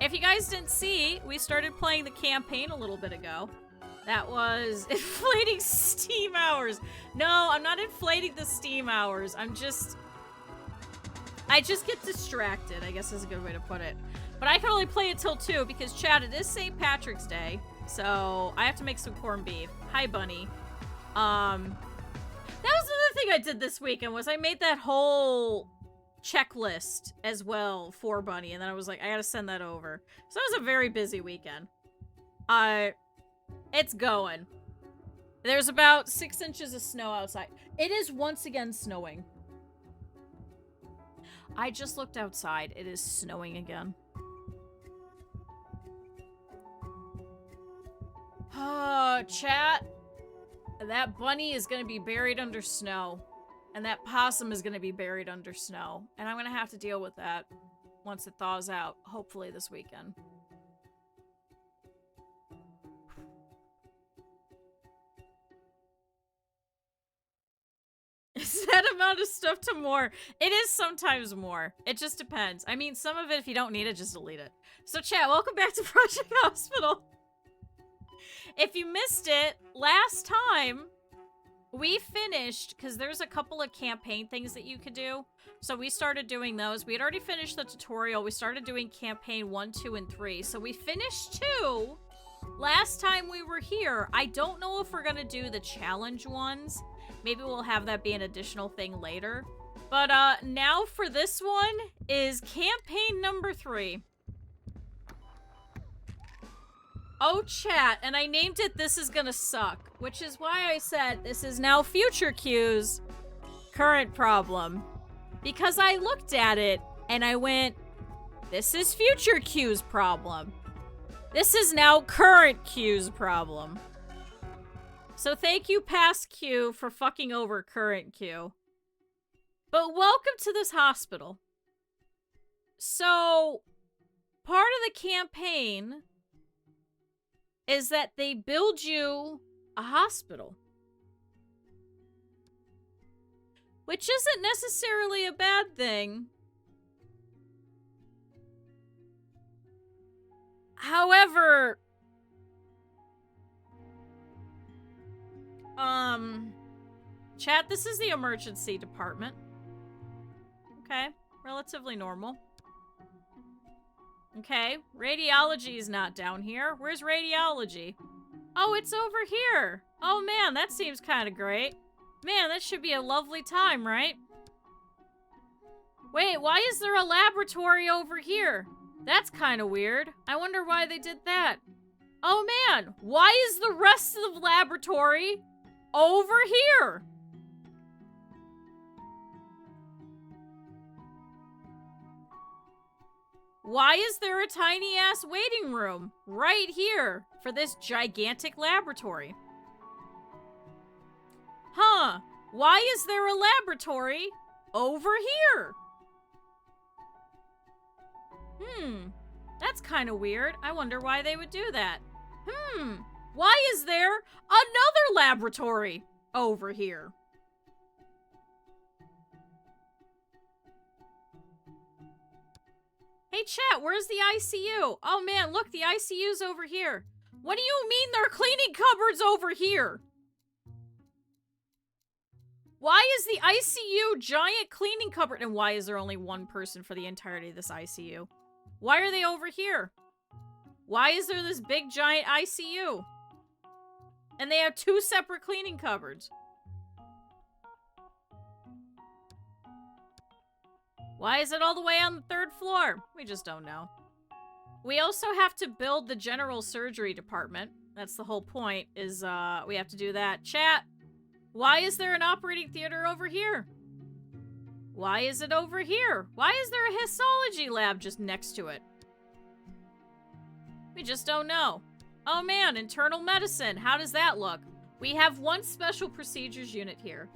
If you guys didn't see, we started playing the campaign a little bit ago. That was inflating Steam hours. No, I'm not inflating the Steam hours. I just get distracted, I guess is a good way to put it. But I can only play it till 2 because, chat, it is St. Patrick's Day. So I have to make some corned beef. Hi, Bunny. That was another thing I did this weekend was I made that whole checklist as well for Bunny. And then I was like, I gotta send that over. So it was a very busy weekend. It's going. There's about 6 inches of snow outside. It is once again snowing. I just looked outside. It is snowing again. Oh, chat. That bunny is going to be buried under snow. And that possum is going to be buried under snow. And I'm going to have to deal with that once it thaws out. Hopefully this weekend. Is that amount of stuff to more? It is sometimes more. It just depends. I mean, some of it, if you don't need it, just delete it. So chat, welcome back to Project Hospital. If you missed it, last time we finished, because there's a couple of campaign things that you could do. So we started doing those. We had already finished the tutorial. We started doing campaign 1, 2, and 3. So we finished 2 last time we were here. I don't know if we're going to do the challenge ones. Maybe we'll have that be an additional thing later. But now for this one is campaign number 3. Oh, chat, and I named it This Is Gonna Suck, which is why I said this is now Future Q's current problem. Because I looked at it and I went, this is Future Q's problem. This is now current Q's problem. So thank you, past Q, for fucking over current Q. But welcome to this hospital. So, part of the campaign is that they build you a hospital. Which isn't necessarily a bad thing. However, chat, this is the emergency department. Okay, relatively normal. Okay, radiology is not down here. Where's radiology? Oh, it's over here. Oh man, that seems kind of great. Man, that should be a lovely time, right? Wait, why is there a laboratory over here? That's kind of weird. I wonder why they did that. Oh man, why is the rest of the laboratory over here? Why is there a tiny ass waiting room right here for this gigantic laboratory? Huh, why is there a laboratory over here? That's kind of weird. I wonder why they would do that. Why is there another laboratory over here? Hey chat, where's the ICU? Oh man, look, the ICU's over here. What do you mean there are cleaning cupboards over here? Why is the ICU giant cleaning cupboard? And why is there only one person for the entirety of this ICU? Why are they over here? Why is there this big giant ICU? And they have 2 separate cleaning cupboards. Why is it all the way on the 3rd floor? We just don't know. We also have to build the general surgery department. That's the whole point, is we have to do that. Chat, why is there an operating theater over here? Why is it over here? Why is there a histology lab just next to it? We just don't know. Oh man, internal medicine. How does that look? We have 1 special procedures unit here.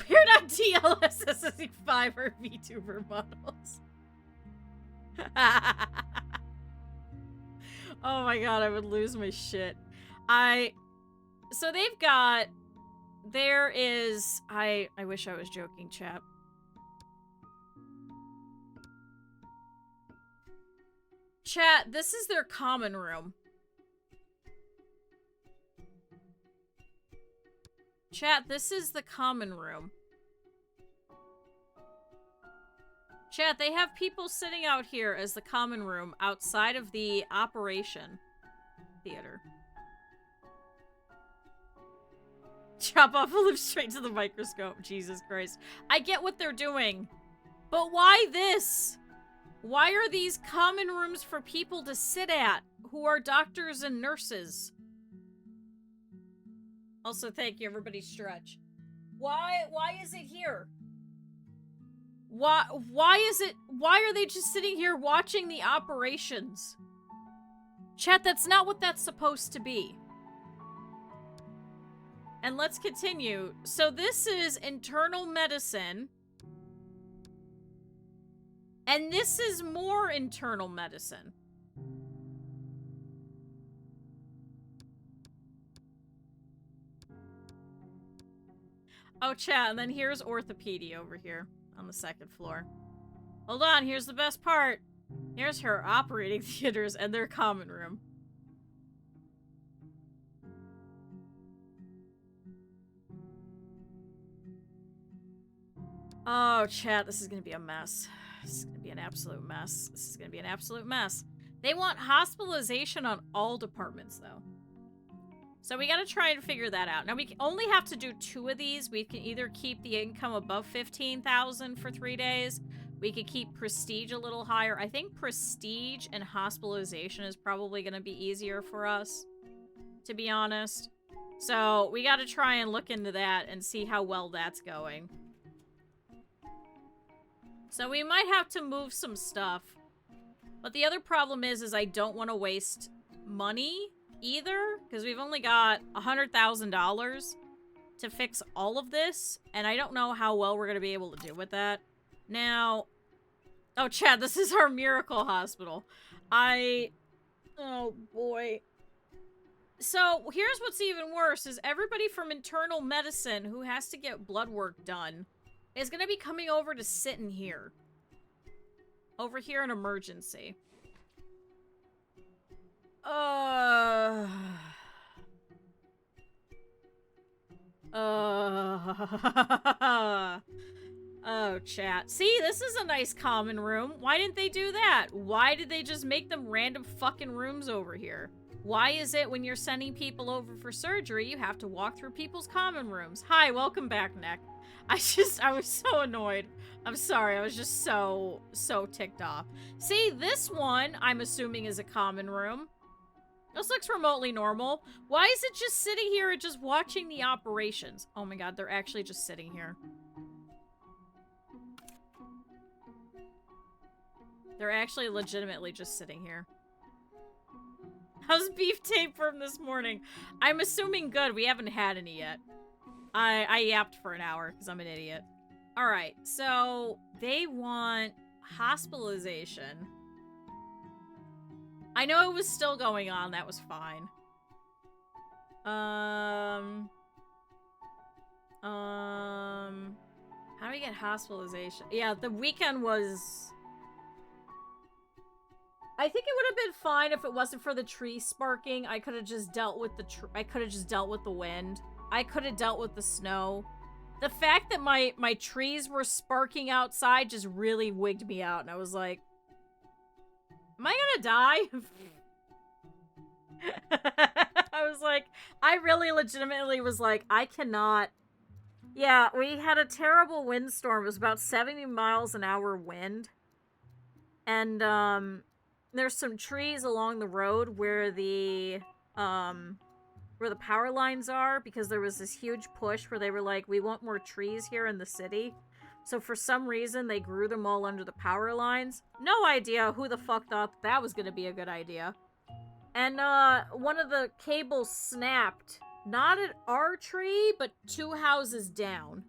We're not DLSSing 5 or VTuber models. Oh my god, I would lose my shit. So they've got... There is... I wish I was joking, chat. Chat, this is their common room. Chat, this is the common room. Chat, they have people sitting out here as the common room outside of the operation theater. Chop off a lip straight to the microscope. Jesus Christ. I get what they're doing. But why this? Why are these common rooms for people to sit at who are doctors and nurses? Also, thank you, everybody stretch. Why is it here? Why are they just sitting here watching the operations? Chat, that's not what that's supposed to be. And let's continue. So this is internal medicine. And this is more internal medicine. Oh, chat, and then here's orthopedy over here on the second floor. Hold on, here's the best part. Here's her operating theaters and their common room. Oh, chat, this is gonna be a mess. This is gonna be an absolute mess. This is gonna be an absolute mess. They want hospitalization on all departments, though. So we gotta try and figure that out. Now, we only have to do 2 of these. We can either keep the income above 15,000 for 3 days. We could keep prestige a little higher. I think prestige and hospitalization is probably gonna be easier for us, to be honest. So we gotta try and look into that and see how well that's going. So we might have to move some stuff. But the other problem is I don't want to waste money either, because we've only got $100,000 to fix all of this, and I don't know how well we're going to be able to do with that. Now, oh, Chad, this is our miracle hospital. Oh, boy. So, here's what's even worse, is everybody from internal medicine who has to get blood work done is going to be coming over to sit in here. Over here in emergency. Oh, chat. See, this is a nice common room. Why didn't they do that? Why did they just make them random fucking rooms over here? Why is it when you're sending people over for surgery, you have to walk through people's common rooms? Hi, welcome back, Nick. I was so annoyed. I'm sorry, I was just so ticked off. See, this one, I'm assuming, is a common room. This looks remotely normal. Why is it just sitting here and just watching the operations? Oh my god, they're actually just sitting here. They're actually legitimately just sitting here. How's beef tapeworm this morning? I'm assuming good. We haven't had any yet. I yapped for an hour because I'm an idiot. Alright, so they want hospitalization. I know it was still going on. That was fine. How do we get hospitalization? Yeah, the weekend was... I think it would have been fine if it wasn't for the tree sparking. I could have just dealt with the I could have just dealt with the wind. I could have dealt with the snow. The fact that my trees were sparking outside just really wigged me out, and I was like, am I gonna die? I was like, I really legitimately was like, I cannot. Yeah, we had a terrible windstorm. It was about 70 miles an hour wind. And, there's some trees along the road where the power lines are, because there was this huge push where they were like, we want more trees here in the city. So for some reason, they grew them all under the power lines. No idea who the fuck thought that was gonna be a good idea. And, one of the cables snapped. Not at our tree, but 2 houses down.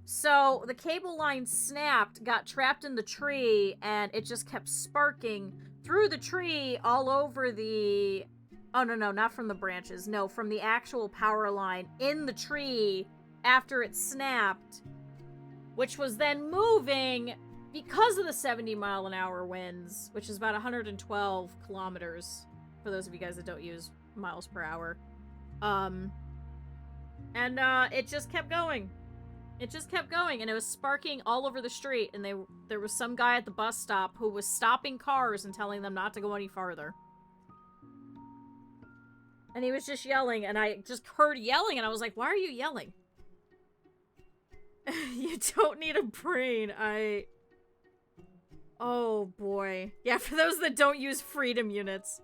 So the cable line snapped, got trapped in the tree, and it just kept sparking through the tree all over the... Oh, no, not from the branches. No, from the actual power line in the tree after it snapped, which was then moving because of the 70-mile-an-hour winds, which is about 112 kilometers, for those of you guys that don't use miles per hour. It just kept going. It just kept going, and it was sparking all over the street, and there was some guy at the bus stop who was stopping cars and telling them not to go any farther. And he was just yelling, and I just heard yelling, and I was like, why are you yelling? You don't need a brain. Oh, boy. Yeah, for those that don't use freedom units.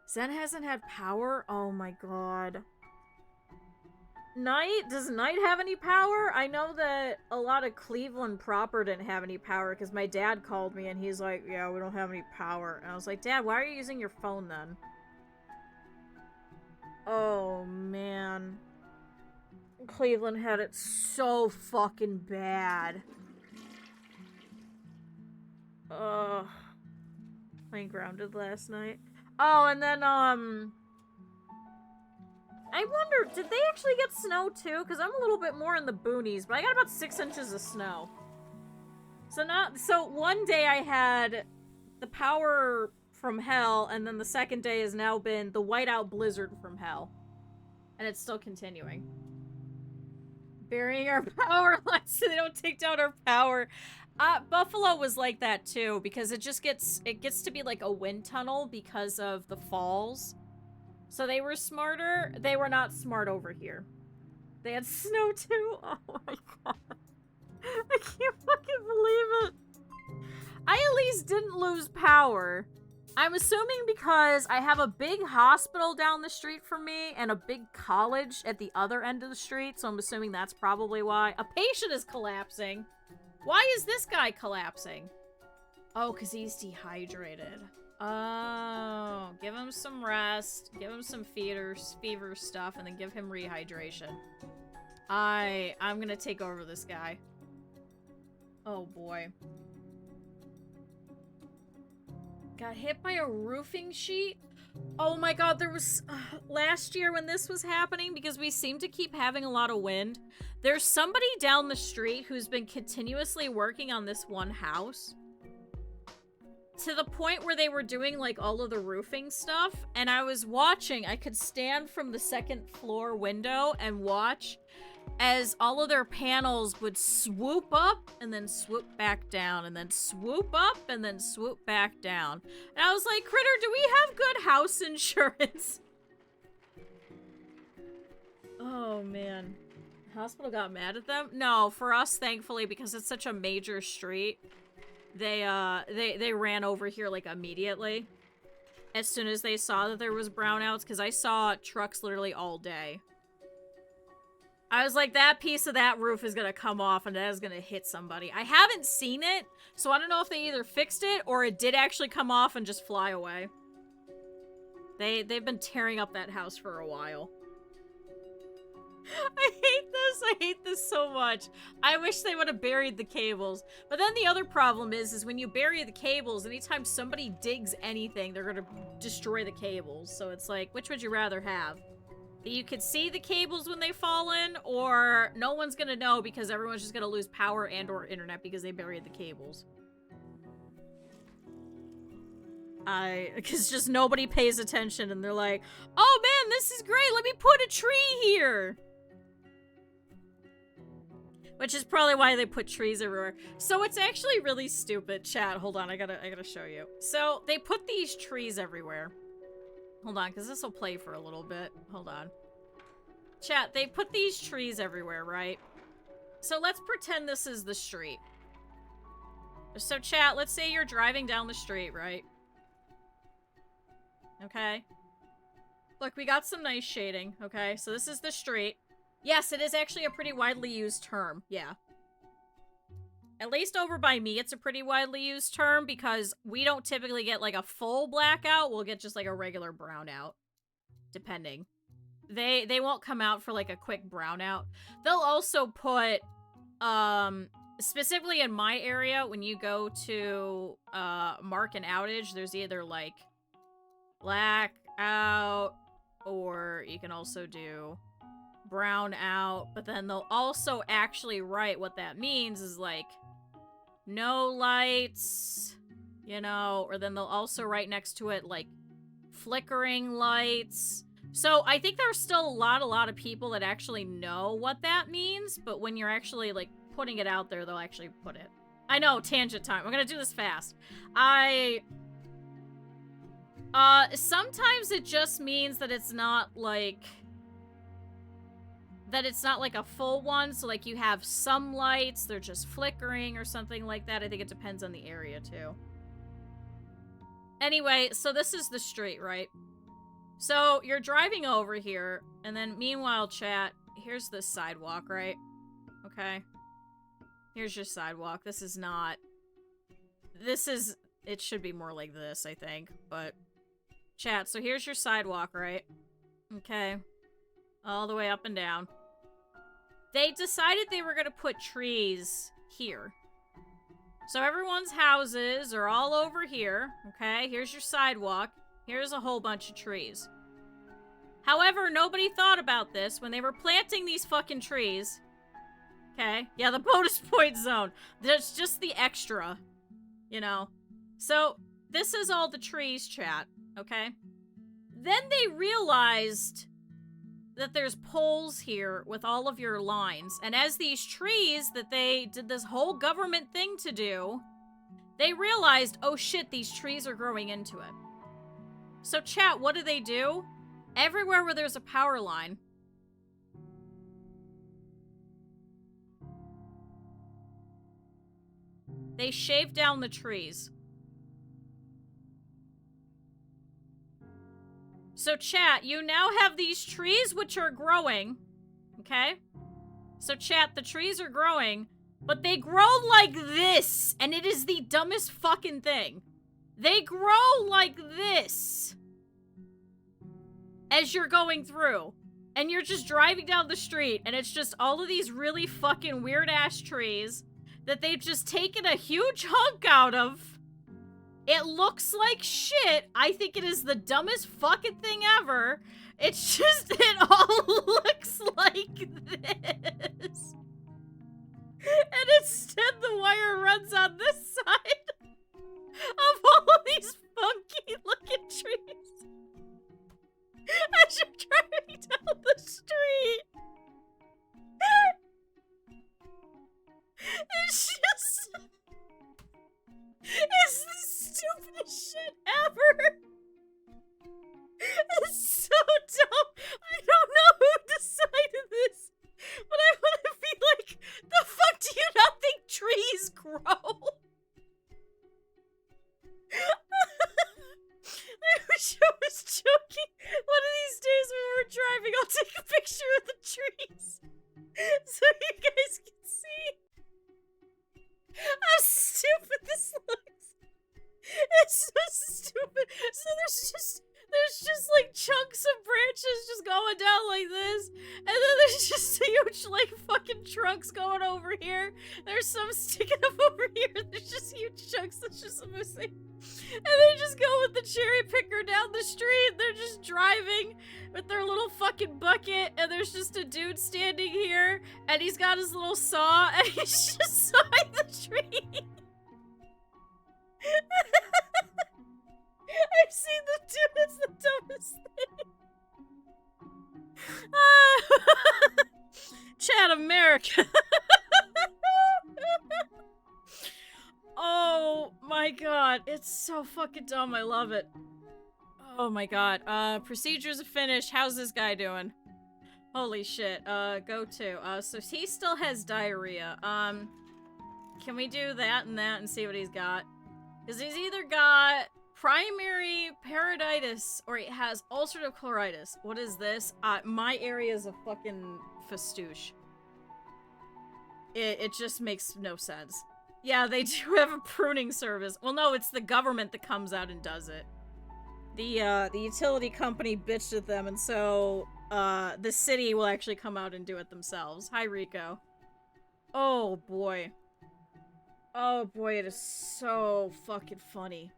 Zen hasn't had power? Oh, my God. Night? Does Night have any power? I know that a lot of Cleveland proper didn't have any power, because my dad called me, and he's like, yeah, we don't have any power. And I was like, Dad, why are you using your phone, then? Oh, man. Cleveland had it so fucking bad. Ugh. Playing Grounded last night. Oh, and then, I wonder, did they actually get snow, too? Because I'm a little bit more in the boonies, but I got about 6 inches of snow. So one day I had the power from hell, and then the second day has now been the whiteout blizzard from hell. And it's still continuing. Burying our power lines so they don't take down our power. Buffalo was like that too, because it gets to be like a wind tunnel because of the falls. So they were smarter. They were not smart over here. They had snow too. Oh my god. I can't fucking believe it. I at least didn't lose power. I'm assuming because I have a big hospital down the street from me and a big college at the other end of the street, so I'm assuming that's probably why. A patient is collapsing. Why is this guy collapsing? Oh, because he's dehydrated. Oh, give him some rest, give him some fever stuff, and then give him rehydration. I'm gonna take over this guy. Oh boy. Got hit by a roofing sheet? Oh my god, there was... last year when this was happening, because we seem to keep having a lot of wind, there's somebody down the street who's been continuously working on this one house. To the point where they were doing, like, all of the roofing stuff, and I was watching. I could stand from the second floor window and watch as all of their panels would swoop up and then swoop back down and then swoop up and then swoop back down. And I was like, Critter, do we have good house insurance? Oh, man. The hospital got mad at them? No, for us, thankfully, because it's such a major street, they ran over here, like, immediately. As soon as they saw that there was brownouts, because I saw trucks literally all day. I was like, that piece of that roof is gonna come off and that is gonna hit somebody. I haven't seen it, so I don't know if they either fixed it or it did actually come off and just fly away. They've been tearing up that house for a while. I hate this so much. I wish they would have buried the cables. But then the other problem is when you bury the cables, anytime somebody digs anything, they're gonna destroy the cables. So it's like, which would you rather have? You could see the cables when they fall in, or no one's gonna know because everyone's just gonna lose power and or internet because they buried the cables. Because just nobody pays attention and they're like, oh man, this is great, let me put a tree here! Which is probably why they put trees everywhere. So it's actually really stupid, chat. Hold on, I gotta show you. So they put these trees everywhere. Hold on, because this will play for a little bit. Hold on. Chat, they put these trees everywhere, right? So let's pretend this is the street. So chat, let's say you're driving down the street, right? Okay. Look, we got some nice shading, okay? So this is the street. Yes, it is actually a pretty widely used term, yeah. At least over by me, it's a pretty widely used term because we don't typically get like a full blackout. We'll get just like a regular brownout, depending. They won't come out for like a quick brownout. They'll also put, specifically in my area, when you go to mark an outage, there's either like blackout or you can also do brown out, but then they'll also actually write what that means is like no lights, you know, or then they'll also write next to it, like, flickering lights. So I think there's still a lot of people that actually know what that means, but when you're actually, like, putting it out there, they'll actually put it. I know, tangent time. I'm gonna do this fast. Sometimes it just means that it's not, like... that it's not, like, a full one, so, like, you have some lights, they're just flickering or something like that. I think it depends on the area, too. Anyway, so this is the street, right? So, you're driving over here, and then meanwhile, chat, here's this sidewalk, right? Okay. Here's your sidewalk. This is not... This is... It should be more like this, I think, but... Chat, so here's your sidewalk, right? Okay. All the way up and down. They decided they were gonna put trees here. So everyone's houses are all over here, okay? Here's your sidewalk. Here's a whole bunch of trees. However, nobody thought about this when they were planting these fucking trees. Okay? Yeah, the bonus point zone. There's just the extra, you know? So, this is all the trees, chat, okay? Then they realized that there's poles here with all of your lines. And as these trees that they did this whole government thing to do, they realized, oh shit, these trees are growing into it. So chat, what do? Everywhere where there's a power line, they shave down the trees. So chat, you now have these trees which are growing, okay? So chat, the trees are growing, but they grow like this, and it is the dumbest fucking thing. They grow like this as you're going through, and you're just driving down the street, and it's just all of these really fucking weird-ass trees that they've just taken a huge hunk out of. It looks like shit. I think it is the dumbest fucking thing ever. It's just, it all looks like this. And instead the wire runs on this side of all of these funky looking trees. As you're driving down the street. It's just... It's the stupidest shit ever! It's so dumb! I don't know who decided this, but I want to be like, the fuck do you not think trees grow? I wish I was joking. One of these days when we're driving, I'll take a picture of the trees so you guys can see how stupid this looks. It's so stupid. So there's just like chunks of branches just going down like this, and then there's just huge like fucking trunks going over here. There's some sticking up over here. There's just huge chunks that's just missing. And they just go with the cherry picker down the street. They're just driving with their little fucking bucket, and there's just a dude standing here, and he's got his little saw, and he's just sawing the tree. I've seen them do. It's the dumbest thing. Chat America. Oh my god, it's so fucking dumb. I love it. Oh my god. Procedures are finished. How's this guy doing? Holy shit. Go to. So he still has diarrhea. Can we do that and see what he's got? Because he's either got primary perioditis or he has ulcerative colitis. What is this? My area is a fucking fastouche. It just makes no sense. Yeah, they do have a pruning service. Well, no, it's the government that comes out and does it. The utility company bitched at them, and so, the city will actually come out and do it themselves. Hi, Rico. Oh, boy. Oh, boy, it is so fucking funny.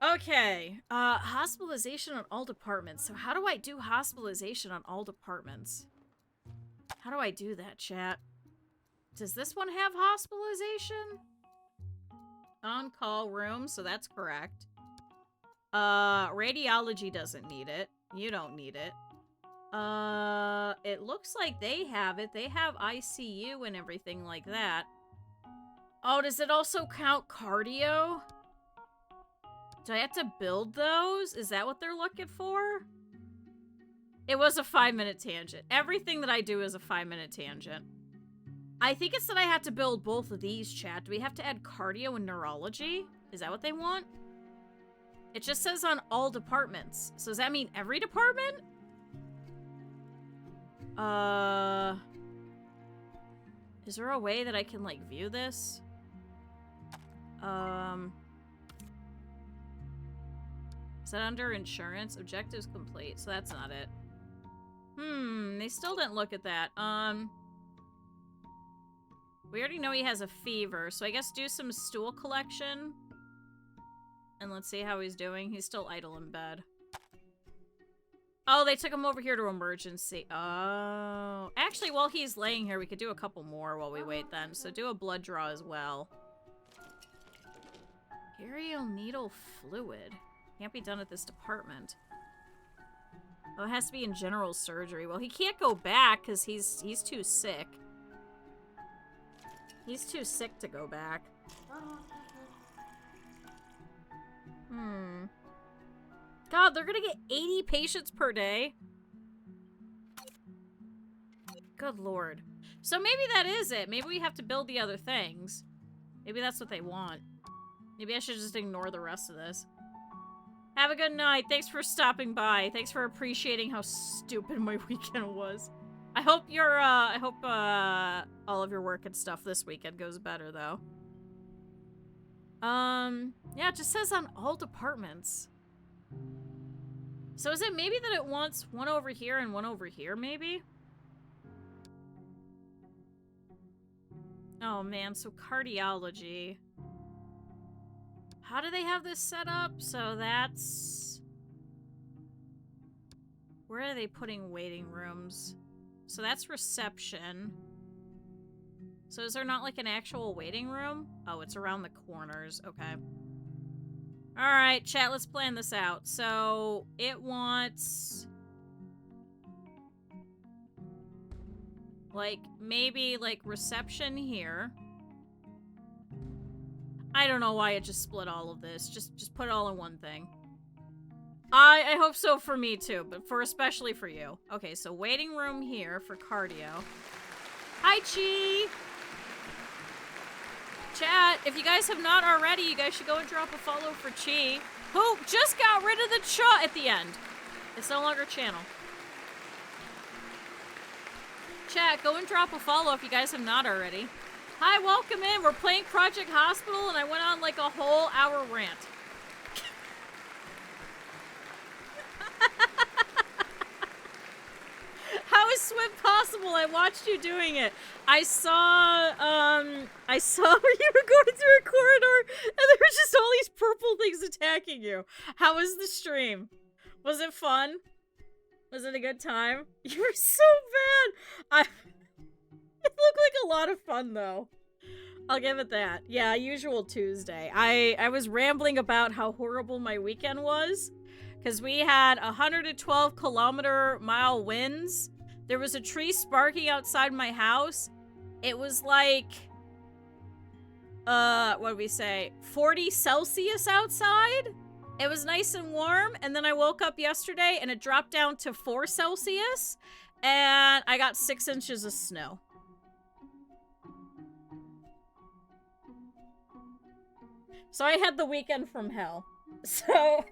Okay, hospitalization on all departments. So how do I do hospitalization on all departments? How do I do that, chat? Does this one have hospitalization? On-call room, so that's correct. Radiology doesn't need it. You don't need it. It looks like they have it. They have ICU and everything like that. Oh, does it also count cardio? Do I have to build those? Is that what they're looking for? It was a 5-minute tangent. Everything that I do is a 5-minute tangent. I think it's that I have to build both of these, chat. Do we have to add cardio and neurology? Is that what they want? It just says on all departments. So does that mean every department? Is there a way that I can, like, view this? Is that under insurance? Objectives complete. So that's not it. They still didn't look at that. We already know he has a fever, so I guess do some stool collection. And let's see how he's doing. He's still idle in bed. Oh, they took him over here to emergency. Oh. Actually, while he's laying here, we could do a couple more while we wait then. So do a blood draw as well. Perioneal fluid. Can't be done at this department. Oh, it has to be in general surgery. Well, he can't go back because he's too sick. He's too sick to go back. God, they're gonna get 80 patients per day. Good lord. So maybe that is it. Maybe we have to build the other things. Maybe that's what they want. Maybe I should just ignore the rest of this. Have a good night. Thanks for stopping by. Thanks for appreciating how stupid my weekend was. I hope all of your work and stuff this weekend goes better, though. Yeah, it just says on all departments. So is it maybe that it wants one over here and one over here, maybe? Oh, man, so cardiology. How do they have this set up? So that's... Where are they putting waiting rooms? So that's reception. So is there not like an actual waiting room? Oh, it's around the corners. Okay. Alright, chat, let's plan this out. So it wants... like, maybe like reception here. I don't know why it just split all of this. Just put it all in one thing. I hope so for me too, but especially for you. Okay, so waiting room here for cardio. Hi, Chi! Chat, if you guys have not already, you guys should go and drop a follow for Chi, who just got rid of the cha at the end. It's no longer channel. Chat, go and drop a follow if you guys have not already. Hi, welcome in. We're playing Project Hospital, and I went on like a whole hour rant. How is swim possible? I watched you doing it. I saw you were going through a corridor, and there were just all these purple things attacking you. How was the stream? Was it fun? Was it a good time? You were so bad. It looked like a lot of fun, though. I'll give it that. Yeah, usual Tuesday. I was rambling about how horrible my weekend was, because we had 112-kilometer-mile winds. There was a tree sparking outside my house. It was like, what did we say? 40 Celsius outside. It was nice and warm, and then I woke up yesterday, and it dropped down to 4 Celsius, and I got 6 inches of snow. So I had the weekend from hell. So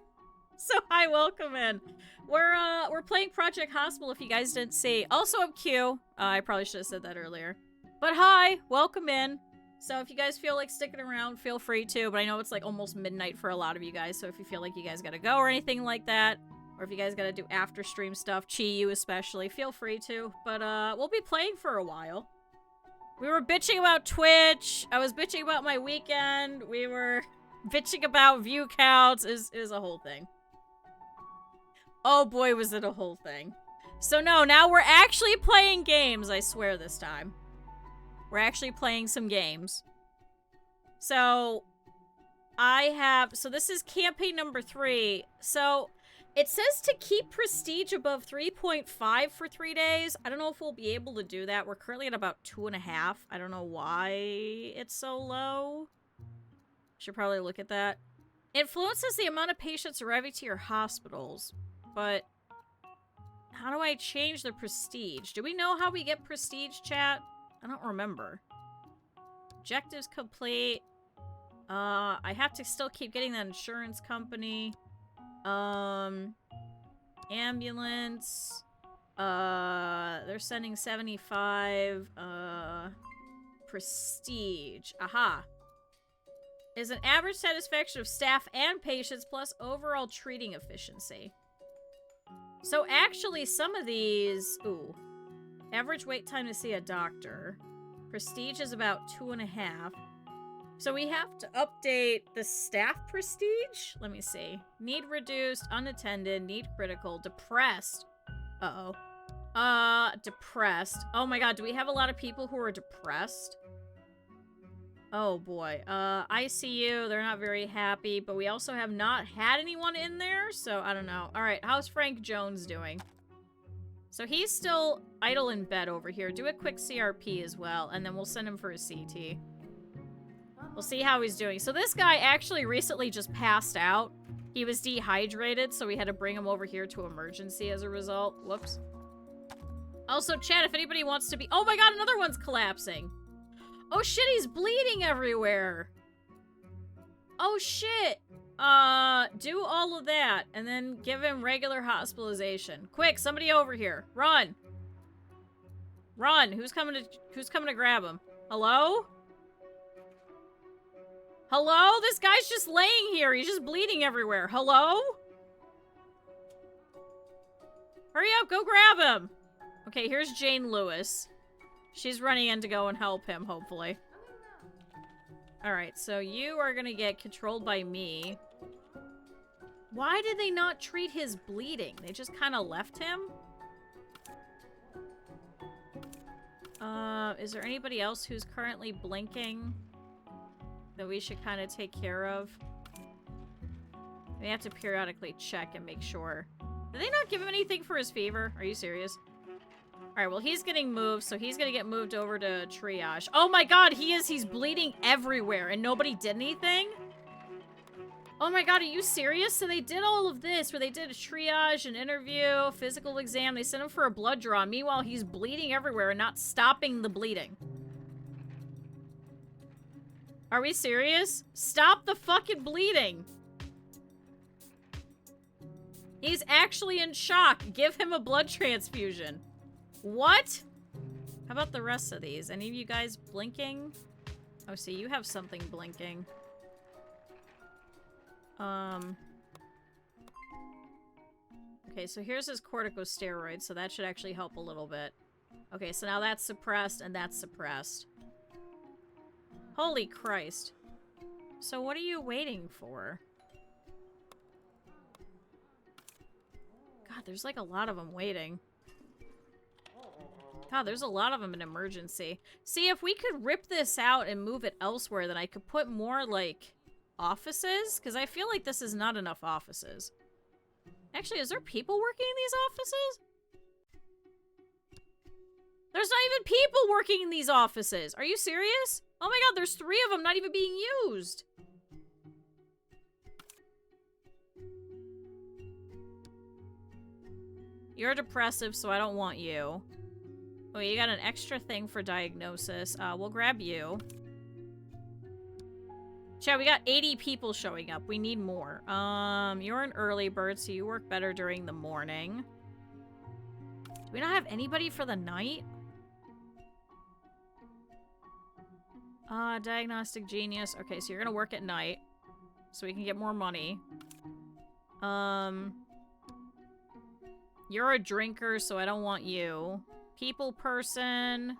hi, welcome in. We're playing Project Hospital if you guys didn't see. Also, I'm Q. I probably should have said that earlier. But hi, welcome in. So if you guys feel like sticking around, feel free to. But I know it's like almost midnight for a lot of you guys. So if you feel like you guys gotta go or anything like that, or if you guys gotta do after stream stuff, Chi, you especially, feel free to. But we'll be playing for a while. We were bitching about Twitch. I was bitching about my weekend. We were bitching about view counts. It was a whole thing. Oh boy, was it a whole thing. So no, now we're actually playing games, I swear this time. We're actually playing some games. So, so this is campaign number 3. So, it says to keep prestige above 3.5 for 3 days. I don't know if we'll be able to do that. We're currently at about 2.5. I don't know why it's so low. Should probably look at that. Influences the amount of patients arriving to your hospitals. But how do I change the prestige? Do we know how we get prestige, chat? I don't remember. Objectives complete. I have to still keep getting that insurance company. Ambulance. They're sending 75. Prestige. Aha. Is an average satisfaction of staff and patients plus overall treating efficiency. So actually some of these... Ooh. Average wait time to see a doctor. Prestige is about 2.5. So we have to update the staff prestige? Let me see. Need reduced, unattended, need critical, depressed. Uh-oh. Depressed. Oh my god, do we have a lot of people who are depressed? Oh boy. ICU, they're not very happy, but we also have not had anyone in there, so I don't know. Alright, how's Frank Jones doing? So he's still idle in bed over here. Do a quick CRP as well, and then we'll send him for a CT. We'll see how he's doing. So this guy actually recently just passed out. He was dehydrated, so we had to bring him over here to emergency as a result. Whoops. Also, chat, if anybody wants to be... Oh my god, another one's collapsing. Oh shit, he's bleeding everywhere. Oh shit. Do all of that, and then give him regular hospitalization. Quick, somebody over here. Run. Run. Who's coming to grab him? Hello? Hello? This guy's just laying here. He's just bleeding everywhere. Hello? Hurry up, go grab him. Okay, here's Jane Lewis. She's running in to go and help him, hopefully. Alright, so you are gonna get controlled by me. Why did they not treat his bleeding? They just kind of left him? Is there anybody else who's currently blinking that we should kind of take care of? We have to periodically check and make sure. Did they not give him anything for his fever? Are you serious? Alright, well, he's getting moved, so he's gonna get moved over to triage. Oh my god, he's bleeding everywhere, and nobody did anything? Oh my god, are you serious? So they did all of this, where they did a triage, an interview, physical exam, they sent him for a blood draw. Meanwhile, he's bleeding everywhere and not stopping the bleeding. Are we serious? Stop the fucking bleeding! He's actually in shock. Give him a blood transfusion. What? How about the rest of these? Any of you guys blinking? Oh, see, you have something blinking. Okay, so here's his corticosteroids, so that should actually help a little bit. Okay, so now that's suppressed, and that's suppressed. Holy Christ. So what are you waiting for? God, there's like a lot of them waiting. God, there's a lot of them in emergency. See, if we could rip this out and move it elsewhere, then I could put more, like, offices? Because I feel like this is not enough offices. Actually, is there people working in these offices? There's not even people working in these offices. Are you serious? Oh my god, there's 3 of them not even being used. You're depressive, so I don't want you. Oh, you got an extra thing for diagnosis. We'll grab you. Chat, we got 80 people showing up. We need more. You're an early bird, so you work better during the morning. Do we not have anybody for the night? Diagnostic genius. Okay, so you're gonna work at night. So we can get more money. You're a drinker, so I don't want you. People person.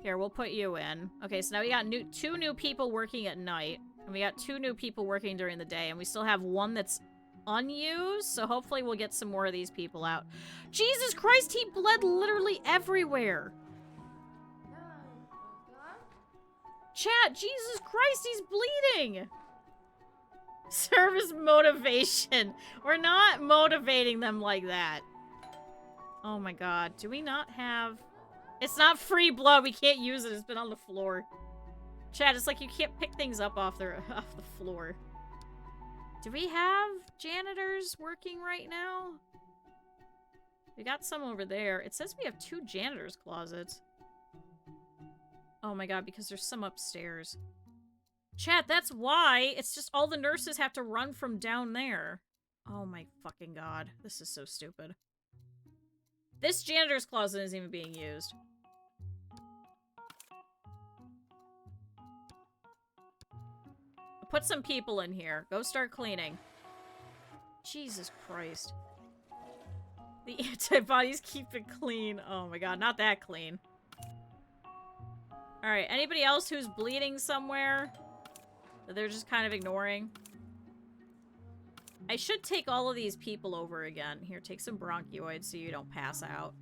Here, we'll put you in. Okay, so now we got 2 new people working at night. And we got 2 new people working during the day. And we still have 1 that's unused. So hopefully we'll get some more of these people out. Jesus Christ, he bled literally everywhere. Chat, Jesus Christ, he's bleeding! Service motivation. We're not motivating them like that. Oh my god. Do we not have... It's not free blood. We can't use it. It's been on the floor. Chat, it's like you can't pick things up off the floor. Do we have janitors working right now? We got some over there. It says we have 2 janitor's closets. Oh my god, because there's some upstairs. Chat, that's why. It's just all the nurses have to run from down there. Oh my fucking god. This is so stupid. This janitor's closet isn't even being used. Put some people in here. Go start cleaning. Jesus Christ. The antibodies keep it clean. Oh my god, not that clean. Alright, anybody else who's bleeding somewhere that they're just kind of ignoring? I should take all of these people over again. Here, take some bronchioids so you don't pass out.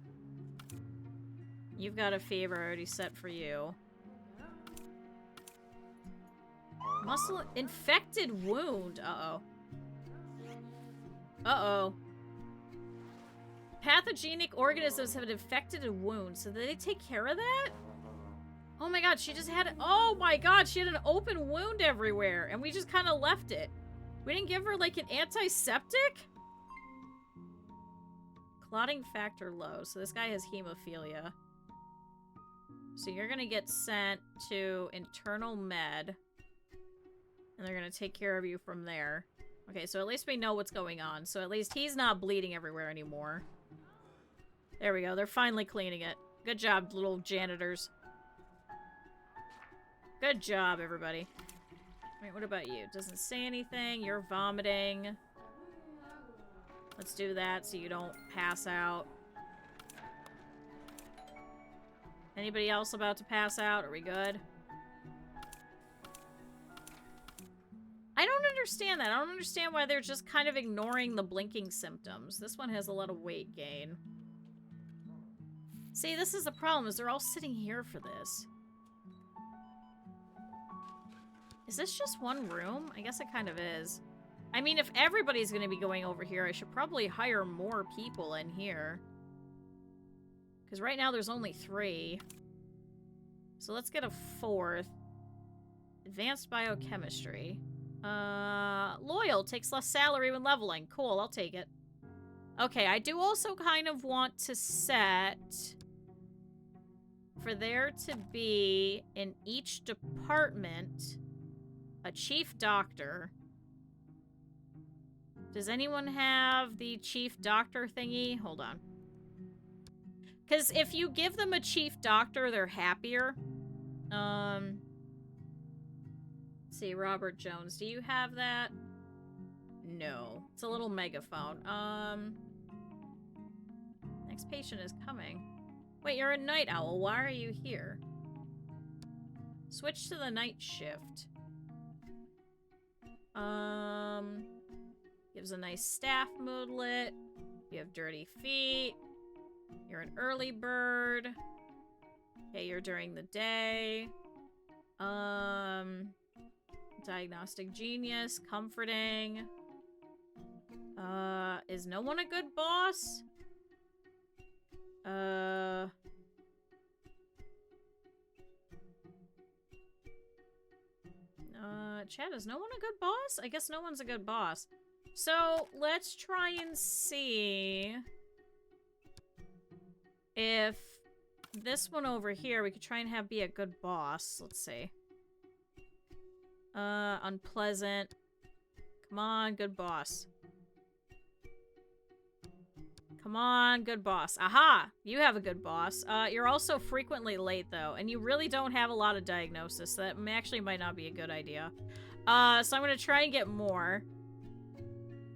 You've got a fever already set for you. Muscle infected wound. Uh-oh. Uh-oh. Pathogenic organisms have an infected wound, so did they take care of that? Oh my god, she just had... Oh my god, she had an open wound everywhere, and we just kind of left it. We didn't give her, like, an antiseptic? Clotting factor low, so this guy has hemophilia. So you're gonna get sent to internal med. And they're gonna take care of you from there. Okay, so at least we know what's going on. So at least he's not bleeding everywhere anymore. There we go. They're finally cleaning it. Good job, little janitors. Good job, everybody. Wait, what about you? Doesn't say anything. You're vomiting. Let's do that so you don't pass out. Anybody else about to pass out? Are we good? I don't understand that. I don't understand why they're just kind of ignoring the blinking symptoms. This one has a lot of weight gain. See, this is the problem, is they're all sitting here for this. Is this just one room? I guess it kind of is. I mean, if everybody's going to be going over here, I should probably hire more people in here. Because right now there's only 3. So let's get a 4th. Advanced biochemistry. Loyal takes less salary when leveling. Cool, I'll take it. Okay, I do also kind of want to set for there to be in each department a chief doctor. Does anyone have the chief doctor thingy? Hold on. Because if you give them a chief doctor, they're happier. Let's see, Robert Jones. Do you have that? No. It's a little megaphone. Next patient is coming. Wait, you're a night owl. Why are you here? Switch to the night shift. Gives a nice staff moodlet. You have dirty feet. You're an early bird. Okay, you're during the day. Diagnostic genius. Comforting. Is no one a good boss? Chad, is no one a good boss? I guess no one's a good boss. So, let's try and see if this one over here, we could try and have be a good boss. Let's see. Unpleasant. Come on, good boss. Come on, good boss. Aha! You have a good boss. You're also frequently late, though, and you really don't have a lot of diagnosis, so that actually might not be a good idea. So I'm gonna try and get more.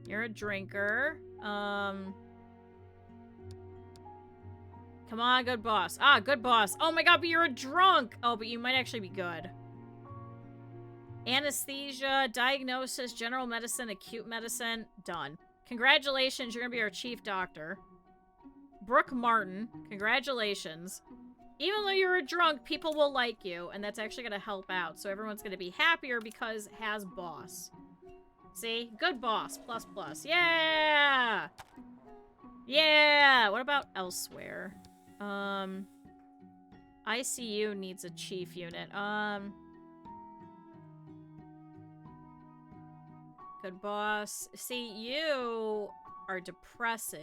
You're a drinker. Come on, good boss. Ah, good boss. Oh my god, but you're a drunk! Oh, but you might actually be good. Anesthesia, diagnosis, general medicine, acute medicine. Done. Congratulations, you're gonna be our chief doctor. Brooke Martin, congratulations. Even though you're a drunk, people will like you, and that's actually gonna help out. So everyone's gonna be happier because has boss. See? Good boss. Plus plus. Yeah! Yeah! What about elsewhere? ICU needs a chief unit. Good boss. See, you are depressive.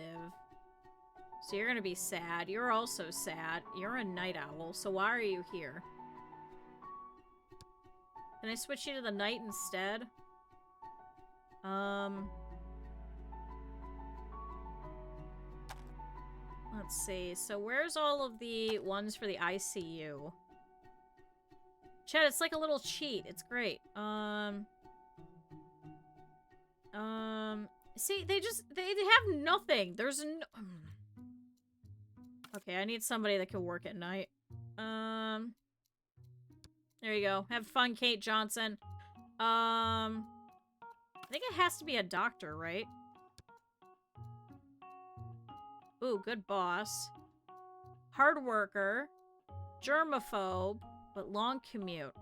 So you're gonna be sad. You're also sad. You're a night owl, so why are you here? Can I switch you to the night instead? Let's see. So where's all of the ones for the ICU? Chat, it's like a little cheat. It's great. See, they have nothing. There's no... Okay, I need somebody that can work at night. There you go. Have fun, Kate Johnson. I think it has to be a doctor, right? Ooh, good boss. Hard worker. Germaphobe, but long commute.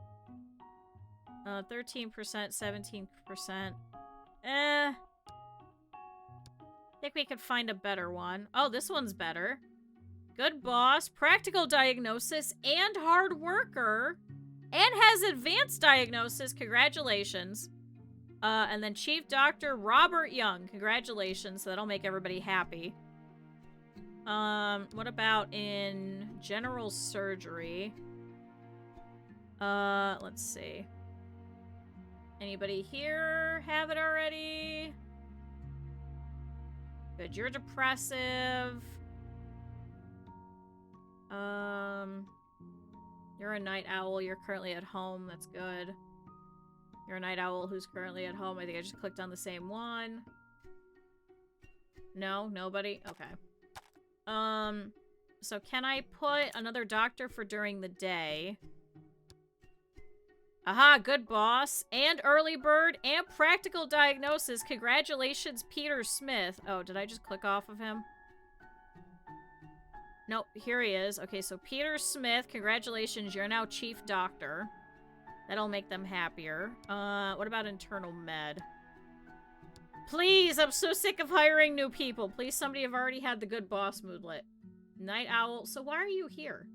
13%, 17%. I think we could find a better one. Oh, this one's better. Good boss, practical diagnosis, and hard worker. And has advanced diagnosis. Congratulations. And then Chief Doctor Robert Young. Congratulations. So that'll make everybody happy. What about in general surgery? Let's see. Anybody here have it already? Good, you're depressive. You're a night owl. You're currently at home. That's good. You're a night owl who's currently at home. I think I just clicked on the same one. No? Nobody? Okay. So can I put another doctor for during the day? Aha, good boss. And early bird and practical diagnosis. Congratulations, Peter Smith. Oh, did I just click off of him? Nope, here he is. Okay, so Peter Smith, congratulations, you're now chief doctor. That'll make them happier. What about internal med? Please, I'm so sick of hiring new people. Please, somebody have already had the good boss moodlet. Night owl. So why are you here?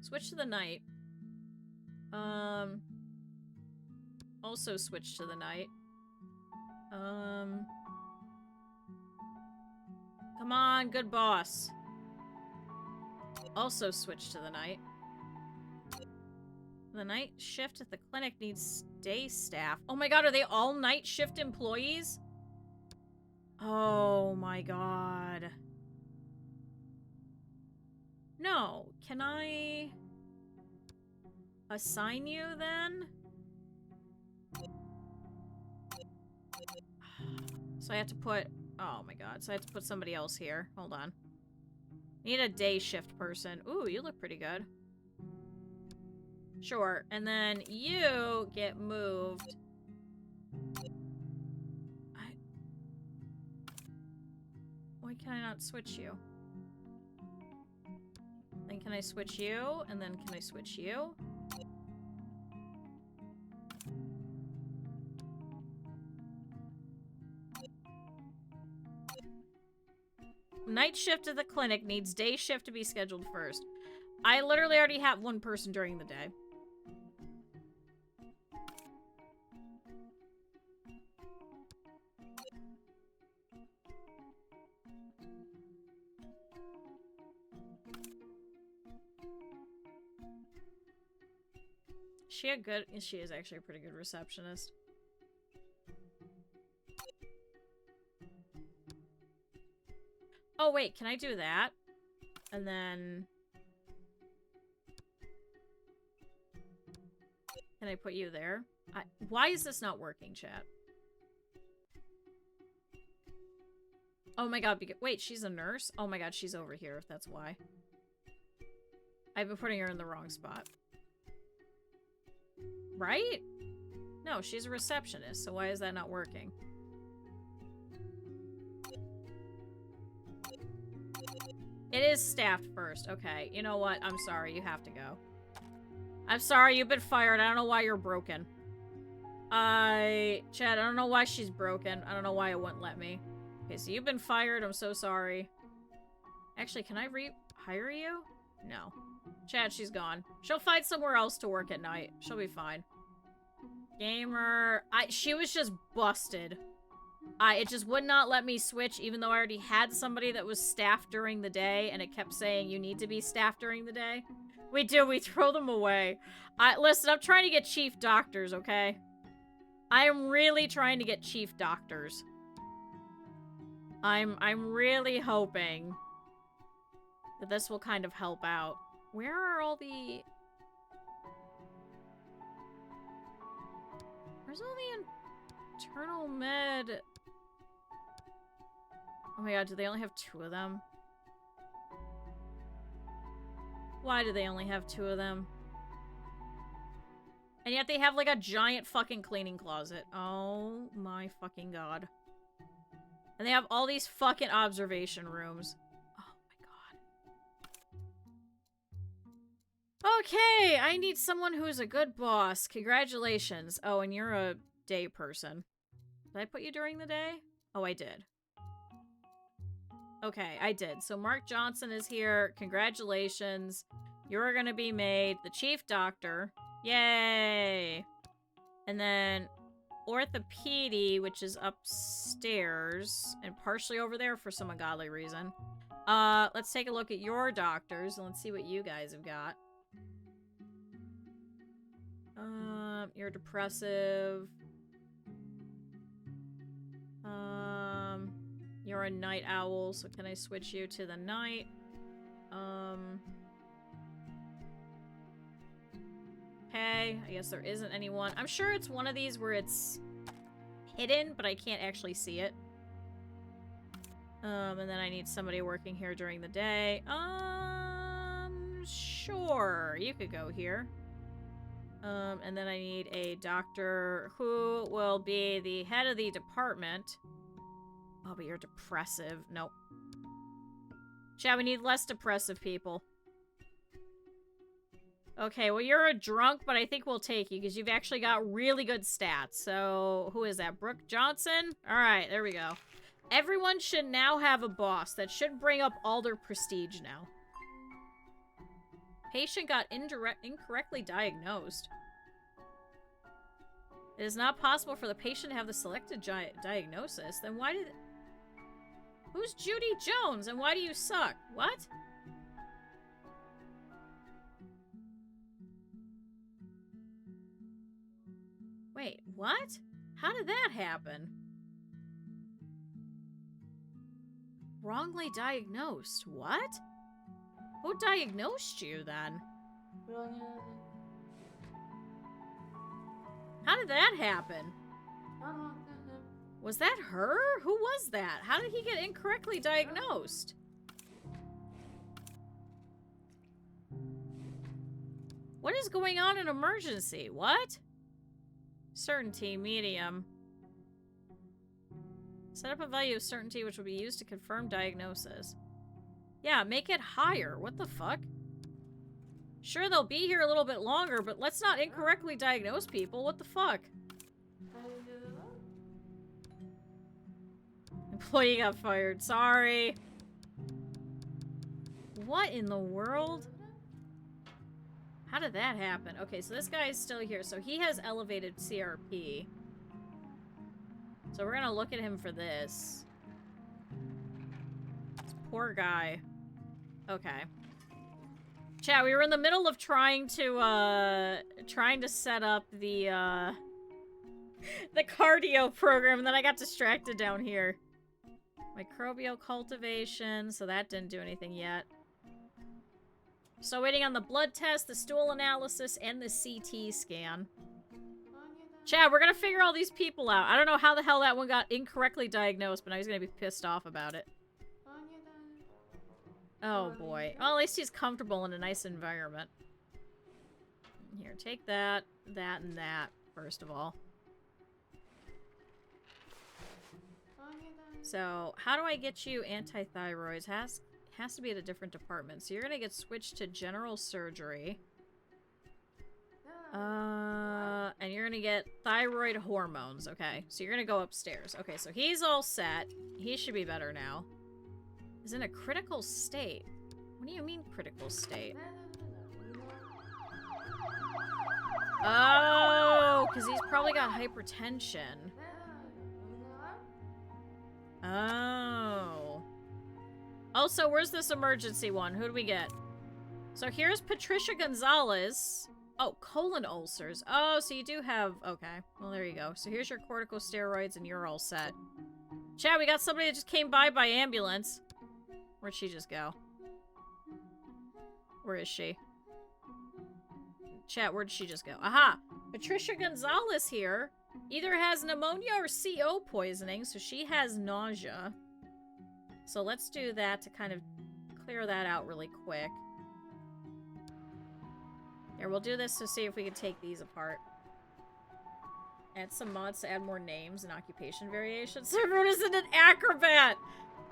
Switch to the night. Also switch to the night. Come on, good boss. Also switch to the night. The night shift at the clinic needs day staff. Oh my god, are they all night shift employees? Oh my god. No, can I assign you then? So I have to put... Oh my god, so I have to put somebody else here. Hold on. Need a day shift person. Ooh, you look pretty good. Sure, and then you get moved. Why can I not switch you? Then can I switch you? And then can I switch you? Night shift at the clinic needs day shift to be scheduled first. I literally already have one person during the day. She is actually a pretty good receptionist. Oh, wait, can I do that? And then... Can I put you there? Why is this not working, chat? Oh my god, wait, she's a nurse? Oh my god, she's over here, that's why. I've been putting her in the wrong spot. Right? No, she's a receptionist, so why is that not working? It is staffed first. Okay, you know what? I'm sorry. You have to go. I'm sorry. You've been fired. I don't know why you're broken. Chad, I don't know why she's broken. I don't know why it wouldn't let me. Okay, so you've been fired. I'm so sorry. Actually, can I hire you? No. Chad, she's gone. She'll find somewhere else to work at night. She'll be fine. Gamer. She was just busted. It just would not let me switch, even though I already had somebody that was staffed during the day, and it kept saying you need to be staffed during the day. We do. We throw them away. Listen, I'm trying to get chief doctors, okay? I am really trying to get chief doctors. I'm really hoping that this will kind of help out. Where are all the... Where's all the internal med... Oh my god, do they only have 2 of them? Why do they only have 2 of them? And yet they have like a giant fucking cleaning closet. Oh my fucking god. And they have all these fucking observation rooms. Oh my god. Okay, I need someone who's a good boss. Congratulations. Oh, and you're a day person. Did I put you during the day? Oh, I did. Okay, I did. So Mark Johnson is here. Congratulations. You're gonna be made the chief doctor. Yay! And then orthopedy, which is upstairs and partially over there for some ungodly reason. Let's take a look at your doctors and let's see what you guys have got. You're depressive. You're a night owl, so can I switch you to the night? Okay, I guess there isn't anyone. I'm sure it's one of these where it's hidden, but I can't actually see it. And then I need somebody working here during the day. Sure, you could go here. And then I need a doctor who will be the head of the department. Oh, but you're depressive. Nope. Chad, we need less depressive people. Okay, well, you're a drunk, but I think we'll take you because you've actually got really good stats. So, who is that? Brooke Johnson? All right, there we go. Everyone should now have a boss. That should bring up all their prestige now. Patient got incorrectly diagnosed. It is not possible for the patient to have the selected diagnosis. Then why did... Who's Judy Jones and why do you suck? What? Wait, what? How did that happen? Wrongly diagnosed. What? Who diagnosed you then? How did that happen? Was that her? Who was that? How did he get incorrectly diagnosed? What is going on in emergency? What? Certainty, medium. Set up a value of certainty which will be used to confirm diagnosis. Yeah, make it higher. What the fuck? Sure, they'll be here a little bit longer, but let's not incorrectly diagnose people. What the fuck? Employee got fired. Sorry. What in the world? How did that happen? Okay, so this guy is still here. So he has elevated CRP. So we're gonna look at him for this. This poor guy. Okay. Chat, we were in the middle of trying to set up the the cardio program, and then I got distracted down here. Microbial cultivation, so that didn't do anything yet. So waiting on the blood test, the stool analysis, and the CT scan. Chad, we're gonna figure all these people out. I don't know how the hell that one got incorrectly diagnosed, but now he's gonna be pissed off about it. Oh boy. Well, at least he's comfortable in a nice environment. Here, take that, that, and that, first of all. So, how do I get you anti-thyroids? has to be at a different department. So you're gonna get switched to general surgery. And you're gonna get thyroid hormones. Okay, so you're gonna go upstairs. Okay, so he's all set. He should be better now. He's in a critical state. What do you mean critical state? Oh, because he's probably got hypertension. Oh. Also, where's this emergency one? Who do we get? So here's Patricia Gonzalez. Oh, colon ulcers. Oh, so you do have... Okay. Well, there you go. So here's your corticosteroids and you're all set. Chat, we got somebody that just came by ambulance. Where'd she just go? Where is she? Chat, where'd she just go? Aha! Patricia Gonzalez here either has pneumonia or CO poisoning, so she has nausea. So let's do that to kind of clear that out really quick. Here, we'll do this to see if we can take these apart. Add some mods to add more names and occupation variations. Everyone isn't an acrobat!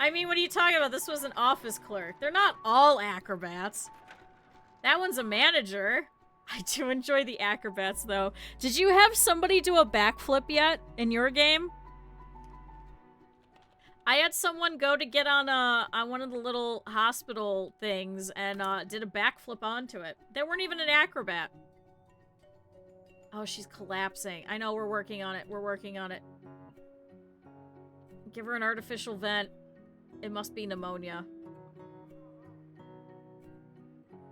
I mean, what are you talking about? This was an office clerk. They're not all acrobats. That one's a manager. I do enjoy the acrobats, though. Did you have somebody do a backflip yet in your game? I had someone go to get on one of the little hospital things and did a backflip onto it. They weren't even an acrobat. Oh, she's collapsing. I know, we're working on it. We're working on it. Give her an artificial vent. It must be pneumonia.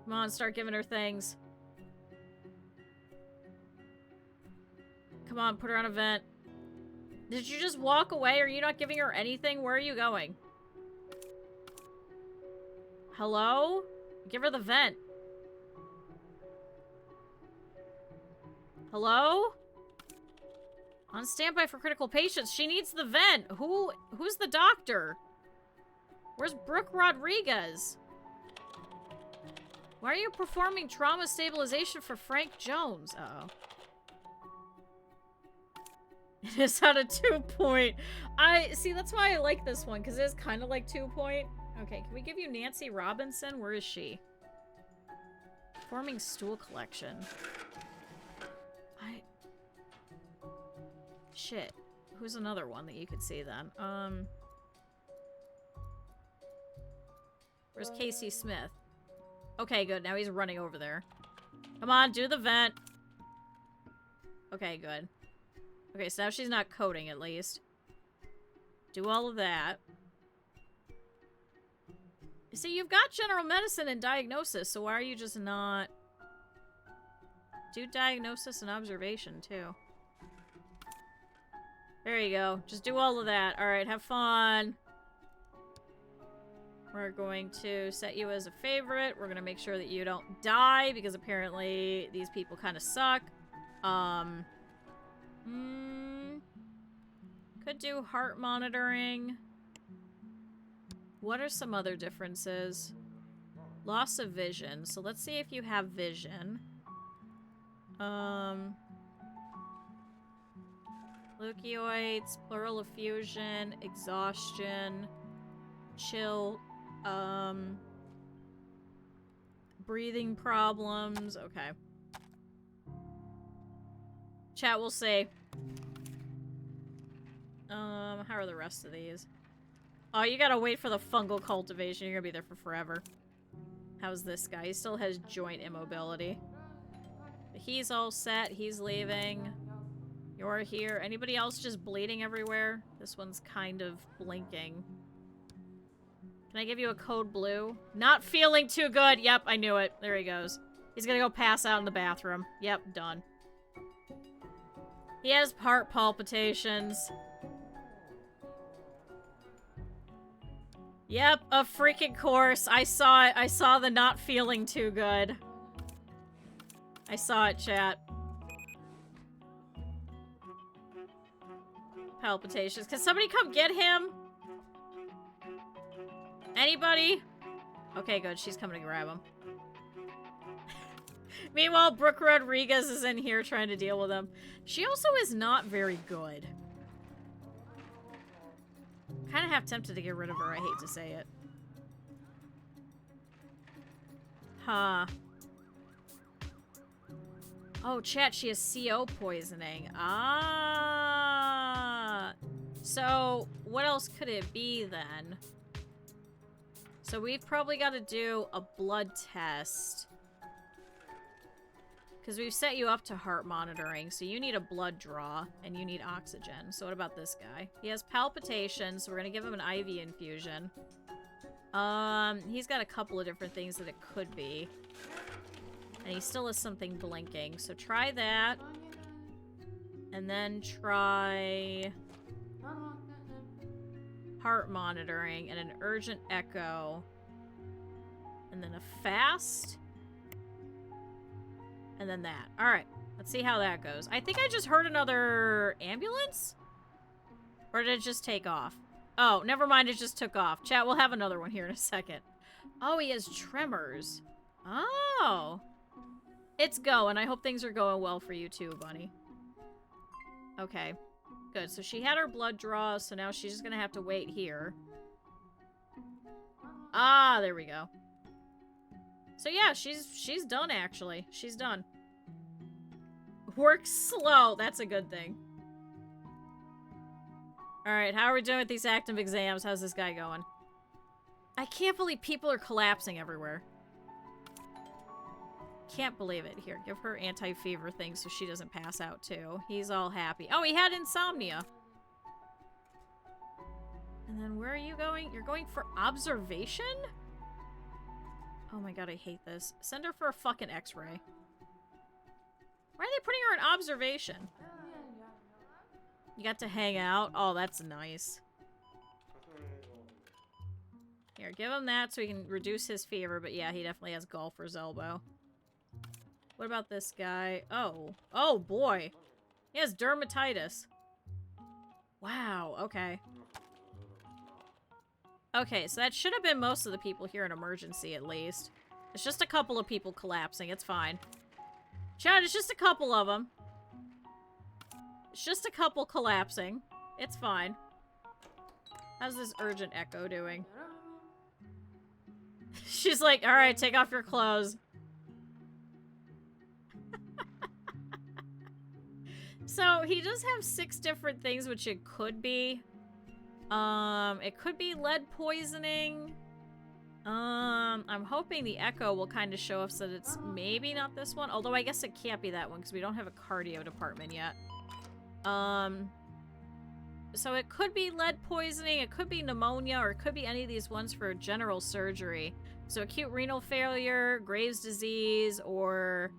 Come on, start giving her things. Come on, put her on a vent. Did you just walk away? Are you not giving her anything? Where are you going? Hello? Give her the vent. Hello? On standby for critical patients. She needs the vent. Who's the doctor? Where's Brooke Rodriguez? Why are you performing trauma stabilization for Frank Jones? Uh-oh. It is at a 2-point. See, that's why I like this one, because it is kind of like 2-point. Okay, can we give you Nancy Robinson? Where is she? Forming stool collection. Shit. Who's another one that you could see then? Where's Casey Smith? Okay, good. Now he's running over there. Come on, do the vent. Okay, good. Okay, so now she's not coding, at least. Do all of that. See, you've got general medicine and diagnosis, so why are you just not... Do diagnosis and observation, too. There you go. Just do all of that. Alright, have fun. We're going to set you as a favorite. We're going to make sure that you don't die, because apparently these people kind of suck. Could do heart monitoring. What are some other differences? Loss of vision. So let's see if you have vision. Leukoids, pleural effusion, exhaustion, chill, breathing problems. Okay. Chat will say. How are the rest of these? Oh, you gotta wait for the fungal cultivation. You're gonna be there for forever. How's this guy? He still has joint immobility. He's all set. He's leaving. You're here. Anybody else just bleeding everywhere? This one's kind of blinking. Can I give you a code blue? Not feeling too good. Yep, I knew it. There he goes. He's gonna go pass out in the bathroom. Yep, done. He has heart palpitations. Yep, a freaking course. I saw it. I saw the not feeling too good. I saw it, chat. Palpitations. Can somebody come get him? Anybody? Okay, good. She's coming to grab him. Meanwhile, Brooke Rodriguez is in here trying to deal with him. She also is not very good. Kind of half tempted to get rid of her. I hate to say it. Huh. Oh, chat, she has CO poisoning. Ah. So, what else could it be then? So we've probably got to do a blood test. Because we've set you up to heart monitoring, so you need a blood draw, and you need oxygen. So what about this guy? He has palpitations, so we're going to give him an IV infusion. He's got a couple of different things that it could be. And he still has something blinking, so try that. And then try heart monitoring and an urgent echo. And then a fast. And then that. Alright, let's see how that goes. I think I just heard another ambulance? Or did it just take off? Oh, never mind, it just took off. Chat, we'll have another one here in a second. Oh, he has tremors. Oh. It's going. I hope things are going well for you too, Bunny. Okay. Good. So she had her blood draw, so now she's just gonna have to wait here. Ah, there we go. So yeah, she's done actually. She's done. Works slow. That's a good thing. Alright, how are we doing with these active exams? How's this guy going? I can't believe people are collapsing everywhere. Can't believe it. Here, give her anti-fever thing so she doesn't pass out too. He's all happy. Oh, he had insomnia. And then where are you going? You're going for observation? Oh my god, I hate this. Send her for a fucking x-ray. Why are they putting her in observation? You got to hang out? Oh, that's nice. Here, give him that so he can reduce his fever, but yeah, he definitely has golfer's elbow. What about this guy? Oh. Oh, boy. He has dermatitis. Wow, okay. Okay, so that should have been most of the people here in emergency, at least. It's just a couple of people collapsing. It's fine. Chad, it's just a couple of them. It's just a couple collapsing. It's fine. How's this urgent echo doing? She's like, alright, take off your clothes. So, he does have 6 different things, which it could be. It could be lead poisoning. I'm hoping the echo will kind of show us that it's maybe not this one. Although I guess it can't be that one because we don't have a cardio department yet. So it could be lead poisoning, it could be pneumonia, or it could be any of these ones for general surgery. So acute renal failure, Graves' disease, or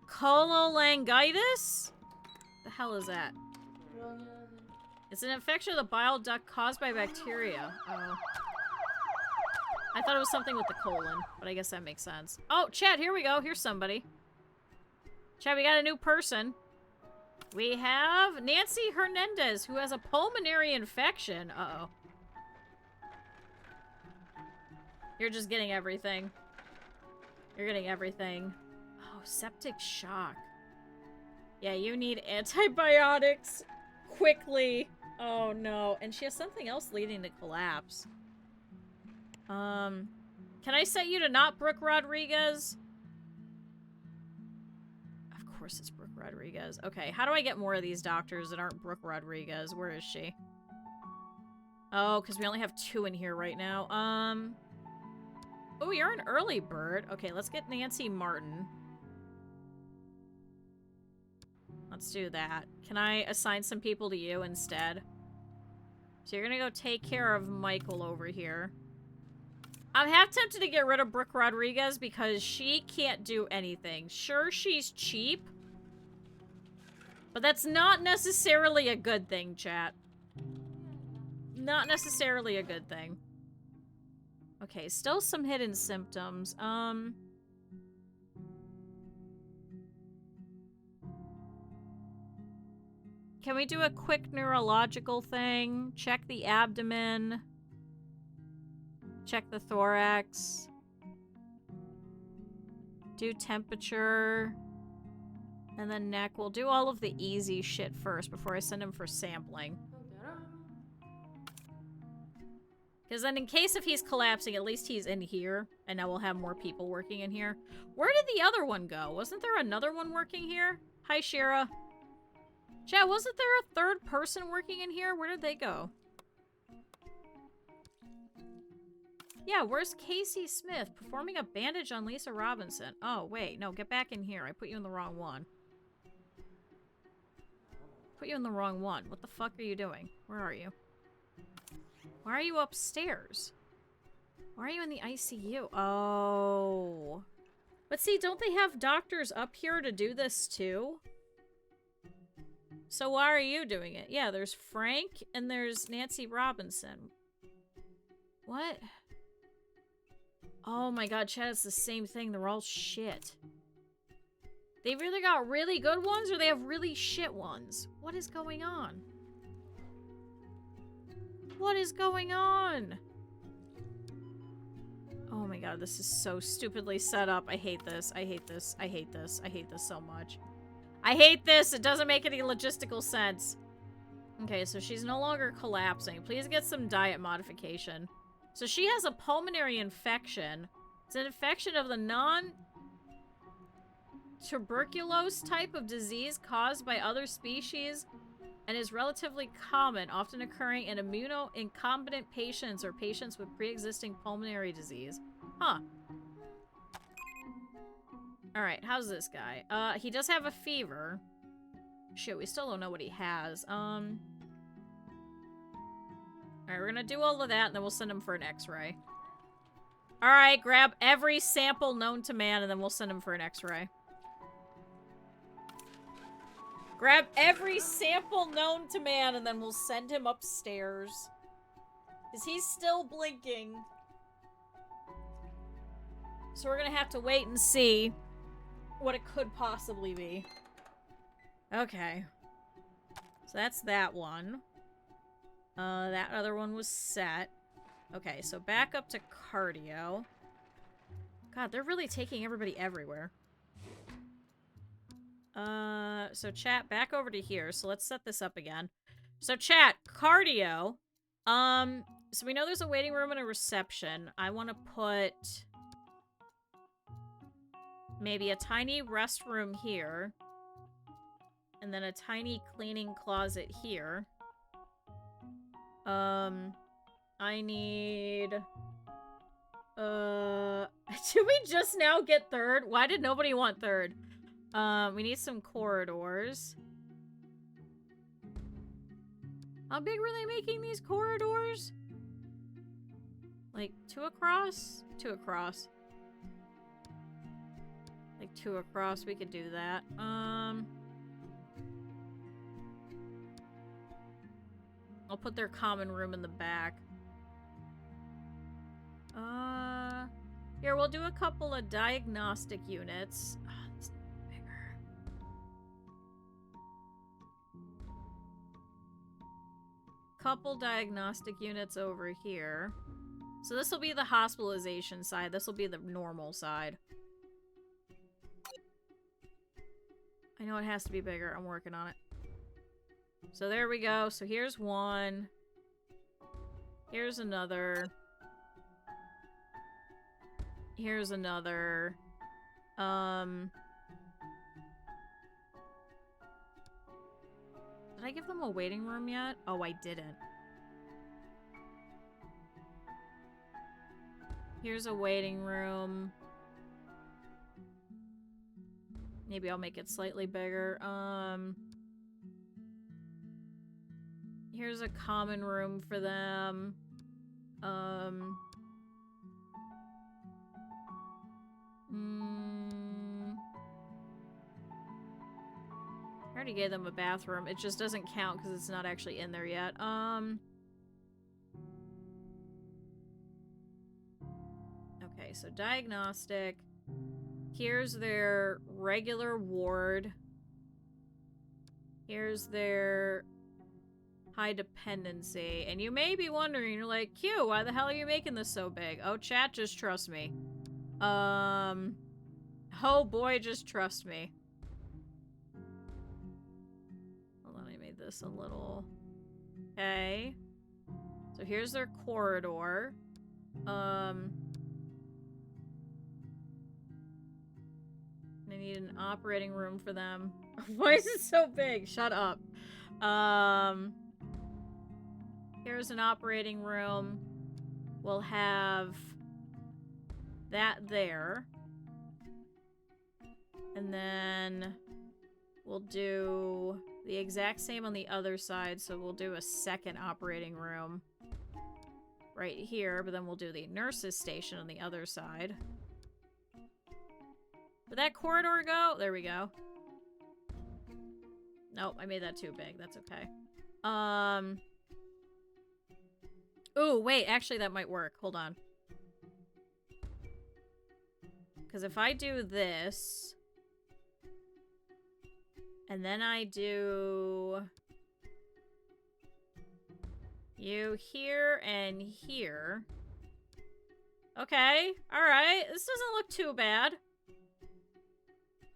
cholangitis? The hell is that? It's an infection of the bile duct caused by bacteria. Oh. I thought it was something with the colon, but I guess that makes sense. Oh, Chad, here we go. Here's somebody. Chad, we got a new person. We have Nancy Hernandez, who has a pulmonary infection. Uh-oh. You're just getting everything. You're getting everything. Oh, septic shock. Yeah, you need antibiotics quickly. Oh, no. And she has something else leading to collapse. Can I set you to not Brooke Rodriguez? Of course it's Brooke Rodriguez. Okay, how do I get more of these doctors that aren't Brooke Rodriguez? Where is she? Oh, because we only have 2 in here right now. Oh, you're an early bird. Okay, let's get Nancy Martin. Let's do that. Can I assign some people to you instead? So you're gonna go take care of Michael over here. I'm half tempted to get rid of Brooke Rodriguez because she can't do anything. Sure, she's cheap. But that's not necessarily a good thing, chat. Not necessarily a good thing. Okay, still some hidden symptoms. Can we do a quick neurological thing? Check the abdomen. Check the thorax. Do temperature. And then neck. We'll do all of the easy shit first before I send him for sampling. Because then in case if he's collapsing, at least he's in here. And now we'll have more people working in here. Where did the other one go? Wasn't there another one working here? Hi, Shira. Chat, wasn't there a third person working in here? Where did they go? Yeah, where's Casey Smith? Performing a bandage on Lisa Robinson. Oh, wait. No, get back in here. I put you in the wrong one. Put you in the wrong one. What the fuck are you doing? Where are you? Why are you upstairs? Why are you in the ICU? Oh. But see, don't they have doctors up here to do this too? So why are you doing it? Yeah, there's Frank and there's Nancy Robinson. What? Oh my god, Chad, it's the same thing. They're all shit. They've either got really good ones or they have really shit ones. What is going on? What is going on? Oh my god, this is so stupidly set up. I hate this. I hate this. I hate this. I hate this so much. I hate this! It doesn't make any logistical sense. Okay, so she's no longer collapsing. Please get some diet modification. So she has a pulmonary infection. It's an infection of the non-tuberculous type of disease caused by other species and is relatively common, often occurring in immunocompetent patients or patients with pre-existing pulmonary disease. Huh. Alright, how's this guy? He does have a fever. Shit, we still don't know what he has. Alright, we're gonna do all of that, and then we'll send him for an x-ray. Alright, grab every sample known to man, and then we'll send him for an x-ray. Grab every sample known to man, and then we'll send him upstairs. Because he's still blinking. So we're gonna have to wait and see what it could possibly be. Okay. So that's that one. That other one was set. Okay, so back up to cardio. God, they're really taking everybody everywhere. So chat, back over to here. So let's set this up again. So chat, cardio. So we know there's a waiting room and a reception. I want to put maybe a tiny restroom here. And then a tiny cleaning closet here. I need... did we just now get third? Why did nobody want third? We need some corridors. How big were they making these corridors? Like 2 across? 2 across. Like 2 across, we could do that. I'll put their common room in the back. Here, we'll do a couple of diagnostic units. Oh, this is bigger. Couple diagnostic units over here. So this will be the hospitalization side. This will be the normal side. I know it has to be bigger. I'm working on it. So there we go. So here's one. Here's another. Here's another. Did I give them a waiting room yet? Oh, I didn't. Here's a waiting room. Maybe I'll make it slightly bigger. Here's a common room for them. I already gave them a bathroom. It just doesn't count because it's not actually in there yet. Okay, so diagnostic. Here's their regular ward. Here's their high dependency. And you may be wondering, you're like, Q, why the hell are you making this so big? Oh, chat, just trust me. Oh boy, just trust me. Hold on, I made this a little... Okay. So here's their corridor. I need an operating room for them. Why is it so big? Shut up. Here's an operating room. We'll have that there. And then we'll do the exact same on the other side. So we'll do a second operating room right here. But then we'll do the nurse's station on the other side. Did that corridor go? There we go. Nope, I made that too big. That's okay. Ooh, wait. Actually, that might work. Hold on. Because if I do this... And then I do... you here and here. Okay. Alright. This doesn't look too bad.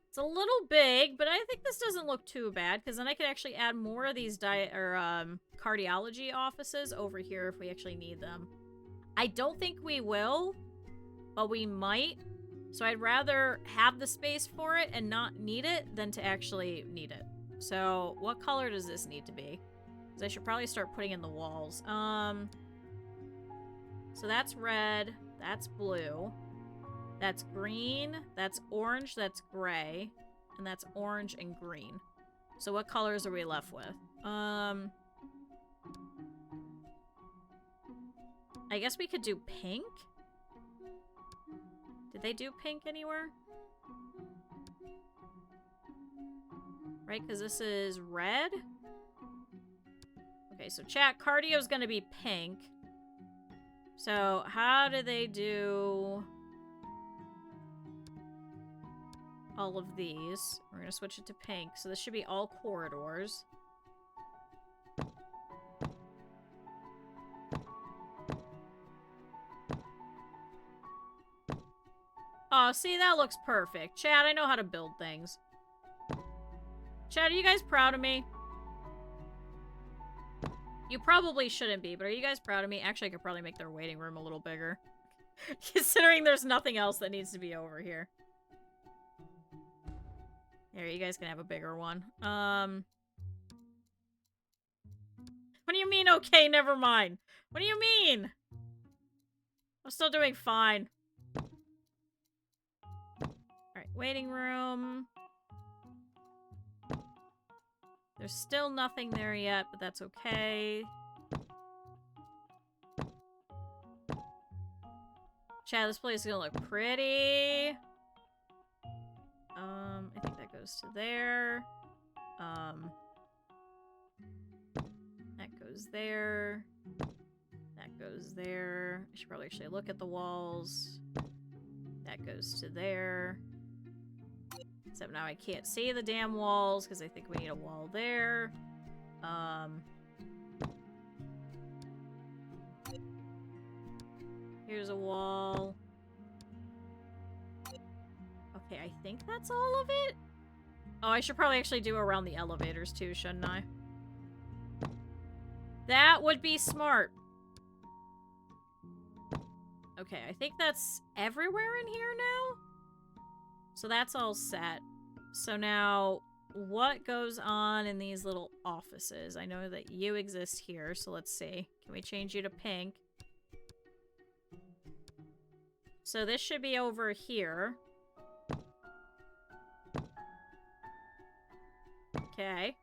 It's a little big, but I think this doesn't look too bad, because then I could actually add more of these cardiology offices over here if we actually need them. I don't think we will, but we might. So I'd rather have the space for it and not need it than to actually need it. So what color does this need to be? Because I should probably start putting in the walls. So that's red, that's blue. That's green, that's orange, that's gray, and that's orange and green. So what colors are we left with? I guess we could do pink? Did they do pink anywhere? Right, because this is red? Okay, so chat, cardio's gonna be pink. So how do they do... all of these? We're gonna switch it to pink, so this should be all corridors. Oh, see, that looks perfect. Chad, I know how to build things. Chad, are you guys proud of me? You probably shouldn't be, but are you guys proud of me? Actually, I could probably make their waiting room a little bigger. Considering there's nothing else that needs to be over here. Here, you guys can have a bigger one. What do you mean, okay, never mind? What do you mean? I'm still doing fine. Alright, waiting room. There's still nothing there yet, but that's okay. Chad, this place is gonna look pretty. I think that goes to there. That goes there. That goes there. I should probably actually look at the walls. That goes to there. Except now I can't see the damn walls because I think we need a wall there. Here's a wall. Okay, I think that's all of it. Oh, I should probably actually do around the elevators too, shouldn't I? That would be smart. Okay, I think that's everywhere in here now. So that's all set. So now, what goes on in these little offices? I know that you exist here, so let's see. Can we change you to pink? So this should be over here. Okay.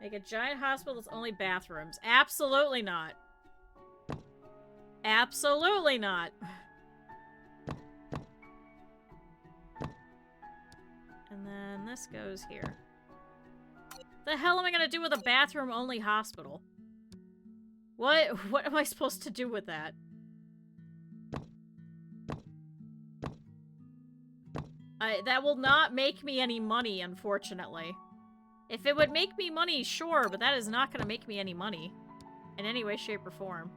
Make a giant hospital with only bathrooms. Absolutely not. Absolutely not. And then this goes here. The hell am I gonna do with a bathroom-only hospital? What am I supposed to do with that? That will not make me any money, unfortunately. If it would make me money, sure, but that is not gonna make me any money. In any way, shape, or form.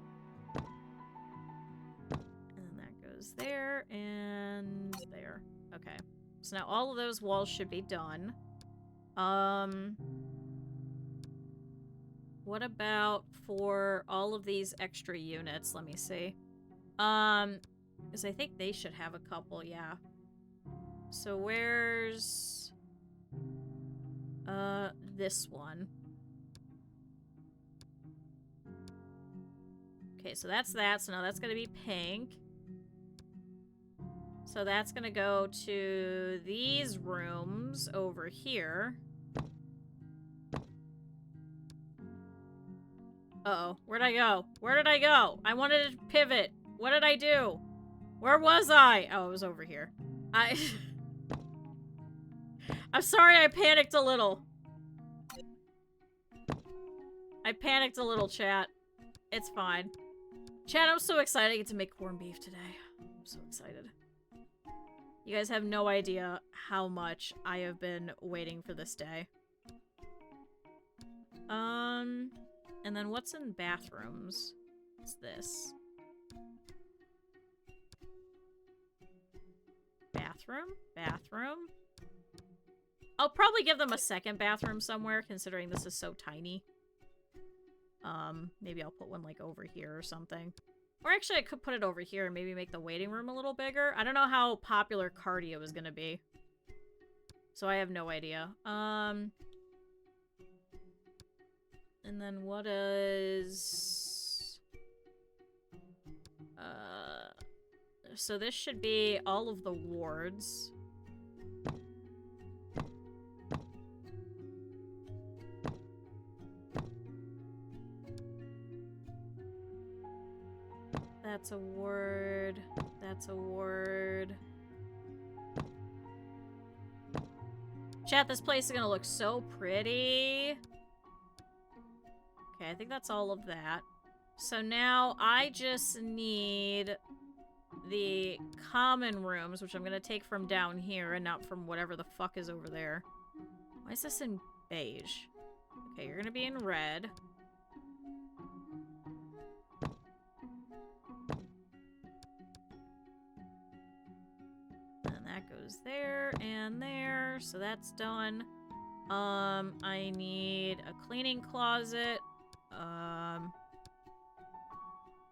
And then that goes there, and there. Okay. So now all of those walls should be done. What about for all of these extra units? Let me see. Because I think they should have a couple, yeah. So where's... this one. Okay, so that's that. So now that's gonna be pink. So that's gonna go to these rooms over here. Uh-oh. Where'd I go? Where did I go? I wanted to pivot. What did I do? Where was I? Oh, it was over here. I'm sorry I panicked a little. I panicked a little, chat. It's fine. Chat, I'm so excited I get to make corned beef today. I'm so excited. You guys have no idea how much I have been waiting for this day. And then what's in bathrooms? What's this? Bathroom? Bathroom? I'll probably give them a second bathroom somewhere, considering this is so tiny. Maybe I'll put one, like, over here or something. Or actually, I could put it over here and maybe make the waiting room a little bigger. I don't know how popular cardio is gonna be. So I have no idea. And then what is... So this should be all of the wards. That's a ward. That's a ward. Chat, this place is gonna look so pretty. Okay, I think that's all of that. So now I just need the common rooms, which I'm gonna take from down here and not from whatever the fuck is over there. Why is this in beige? Okay, you're gonna be in red. And that goes there and there, so that's done. I need a cleaning closet,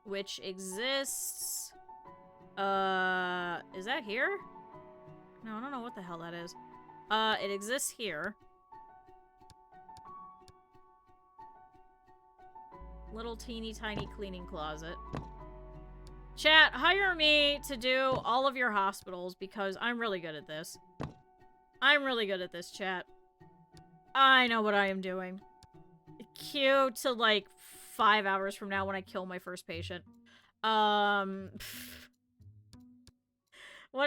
which exists. Is that here? No, I don't know what the hell that is. It exists here. Little teeny tiny cleaning closet. Chat, hire me to do all of your hospitals because I'm really good at this. I'm really good at this, chat. I know what I am doing. Cue to, like, 5 hours from now when I kill my first patient. What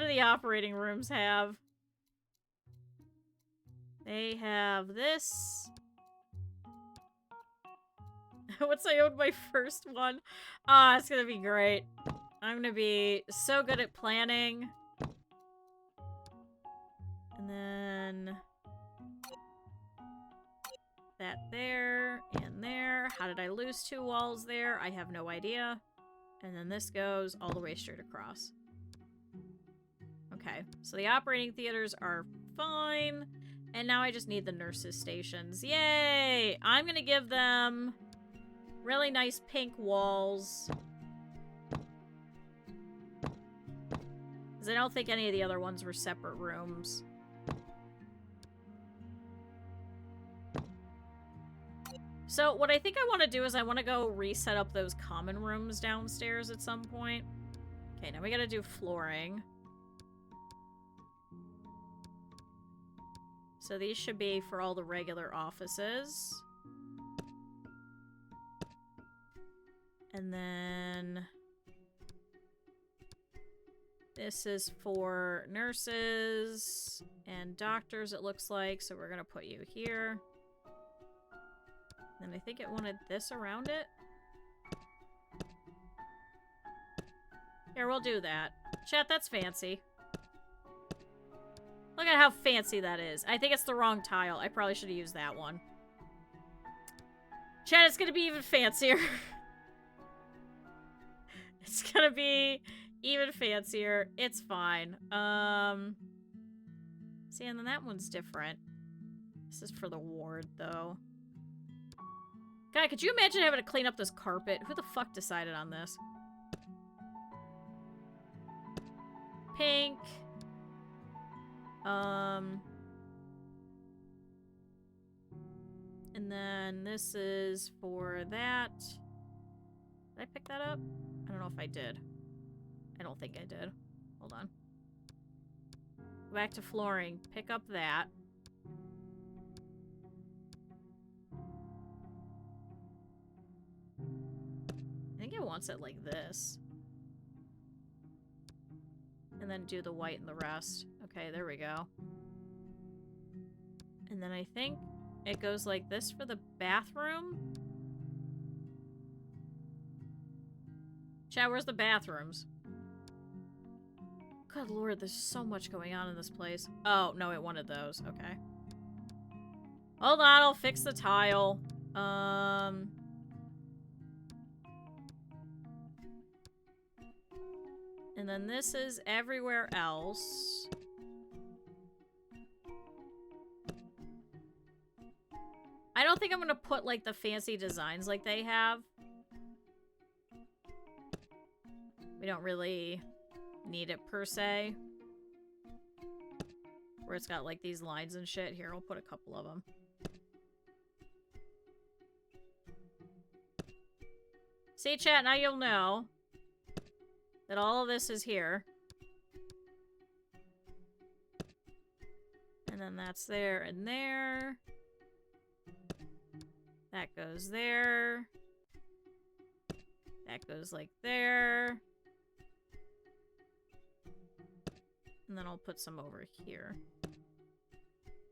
do the operating rooms have? They have this. Once I own my first one. Ah, it's gonna be great. I'm gonna be so good at planning. And then... that there and there. How did I lose 2 walls there? I have no idea. And then this goes all the way straight across. Okay, so the operating theaters are fine. And now I just need the nurses' stations. Yay! I'm gonna give them really nice pink walls. Because I don't think any of the other ones were separate rooms. So what I think I want to do is I want to go reset up those common rooms downstairs at some point. Okay, now we gotta do flooring. So these should be for all the regular offices. And then... this is for nurses and doctors, it looks like. So we're gonna put you here. And I think it wanted this around it. Here, we'll do that. Chat, that's fancy. Look at how fancy that is. I think it's the wrong tile. I probably should have used that one. Chat, it's gonna be even fancier. It's gonna be even fancier. It's fine. See, and then that one's different. This is for the ward, though. God, could you imagine having to clean up this carpet? Who the fuck decided on this? Pink. And then this is for that. Did I pick that up? I don't know if I did. I don't think I did. Hold on. Go back to flooring. Pick up that. I think it wants it like this. And then do the white and the rest. Okay, there we go. And then I think it goes like this for the bathroom. Chat, where's the bathrooms? Good lord, there's so much going on in this place. Oh, no, it wanted those. Okay. Hold on, I'll fix the tile. And then this is everywhere else. I don't think I'm gonna put, like, the fancy designs like they have. We don't really need it, per se. Where it's got, like, these lines and shit. Here, I'll put a couple of them. See, chat, now you'll know that all of this is here. And then that's there and there. That goes there. That goes like there. And then I'll put some over here.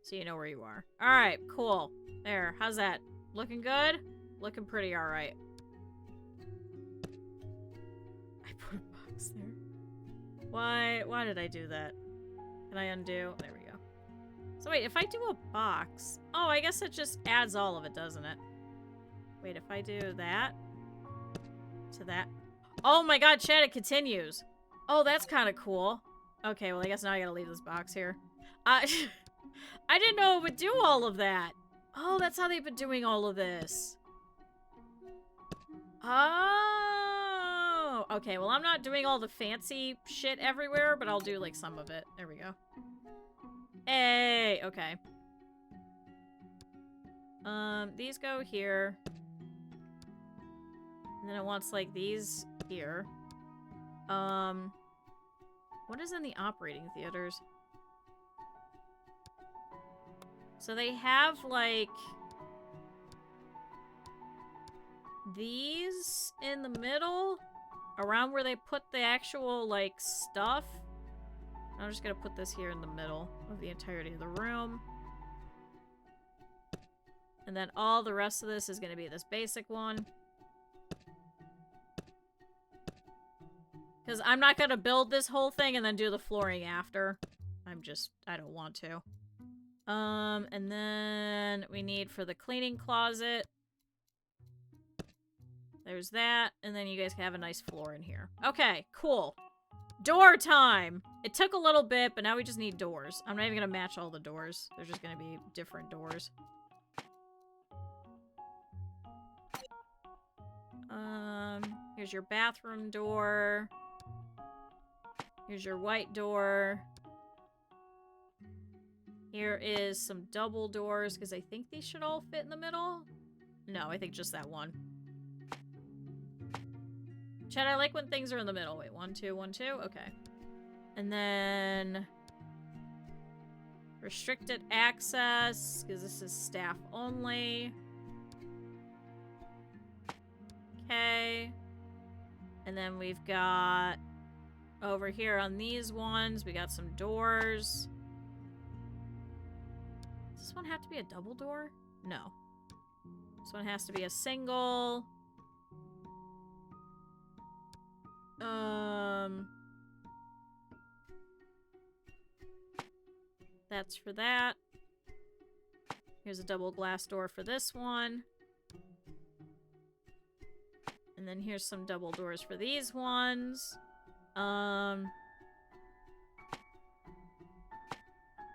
So you know where you are. Alright, cool. There, how's that? Looking good? Looking pretty alright. I put a box there. Why did I do that? Can I undo? There we go. So wait, if I do a box... Oh, I guess it just adds all of it, doesn't it? Wait, if I do that... to that... Oh my god, chat, it continues! Oh, that's kind of cool. Okay, well, I guess now I gotta leave this box here. I didn't know it would do all of that! Oh, that's how they've been doing all of this. Oh! Okay, well, I'm not doing all the fancy shit everywhere, but I'll do, like, some of it. There we go. Hey! Okay. These go here. And then it wants, like, these here. What is in the operating theaters? So they have, like, these in the middle, around where they put the actual, like, stuff. I'm just gonna put this here in the middle of the entirety of the room. And then all the rest of this is gonna be this basic one. Because I'm not gonna build this whole thing and then do the flooring after. I don't want to. And then we need for the cleaning closet. There's that, and then you guys can have a nice floor in here. Okay, cool. Door time! It took a little bit, but now we just need doors. I'm not even gonna match all the doors. They're just gonna be different doors. Here's your bathroom door. Here's your white door. Here is some double doors, because I think these should all fit in the middle. No, I think just that one. Chad, I like when things are in the middle. Wait, 1, 2, 1, 2. Okay. And then... restricted access, because this is staff only. Okay. And then we've got... over here on these ones, we got some doors. Does this one have to be a double door? No. This one has to be a single. That's for that. Here's a double glass door for this one. And then here's some double doors for these ones. And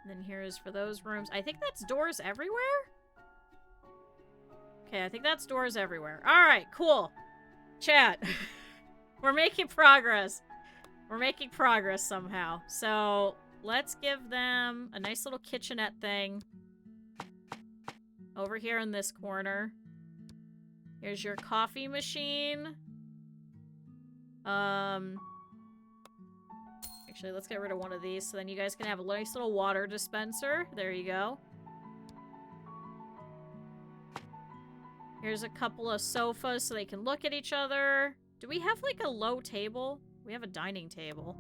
then here's for those rooms. I think that's doors everywhere? Okay, I think that's doors everywhere. Alright, cool. Chat. We're making progress. We're making progress somehow. So, let's give them a nice little kitchenette thing. Over here in this corner. Here's your coffee machine. Actually, let's get rid of one of these so then you guys can have a nice little water dispenser. There you go. Here's a couple of sofas so they can look at each other. Do we have, like, a low table? We have a dining table.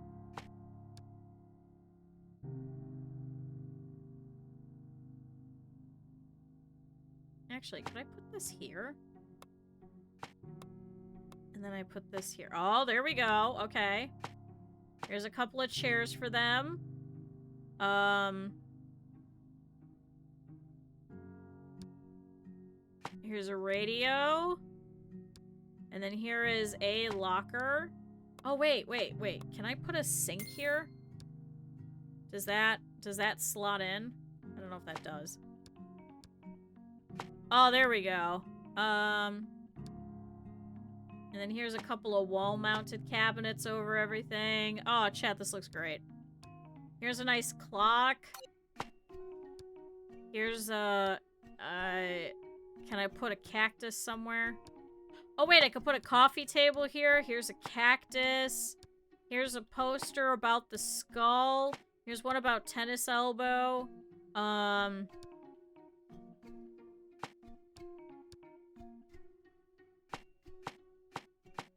Actually, could I put this here? And then I put this here. Oh, there we go. Okay. Here's a couple of chairs for them. Here's a radio. And then here is a locker. Oh, wait. Can I put a sink here? Does that slot in? I don't know if that does. Oh, there we go. And then here's a couple of wall-mounted cabinets over everything. Oh, chat, this looks great. Here's a nice clock. Here's a... can I put a cactus somewhere? Oh, wait, I could put a coffee table here. Here's a cactus. Here's a poster about the skull. Here's one about tennis elbow.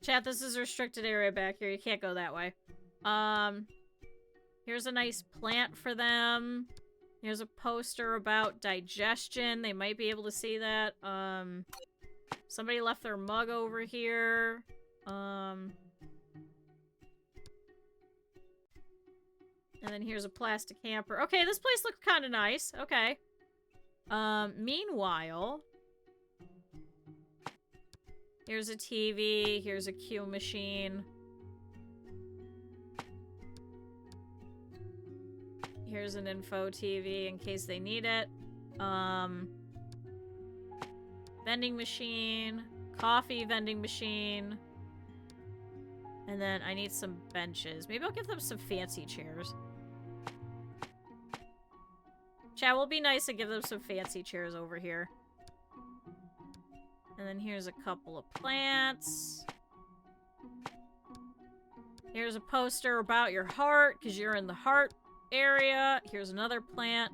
Chat, this is a restricted area back here. You can't go that way. Here's a nice plant for them. Here's a poster about digestion. They might be able to see that. Somebody left their mug over here. And then here's a plastic hamper. Okay, this place looks kind of nice. Okay. Meanwhile... here's a TV. Here's a Q machine. Here's an info TV in case they need it. Vending machine. Coffee vending machine. And then I need some benches. Maybe I'll give them some fancy chairs. Chat, will be nice to give them some fancy chairs over here. And then here's a couple of plants. Here's a poster about your heart, because you're in the heart area. Here's another plant.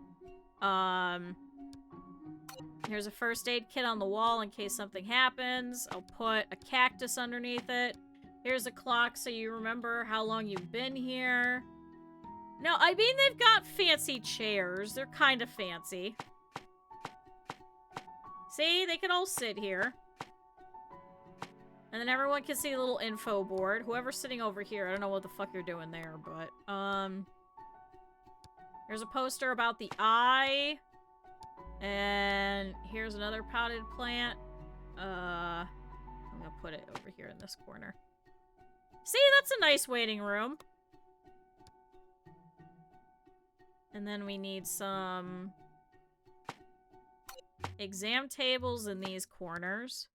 Here's a first aid kit on the wall in case something happens. I'll put a cactus underneath it. Here's a clock so you remember how long you've been here. No, I mean, they've got fancy chairs. They're kind of fancy. See? They can all sit here. And then everyone can see a little info board. Whoever's sitting over here, I don't know what the fuck you're doing there, but, here's a poster about the eye. And here's another potted plant. I'm gonna put it over here in this corner. See, that's a nice waiting room. And then we need some exam tables in these corners.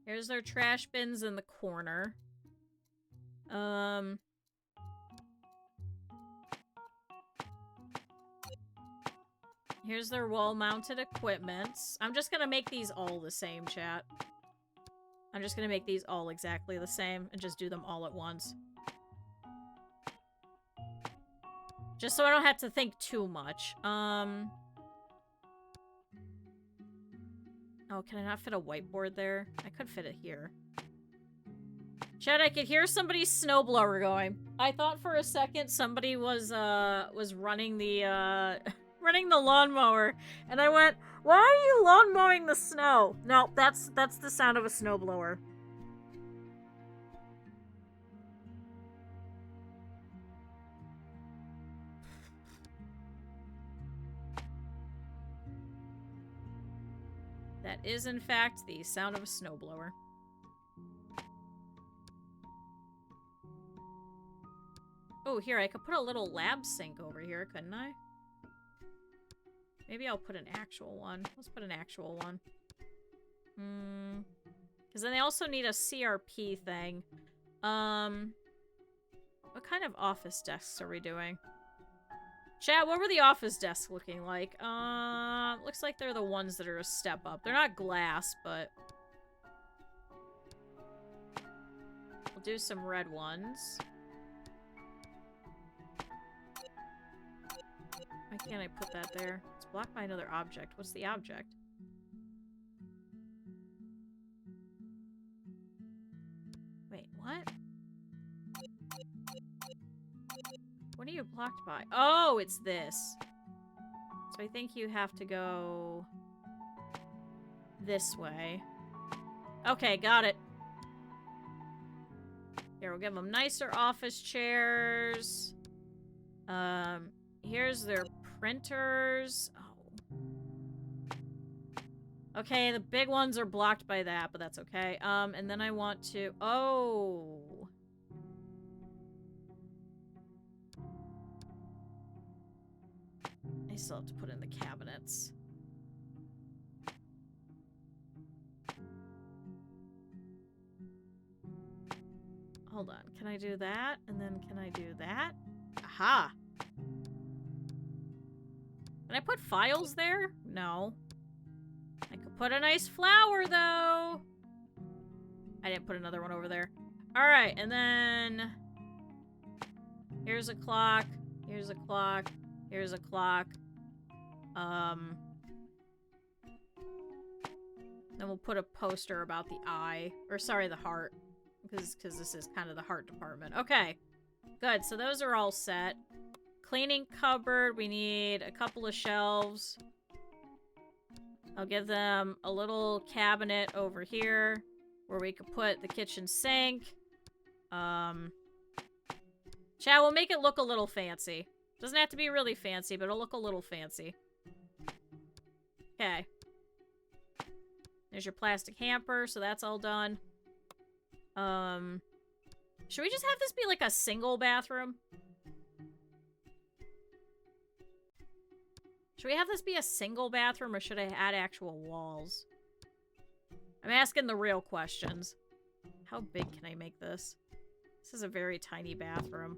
Here's their trash bins in the corner. Here's their wall-mounted equipments. I'm just gonna make these all the same, chat. I'm just gonna make these all exactly the same and just do them all at once. Just so I don't have to think too much. Oh, can I not fit a whiteboard there? I could fit it here. Chat, I could hear somebody's snowblower going. I thought for a second somebody was running the, running the lawnmower. And I went, why are you lawn mowing the snow? No, that's the sound of a snowblower. That is, in fact, the sound of a snowblower. Oh, here, I could put a little lab sink over here, couldn't I? Maybe I'll put an actual one. Let's put an actual one. Because then they also need a CRP thing. What kind of office desks are we doing? Chat, what were the office desks looking like? Looks like they're the ones that are a step up. They're not glass, but... we'll do some red ones. Why can't I put that there? It's blocked by another object. What's the object? Wait, what? What are you blocked by? Oh, it's this. So I think you have to go this way. Okay, got it. Here, we'll give them nicer office chairs. Here's their printers. Oh. Okay, the big ones are blocked by that, but that's okay. And then I want to... oh. I still have to put in the cabinets. Hold on. Can I do that? And then can I do that? Aha! Can I put files there? No. I could put a nice flower, though. I didn't put another one over there. Alright, and then... here's a clock. Here's a clock. Here's a clock. Then we'll put a poster about the eye. Or, sorry, the heart. Because this is kind of the heart department. Okay. Good, so those are all set. Cleaning cupboard. We need a couple of shelves. I'll give them a little cabinet over here where we could put the kitchen sink. Chat, we'll make it look a little fancy. Doesn't have to be really fancy, but it'll look a little fancy. Okay. There's your plastic hamper, so that's all done. Should we just have this be like a single bathroom? Should we have this be a single bathroom, or should I add actual walls? I'm asking the real questions. How big can I make this? This is a very tiny bathroom.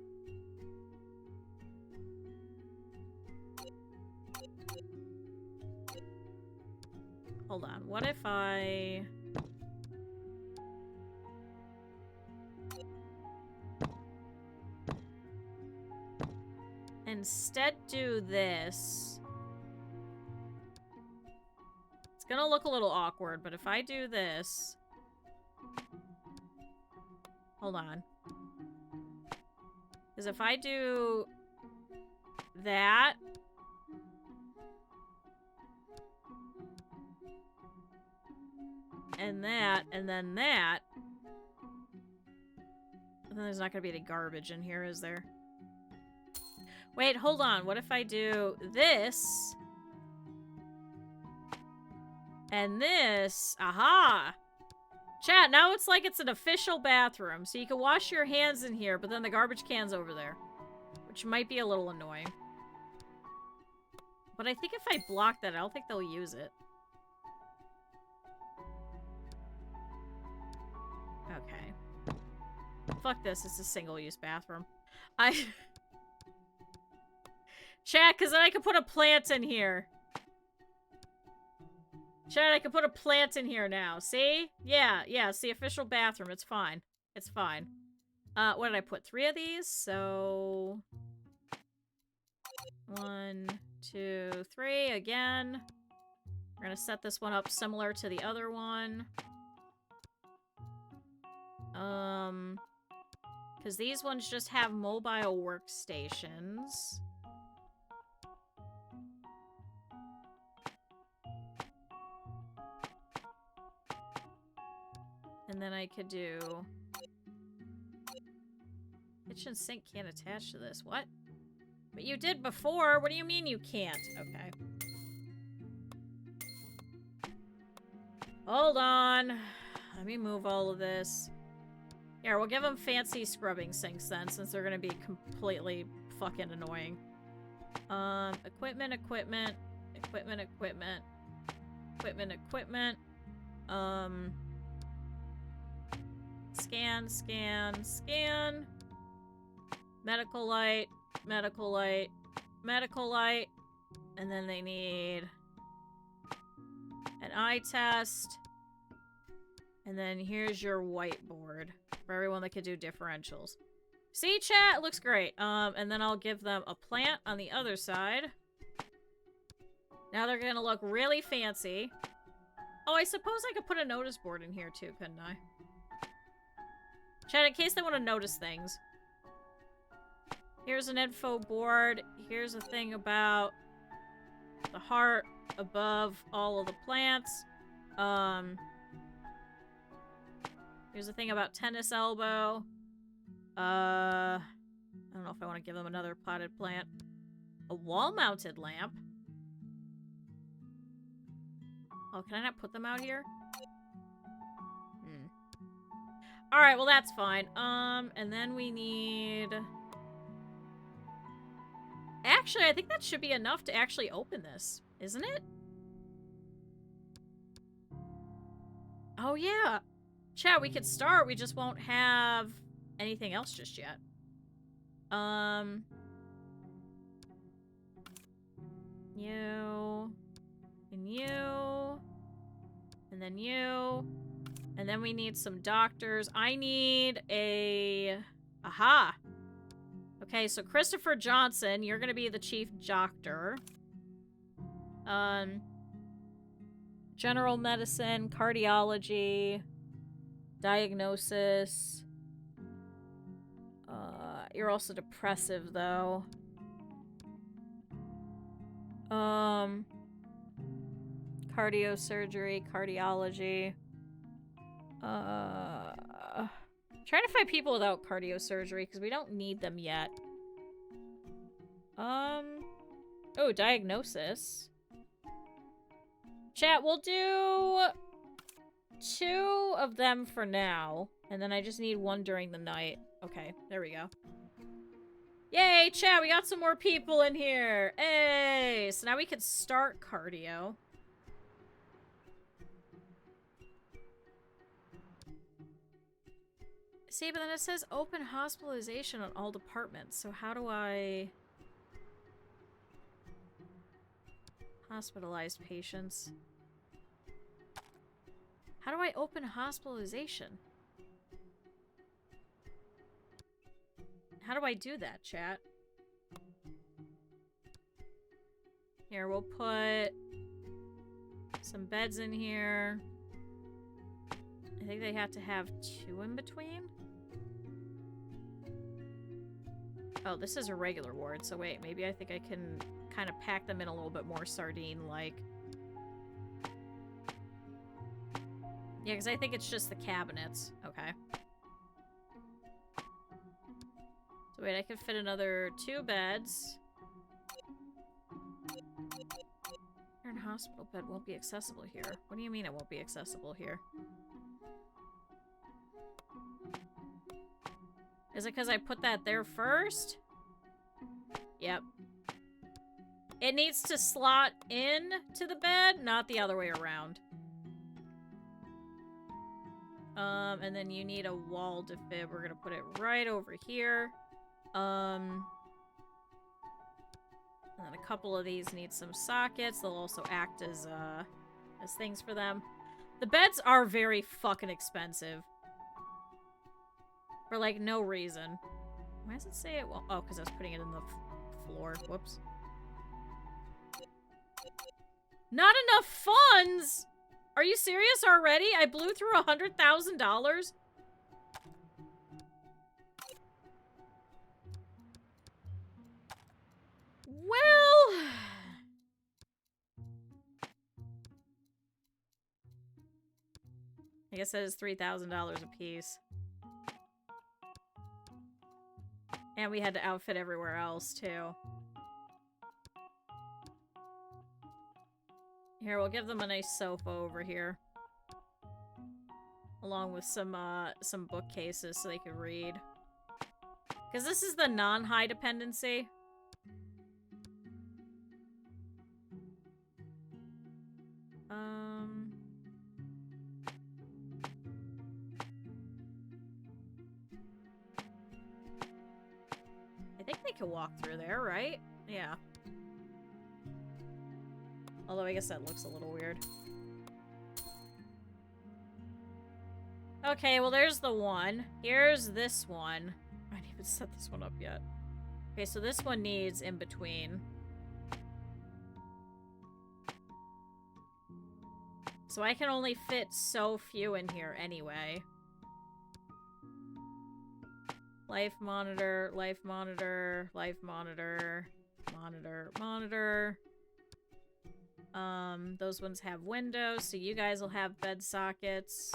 Hold on, what if I... instead do this... it's gonna look a little awkward, but if I do this... hold on. Because if I do... that... and that, and then that... and then there's not gonna be any garbage in here, is there? Wait, hold on. What if I do this? And this? Aha! Chat, now it's like it's an official bathroom. So you can wash your hands in here, but then the garbage can's over there. Which might be a little annoying. But I think if I block that, I don't think they'll use it. Okay. Fuck this, it's a single-use bathroom. Chat, because then I can put a plant in here. Chat, I can put a plant in here now. See? Yeah, it's the official bathroom. It's fine. It's fine. What did I put? 3 of these? So... 1, 2, 3. Again. We're gonna set this one up similar to the other one. Because these ones just have mobile workstations. And then I could do... kitchen sink can't attach to this. What? But you did before. What do you mean you can't? Okay. Hold on. Let me move all of this. Here, we'll give them fancy scrubbing sinks then, since they're gonna be completely fucking annoying. Equipment. Equipment, equipment. Equipment, equipment. Scan, scan, scan. Medical light, medical light, medical light. And then they need an eye test. And then here's your whiteboard for everyone that could do differentials. See, chat? It looks great. And then I'll give them a plant on the other side. Now they're gonna look really fancy. Oh, I suppose I could put a notice board in here too, couldn't I? Chat, in case they want to notice things. Here's an info board. Here's a thing about the heart above all of the plants. Here's a thing about tennis elbow. I don't know if I want to give them another potted plant. A wall-mounted lamp. Oh, can I not put them out here? Alright, well that's fine. And then we need... Actually, I think that should be enough to actually open this, isn't it? Oh yeah. Chat, we could start, we just won't have anything else just yet. You... And you... And then you... And then we need some doctors. I need a... Aha! Okay, so Christopher Johnson, you're gonna be the chief doctor. General medicine, cardiology, diagnosis. You're also depressive, though. Cardiosurgery, cardiology. Trying to find people without cardiosurgery because we don't need them yet. Oh, diagnosis. Chat, we'll do 2 of them for now, and then I just need 1 during the night. Okay, there we go. Yay, chat, we got some more people in here. Hey, so now we can start cardio. See, but then it says open hospitalization on all departments. So how do I... Hospitalized patients. How do I open hospitalization? How do I do that, chat? Here, we'll put some beds in here. I think they have to have 2 in between. Oh, this is a regular ward, so wait, maybe I think I can kind of pack them in a little bit more sardine-like. Yeah, because I think it's just the cabinets. Okay. So wait, I can fit another 2 beds. Your hospital bed won't be accessible here. What do you mean it won't be accessible here? Is it because I put that there first? Yep. It needs to slot in to the bed, not the other way around. And then you need a wall defib. We're gonna put it right over here. And then a couple of these need some sockets. They'll also act as things for them. The beds are very fucking expensive. For, like, no reason. Why does it say it? Well, oh, because I was putting it in the floor. Whoops. Not enough funds? Are you serious already? I blew through $100,000? Well... I guess that is $3,000 a piece. And we had to outfit everywhere else, too. Here, we'll give them a nice sofa over here. Along with some bookcases so they can read. Because this is the non-high dependency. can walk through there, right? Yeah. Although I guess that looks a little weird. Okay, well there's the one. Here's this one. I didn't even set this one up yet. Okay, so this one needs in between. So I can only fit so few in here anyway. Life monitor, life monitor, life monitor, monitor, monitor. Those ones have windows, so you guys will have bed sockets.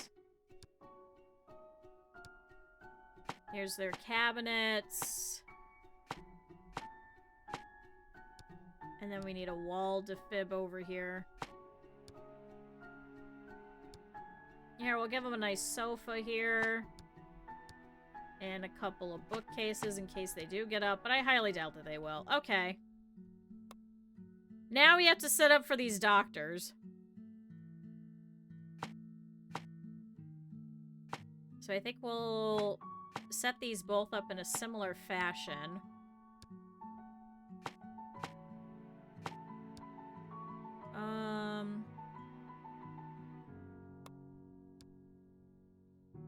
Here's their cabinets. And then we need a wall defib over here. Here, we'll give them a nice sofa here. And a couple of bookcases in case they do get up, but I highly doubt that they will. Okay. Now we have to set up for these doctors. So I think we'll set these both up in a similar fashion.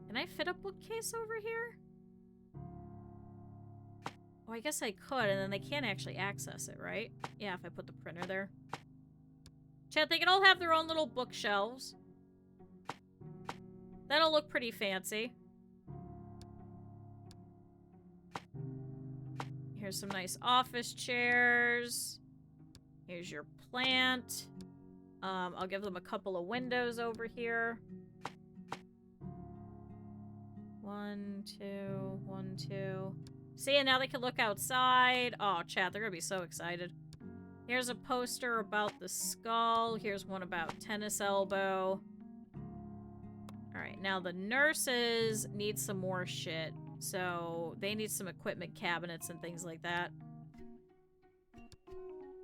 Can I fit a bookcase over here? Oh, I guess I could, and then they can't actually access it, right? Yeah, if I put the printer there. Chat, they can all have their own little bookshelves. That'll look pretty fancy. Here's some nice office chairs. Here's your plant. I'll give them a couple of windows over here. 1, 2, 1, 2. See, and now they can look outside. Oh, chat, they're gonna be so excited. Here's a poster about the skull. Here's one about tennis elbow. Alright, now the nurses need some more shit. So, they need some equipment cabinets and things like that.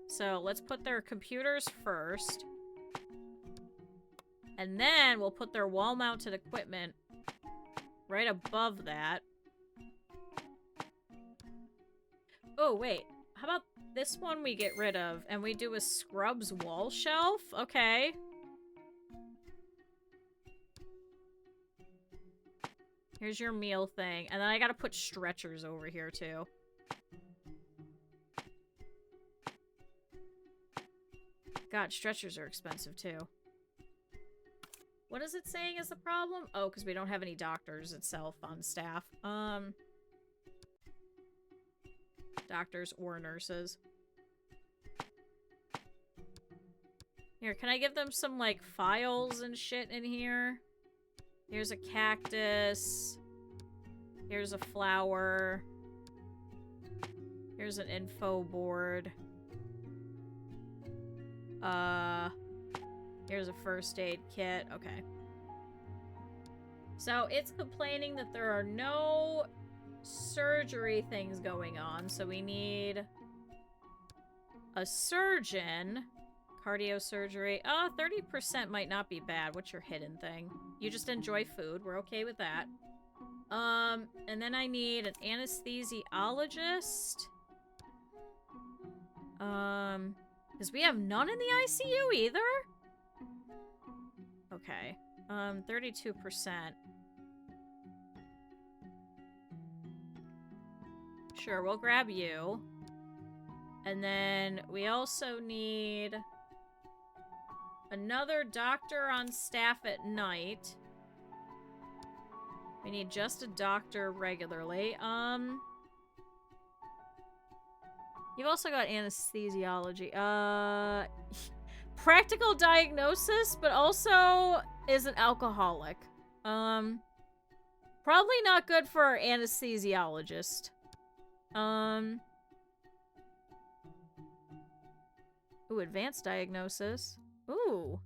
So, let's put their computers first. And then we'll put their wall-mounted equipment right above that. Oh, wait. How about this one we get rid of and we do a scrubs wall shelf? Okay. Here's your meal thing. And then I gotta put stretchers over here, too. God, stretchers are expensive, too. What is it saying is the problem? Oh, because we don't have any doctors itself on staff. Doctors or nurses. Here, can I give them some, like, files and shit in here? Here's a cactus. Here's a flower. Here's an info board. Here's a first aid kit. Okay. So it's complaining that there are no surgery things going on. So we need a surgeon. Cardio surgery. 30% might not be bad. What's your hidden thing? You just enjoy food. We're okay with that. And then I need an anesthesiologist. Because we have none in the ICU either? Okay. 32%. Sure, we'll grab you. And then we also need another doctor on staff at night. We need just a doctor regularly. You've also got anesthesiology. Practical diagnosis, but also is an alcoholic. Probably not good for our anesthesiologist. Ooh, advanced diagnosis. Ooh.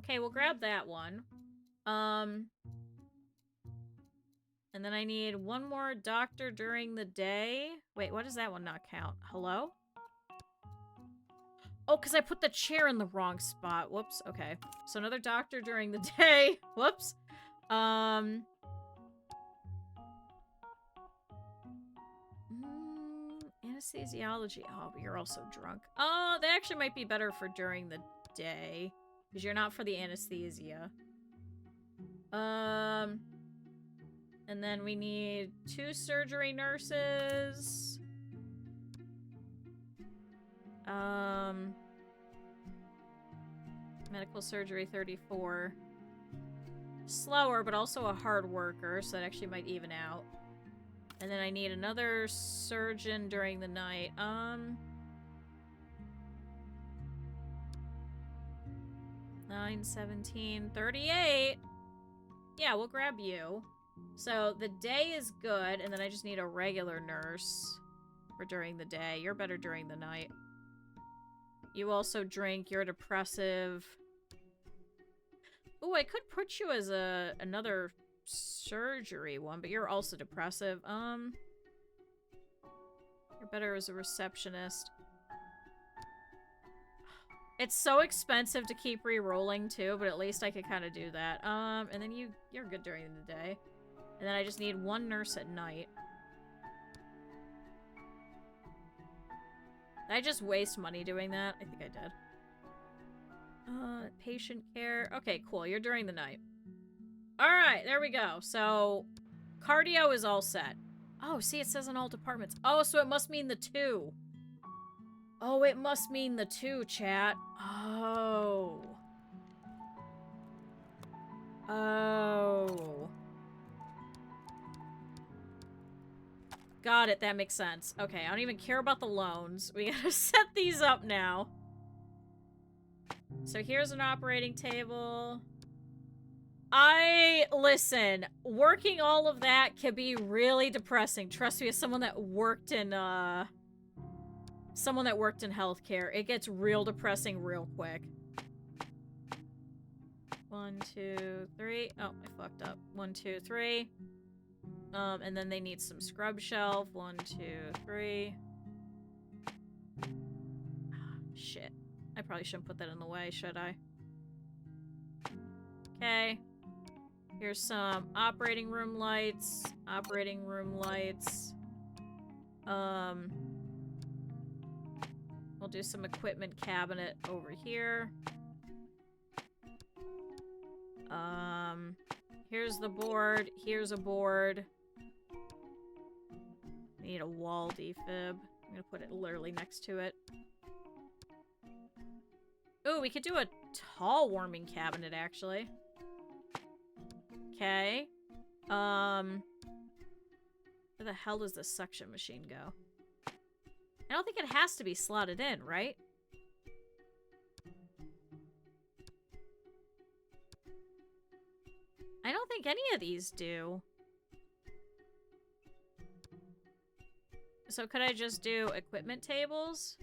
Okay, we'll grab that one. And then I need one more doctor during the day. Wait, what does that one not count? Hello? Oh, because I put the chair in the wrong spot. Whoops. Okay. So another doctor during the day. Whoops. Anesthesiology. Oh, but you're also drunk. Oh, they actually might be better for during the day. Because you're not for the anesthesia. And then we need 2 surgery nurses. Medical surgery 34. Slower, but also a hard worker, so that actually might even out. And then I need another surgeon during the night. 9, 17, 38. Yeah, we'll grab you. So the day is good, and then I just need a regular nurse for during the day. You're better during the night. You also drink. You're depressive. Ooh, I could put you as another surgery one, but you're also depressive. You're better as a receptionist. It's so expensive to keep re-rolling too, but at least I could kind of do that. And then you're good during the day. And then I just need 1 nurse at night. Did I just waste money doing that? I think I did. Patient care. Okay, cool. You're during the night. Alright, there we go. So, cardio is all set. Oh, see, it says in all departments. Oh, so it must mean the 2. Oh, it must mean the 2, chat. Oh. Oh. Got it, that makes sense. Okay, I don't even care about the loans. We gotta set these up now. So here's an operating table. Listen, working all of that can be really depressing. Trust me, as someone that worked in healthcare, it gets real depressing real quick. 1, 2, 3. Oh, I fucked up. 1, 2, 3. And then they need some scrub shelf. 1, 2, 3. Shit. I probably shouldn't put that in the way, should I? Okay. Here's some operating room lights. Operating room lights. We'll do some equipment cabinet over here. Here's the board. Here's a board. I need a wall defib. I'm gonna put it literally next to it. Ooh, we could do a tall warming cabinet, actually. Okay. Where the hell does the suction machine go? I don't think it has to be slotted in, right? I don't think any of these do. So could I just do equipment tables?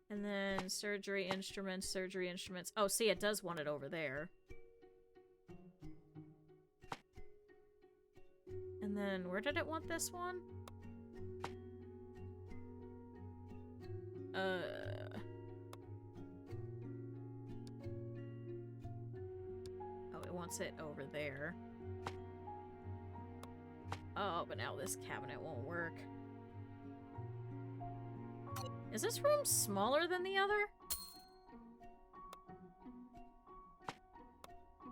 And then surgery instruments, surgery instruments. Oh, see, it does want it over there. And then where did it want this one? Oh, it wants it over there. Oh, but now this cabinet won't work. Is this room smaller than the other?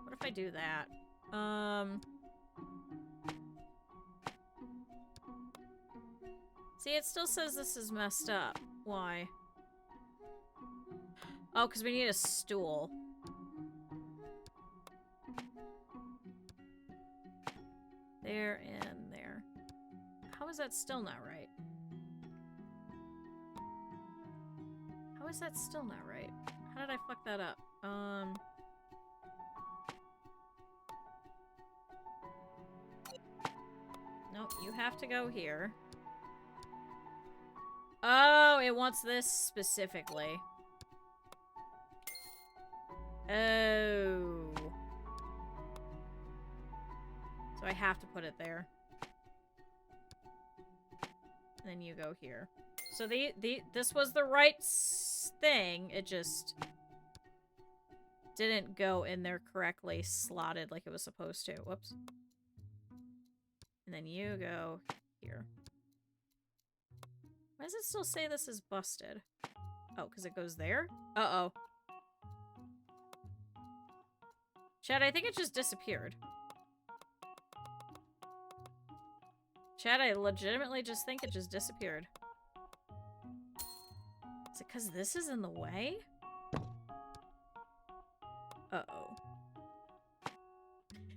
What if I do that? See, it still says this is messed up. Why? Oh, because we need a stool. There and there. How is that still not right? How is that still not right? How did I fuck that up? Nope, you have to go here. Oh, it wants this specifically. Oh. So I have to put it there. And then you go here. So this was the right thing. It just didn't go in there correctly, slotted like it was supposed to. Whoops. And then you go here. Why does it still say this is busted? Oh, because it goes there? Uh-oh. Chad, I think it just disappeared. Chad, I legitimately just think it just disappeared. Is it because this is in the way? Uh-oh.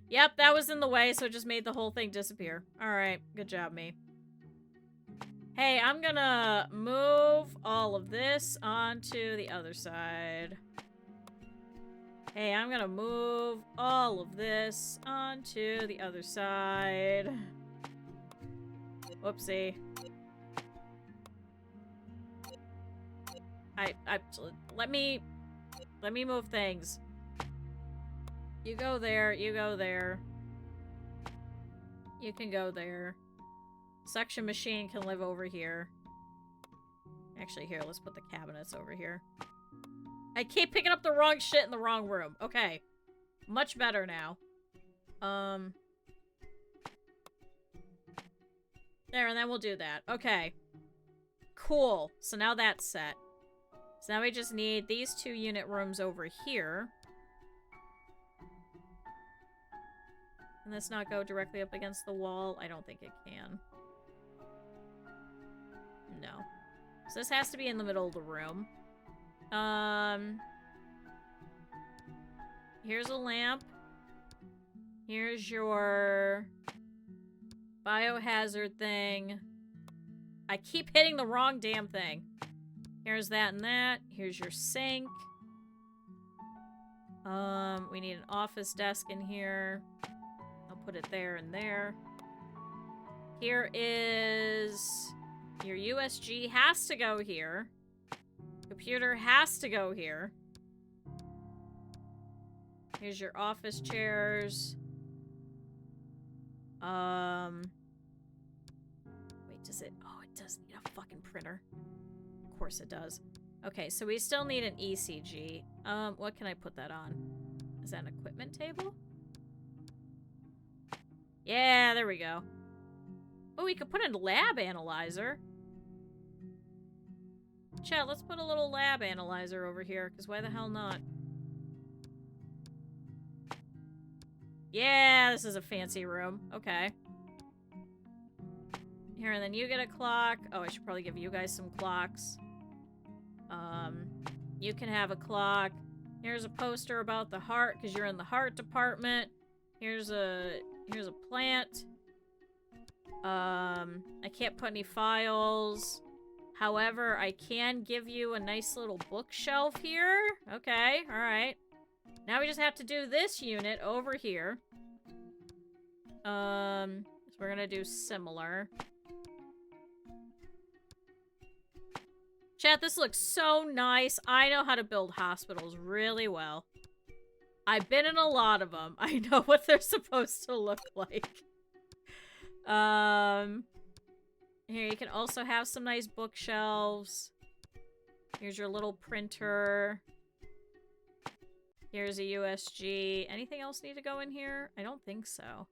Yep, that was in the way, so it just made the whole thing disappear. Alright, good job, me. Hey, I'm gonna move all of this onto the other side. Hey, I'm gonna move all of this onto the other side. Whoopsie. Let me move things. You go there, you go there. You can go there. Suction machine can live over here. Actually, here, let's put the cabinets over here. I keep picking up the wrong shit in the wrong room. Okay. Much better now. There, and then we'll do that. Okay. Cool. So now that's set. So now we just need these 2 unit rooms over here. Can this not go directly up against the wall? I don't think it can. No. So this has to be in the middle of the room. Here's a lamp. Here's your biohazard thing. I keep hitting the wrong damn thing. Here's that and that. Here's your sink. We need an office desk in here. I'll put it there and there. Here is... Your USG has to go here. Computer has to go here. Here's your office chairs. Wait, does it... Oh, it does need a fucking printer. Of course it does. Okay, so we still need an ECG. What can I put that on? Is that an equipment table? Yeah, there we go. Oh, we could put in a lab analyzer. Chat, let's put a little lab analyzer over here, because why the hell not? Yeah, this is a fancy room. Okay. Here, and then you get a clock. Oh, I should probably give you guys some clocks. You can have a clock. Here's a poster about the heart, because you're in the heart department. Here's a plant. I can't put any files. However, I can give you a nice little bookshelf here. Okay, alright. Now we just have to do this unit over here. So we're gonna do similar. Chat, this looks so nice. I know how to build hospitals really well. I've been in a lot of them. I know what they're supposed to look like. Here, you can also have some nice bookshelves. Here's your little printer. Here's a USG. Anything else need to go in here? I don't think so.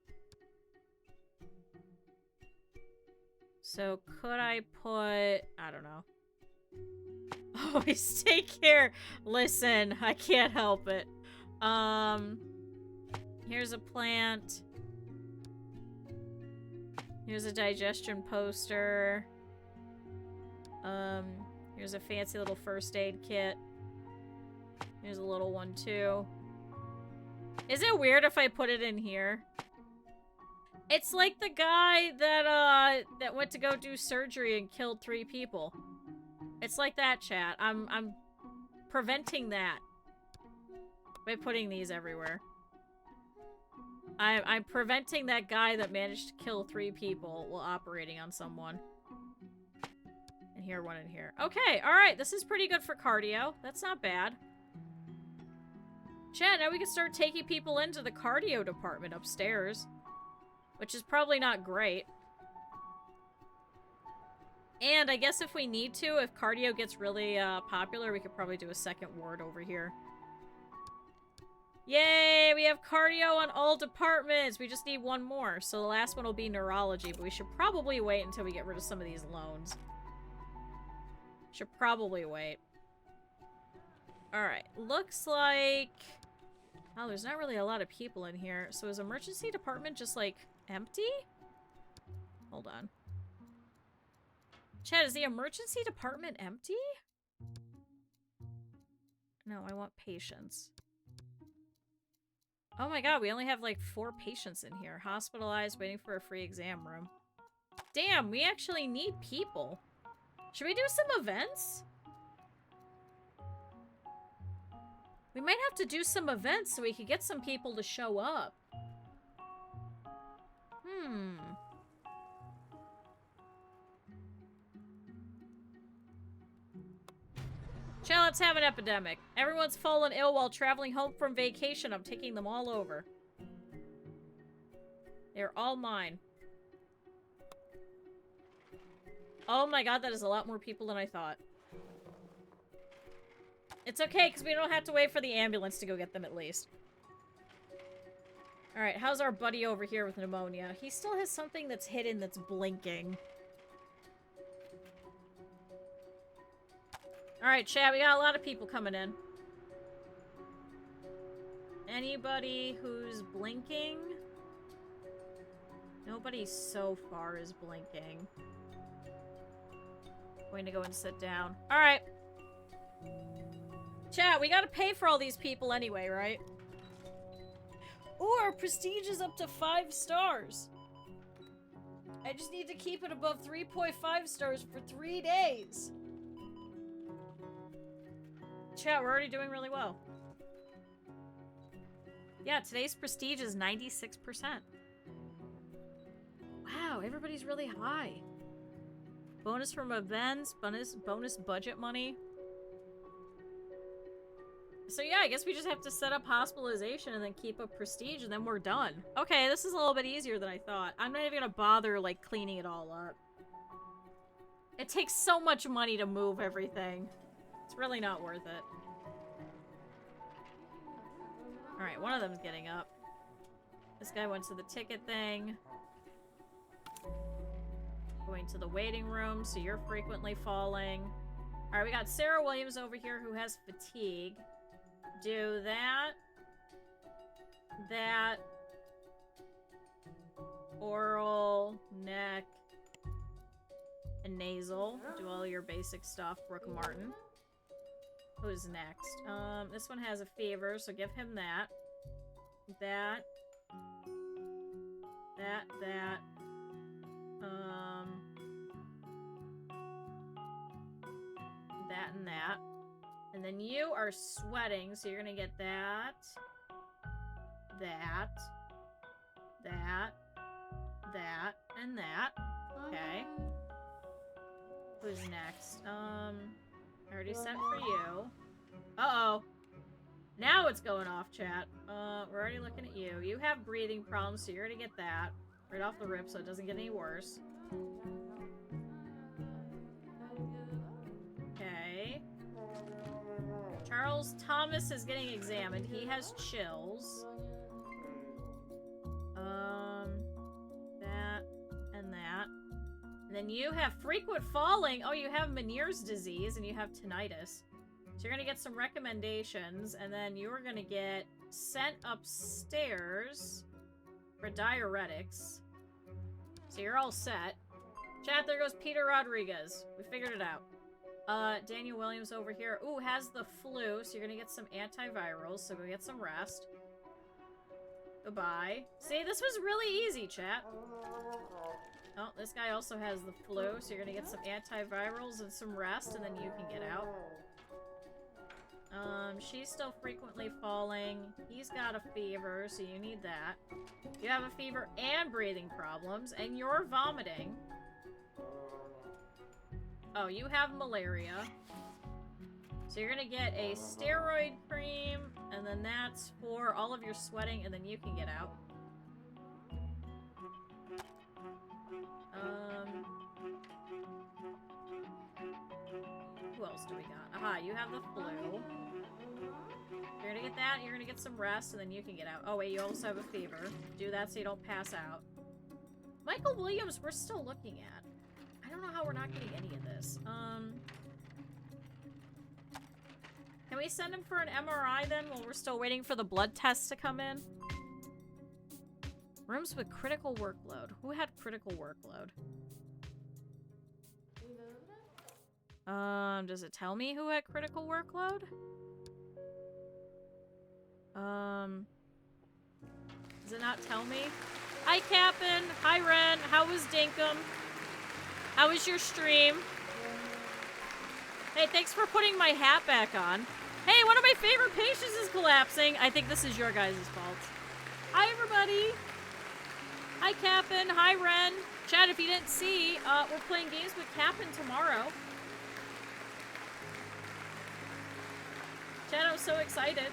So, could I put... I don't know. Always take care. Listen, I can't help it. Here's a plant. Here's a digestion poster. Here's a fancy little first aid kit. Here's a little one too. Is it weird if I put it in here? It's like the guy that that went to go do surgery and killed 3 people. It's like that, chat. I'm preventing that by putting these everywhere. I'm preventing that guy that managed to kill 3 people while operating on someone. And here, one in here. Okay, alright, this is pretty good for cardio. That's not bad. Chat, now we can start taking people into the cardio department upstairs. Which is probably not great. And I guess if we need to, if cardio gets really popular, we could probably do a second ward over here. Yay, we have cardio on all departments. We just need one more. So the last one will be neurology, but we should probably wait until we get rid of some of these loans. Should probably wait. Alright, looks like... Oh, there's not really a lot of people in here. So is emergency department just, like, empty? Hold on. Chad, is the emergency department empty? No, I want patients. Oh my god, we only have like 4 patients in here. Hospitalized, waiting for a free exam room. Damn, we actually need people. Should we do some events? We might have to do some events so we could get some people to show up. Chill, let's have an epidemic. Everyone's fallen ill while traveling home from vacation. I'm taking them all over. They're all mine. Oh my god, that is a lot more people than I thought. It's okay, because we don't have to wait for the ambulance to go get them at least. Alright, how's our buddy over here with pneumonia? He still has something that's hidden that's blinking. Alright, chat, we got a lot of people coming in. Anybody who's blinking? Nobody so far is blinking. Going to go and sit down. Alright. Chat, we gotta pay for all these people anyway, right? Ooh, our prestige is up to 5 stars. I just need to keep it above 3.5 stars for 3 days. Chat, we're already doing really well. Yeah, today's prestige is 96%. Wow, everybody's really high. Bonus from events, bonus budget money. So yeah, I guess we just have to set up hospitalization and then keep up prestige and then we're done. Okay, this is a little bit easier than I thought. I'm not even gonna bother, like, cleaning it all up. It takes so much money to move everything. It's really not worth it. Alright, one of them's getting up. This guy went to the ticket thing. Going to the waiting room, so you're frequently falling. Alright, we got Sarah Williams over here who has fatigue. Do that. That. Oral, neck, and nasal. Do all your basic stuff, Brooke Martin. Who's next? This one has a fever, so give him that. That. That. That and that. And then you are sweating, so you're gonna get that. That. That. And that. Okay. Who's next? I already sent for you. Uh-oh. Now it's going off, chat. We're already looking at you. You have breathing problems, so you're gonna get that. Right off the rip, so it doesn't get any worse. Okay. Charles Thomas is getting examined. He has chills. That and that. And then you have frequent falling. Oh, you have Meniere's disease and you have tinnitus. So you're gonna get some recommendations, and then you're gonna get sent upstairs for diuretics. So you're all set. Chat, there goes Peter Rodriguez. We figured it out. Daniel Williams over here. Ooh, has the flu, so you're gonna get some antivirals, so go get some rest. Goodbye. See, this was really easy, chat. Oh, this guy also has the flu, so you're gonna get some antivirals and some rest, and then you can get out. She's still frequently falling. He's got a fever, so you need that. You have a fever and breathing problems, and you're vomiting. Oh, you have malaria. So you're gonna get a steroid cream, and then that's for all of your sweating, and then you can get out. Who else do we got? Aha, you have the flu. You're gonna get that, you're gonna get some rest, and then you can get out. Oh wait, you also have a fever. Do that so you don't pass out. Michael Williams, we're still looking at. I don't know how we're not getting any of this. Can we send him for an MRI then while we're still waiting for the blood tests to come in? Rooms with critical workload. Who had critical workload? Does it tell me who had critical workload? Does it not tell me? Hi, Cap'n. Hi, Ren. How was Dinkum? How was your stream? Hey, thanks for putting my hat back on. Hey, one of my favorite patients is collapsing. I think this is your guys' fault. Hi, everybody. Hi, Cap'n. Hi, Ren. Chat, if you didn't see, we're playing games with Cap'n tomorrow. Chat, I'm so excited.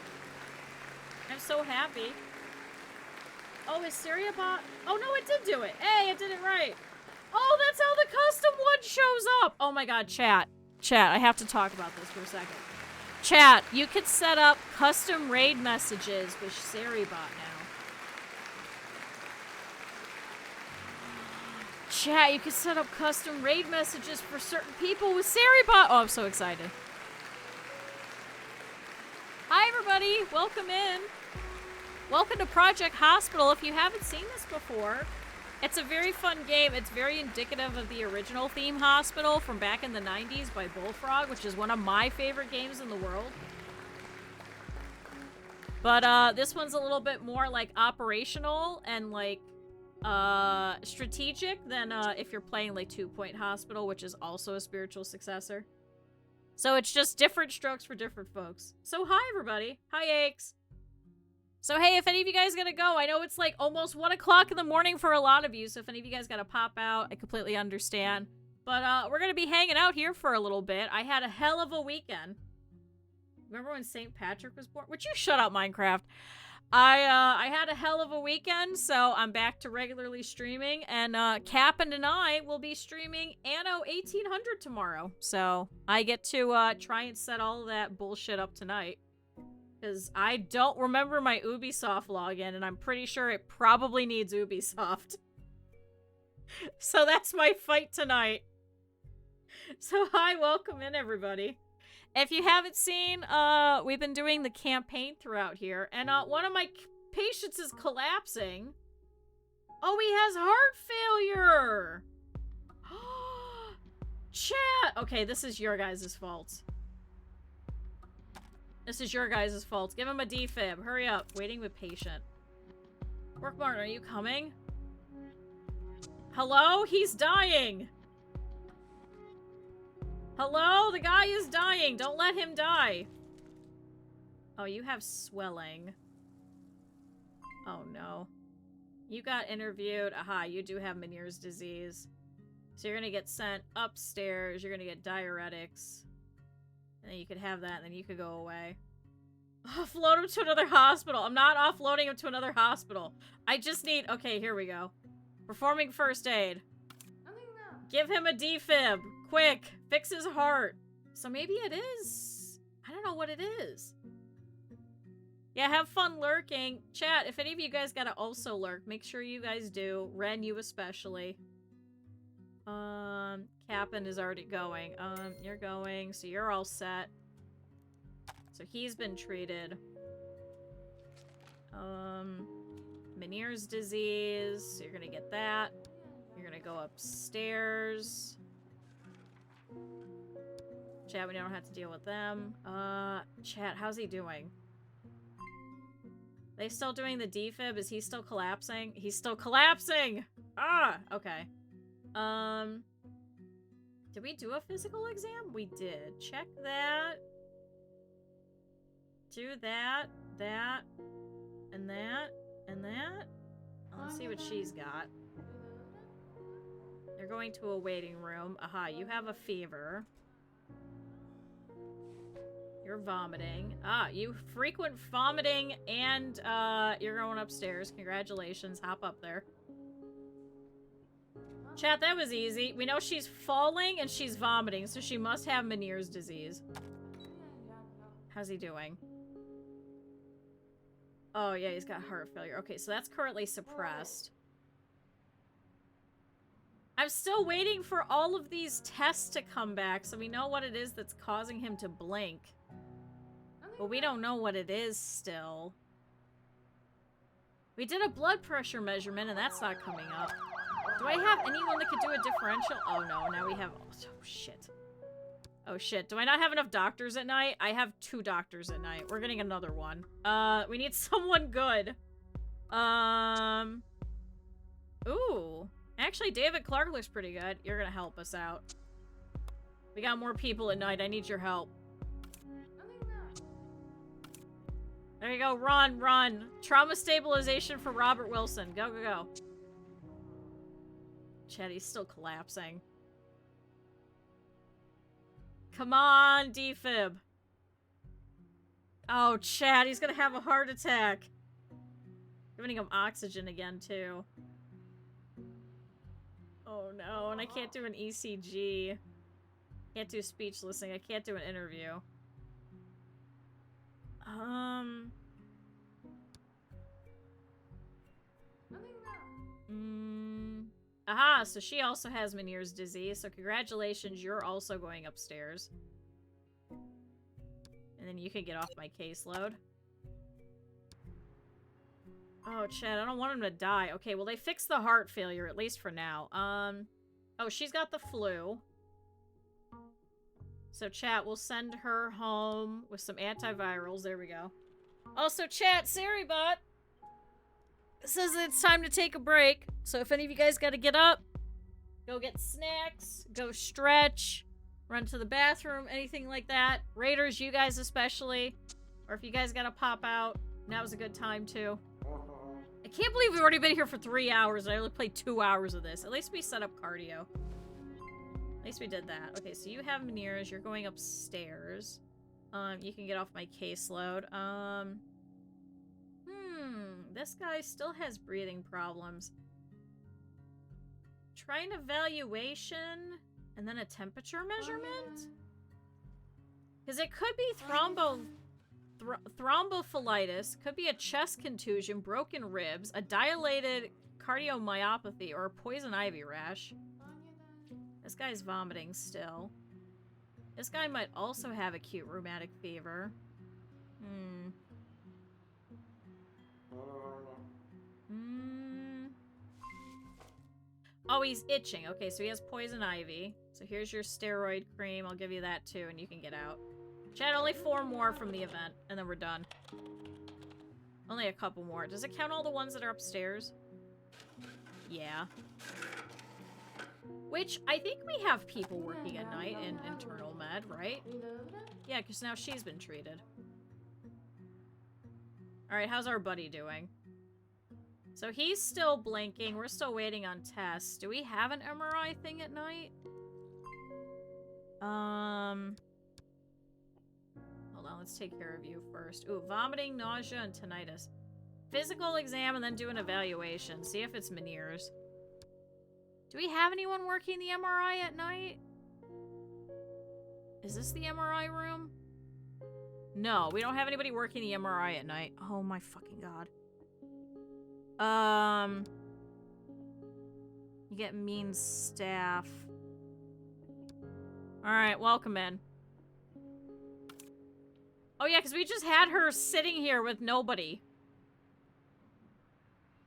I'm so happy. Oh, is Syria bot? Oh, no, it did do it. Hey, it did it right. Oh, that's how the custom one shows up. Oh, my God, chat. Chat, I have to talk about this for a second. Chat, you could set up custom raid messages with Seribot now. Chat, you could set up custom raid messages for certain people with Seribot. Oh, I'm so excited. Hi, everybody. Welcome in. Welcome to Project Hospital. If you haven't seen this before, it's a very fun game. It's very indicative of the original theme Hospital from back in the 90s by Bullfrog, which is one of my favorite games in the world. But this one's a little bit more like operational and like strategic than if you're playing like 2 Point Hospital, which is also a spiritual successor. So it's just different strokes for different folks. So hi, everybody. Hi, Aches. So hey, if any of you guys gotta go, I know it's like almost 1 o'clock in the morning for a lot of you, so if any of you guys gotta pop out, I completely understand. But we're gonna be hanging out here for a little bit. I had a hell of a weekend. Remember when St. Patrick was born? Would you shut up, Minecraft? I had a hell of a weekend, so I'm back to regularly streaming, and Cap'n and I will be streaming Anno 1800 tomorrow. So I get to try and set all of that bullshit up tonight. Because I don't remember my Ubisoft login, and I'm pretty sure it probably needs Ubisoft. So that's my fight tonight. So hi, welcome in, everybody. If you haven't seen, we've been doing the campaign throughout here, and one of my patients is collapsing. Oh, he has heart failure! Chat! Okay, this is your guys' fault. This is your guys' fault. Give him a defib. Hurry up. Waiting with patient. Workmartin, are you coming? Hello? He's dying! Hello? The guy is dying. Don't let him die. Oh, you have swelling. Oh, no. You got interviewed. Aha, you do have Meniere's disease. So you're gonna get sent upstairs. You're gonna get diuretics. And then you could have that, and then you could go away. Offload him to another hospital. I'm not offloading him to another hospital. I just need... Okay, here we go. Performing first aid. Give him a defib. Quick. Fix his heart. So maybe it is... I don't know what it is. Yeah, have fun lurking. Chat, if any of you guys gotta also lurk, make sure you guys do. Ren, you especially. Cap'n is already going. You're going, so you're all set. So he's been treated. Meniere's disease, so you're gonna get that. You're gonna go upstairs. Chat, we don't have to deal with them. Chat, how's he doing? They still doing the defib? Is he still collapsing? He's still collapsing! Ah! Okay. Did we do a physical exam? We did. Check that. Do that, that, and that, and that. Let's see what she's got. You're going to a waiting room. Aha, you have a fever. You're vomiting. Ah, you frequent vomiting and, you're going upstairs. Congratulations. Hop up there. Chat, that was easy. We know she's falling and she's vomiting, so she must have Meniere's disease. How's he doing? Oh, yeah, he's got heart failure. Okay, so that's currently suppressed. I'm still waiting for all of these tests to come back so we know what it is that's causing him to blink. But we don't know what it is still. We did a blood pressure measurement and that's not coming up. Do I have anyone that could do a differential? Oh no, now we have... Oh shit. Oh shit, do I not have enough doctors at night? I have 2 doctors at night. We're getting another one. We need someone good. Ooh. Actually, David Clark looks pretty good. You're gonna help us out. We got more people at night. I need your help. There you go. Run, run. Trauma stabilization for Robert Wilson. Go, go, go. Chad, he's still collapsing. Come on, defib. Oh, Chad, he's gonna have a heart attack. Giving him oxygen again, too. Oh no, and I can't do an ECG. Can't do speech listening. I can't do an interview. Aha, so she also has Meniere's disease, so congratulations, you're also going upstairs. And then you can get off my caseload. Oh, Chad, I don't want him to die. Okay, well, they fixed the heart failure, at least for now. Oh, she's got the flu. So, chat, we'll send her home with some antivirals. There we go. Also, chat, Saribot says that it's time to take a break. So, if any of you guys gotta get up, go get snacks, go stretch, run to the bathroom, anything like that. Raiders, you guys especially. Or if you guys gotta pop out, now's a good time, too. I can't believe we've already been here for 3 hours and I only played 2 hours of this. At least we set up cardio. At least we did that. Okay, so you have Meniere's. You're going upstairs. You can get off my caseload. This guy still has breathing problems. Try an evaluation and then a temperature measurement? Because it could be thrombophlebitis, could be a chest contusion, broken ribs, a dilated cardiomyopathy, or a poison ivy rash. This guy's vomiting still. This guy might also have acute rheumatic fever. Oh, he's itching. Okay, so he has poison ivy. So here's your steroid cream. I'll give you that too, and you can get out. Chad, only 4 more from the event, and then we're done. Only a couple more. Does it count all the ones that are upstairs? Yeah. Which, I think we have people working at night in internal med, right? Yeah, because now she's been treated. Alright, how's our buddy doing? So he's still blinking. We're still waiting on tests. Do we have an MRI thing at night? Hold on, let's take care of you first. Ooh, vomiting, nausea, and tinnitus. Physical exam and then do an evaluation. See if it's Meniere's. Do we have anyone working the MRI at night? Is this the MRI room? No, we don't have anybody working the MRI at night. Oh my fucking god. You get mean staff. Alright, welcome in. Oh yeah, because we just had her sitting here with nobody.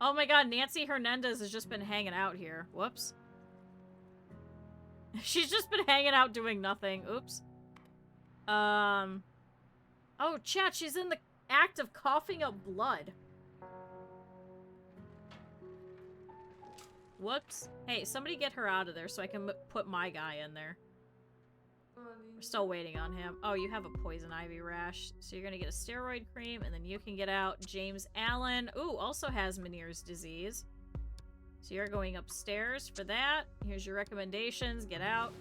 Oh my god, Nancy Hernandez has just been hanging out here. Whoops. She's just been hanging out doing nothing. Oops. Oh, chat, she's in the act of coughing up blood. Whoops. Hey, somebody get her out of there so I can put my guy in there. We're still waiting on him. Oh, you have a poison ivy rash. So you're gonna get a steroid cream, and then you can get out. James Allen. Ooh, also has Meniere's disease. So you're going upstairs for that. Here's your recommendations. Get out.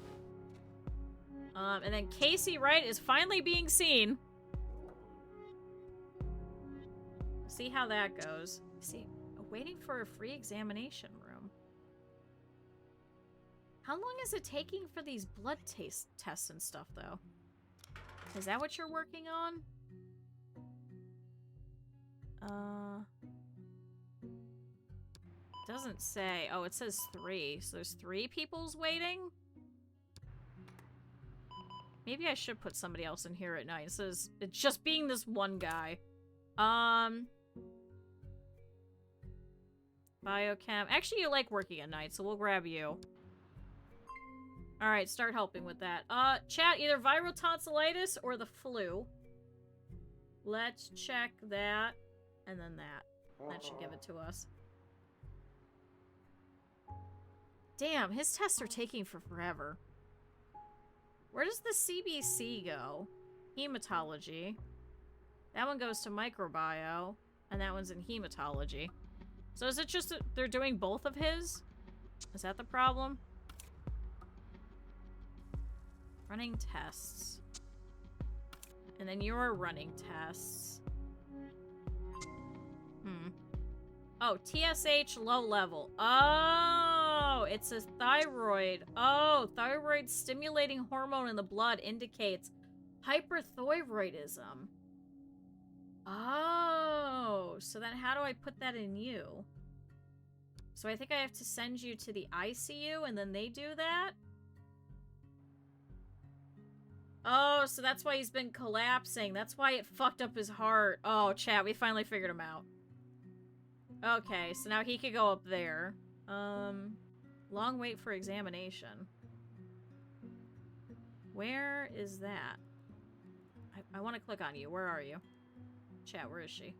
And then Casey Wright is finally being seen. See how that goes. See, waiting for a free examination room. How long is it taking for these blood tests and stuff, though? Is that what you're working on? doesn't say. Oh, it says 3. So there's 3 people's waiting? Maybe I should put somebody else in here at night. It says it's just being this one guy. Biochem. Actually, you like working at night, so we'll grab you. Alright, start helping with that. Chat, either viral tonsillitis or the flu. Let's check that. And then that. That should give it to us. Damn, his tests are taking forever. Where does the CBC go? Hematology. That one goes to microbio. And that one's in hematology. So is it just that they're doing both of his? Is that the problem? Running tests. And then you're running tests. Oh, TSH low level. Oh, it's a thyroid. Oh, thyroid stimulating hormone in the blood indicates hyperthyroidism. Oh, so then how do I put that in you? So I think I have to send you to the ICU and then they do that? Oh, so that's why he's been collapsing. That's why it fucked up his heart. Oh, chat, we finally figured him out. Okay, so now he could go up there. Long wait for examination. Where is that? I want to click on you. Where are you? Chat, where is she?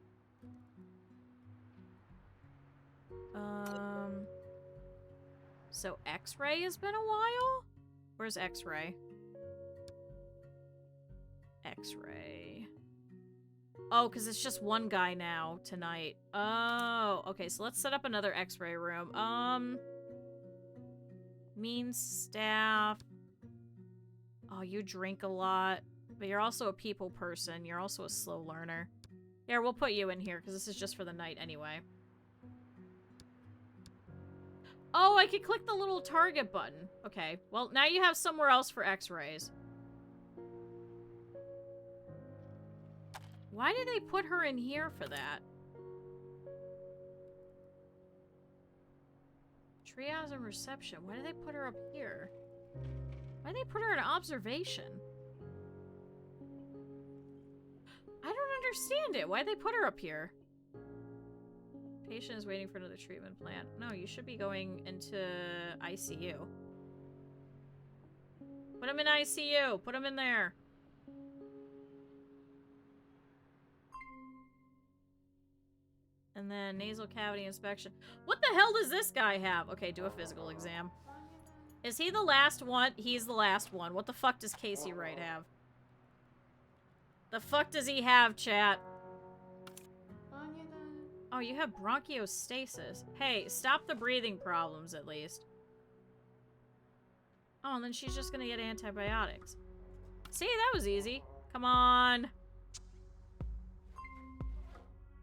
So X-ray has been a while? Where's X-ray? X-ray. Oh, because it's just one guy now tonight. Oh, okay, so let's set up another X-ray room. Mean staff. Oh, you drink a lot. But you're also a people person. You're also a slow learner. Here, we'll put you in here, because this is just for the night anyway. Oh, I could click the little target button. Okay, well, now you have somewhere else for X-rays. Why did they put her in here for that? Triage and reception. Why did they put her up here? Why did they put her in observation? I don't understand it. Why did they put her up here? Patient is waiting for another treatment plan. No, you should be going into ICU. Put him in ICU. Put him in there. And then nasal cavity inspection. What the hell does this guy have? Okay, do a physical exam. Is he the last one? He's the last one. What the fuck does Casey Wright have? The fuck does he have, chat? Oh, you have bronchiostasis. Hey, stop the breathing problems at least. Oh, and then she's just gonna get antibiotics. See, that was easy. Come on.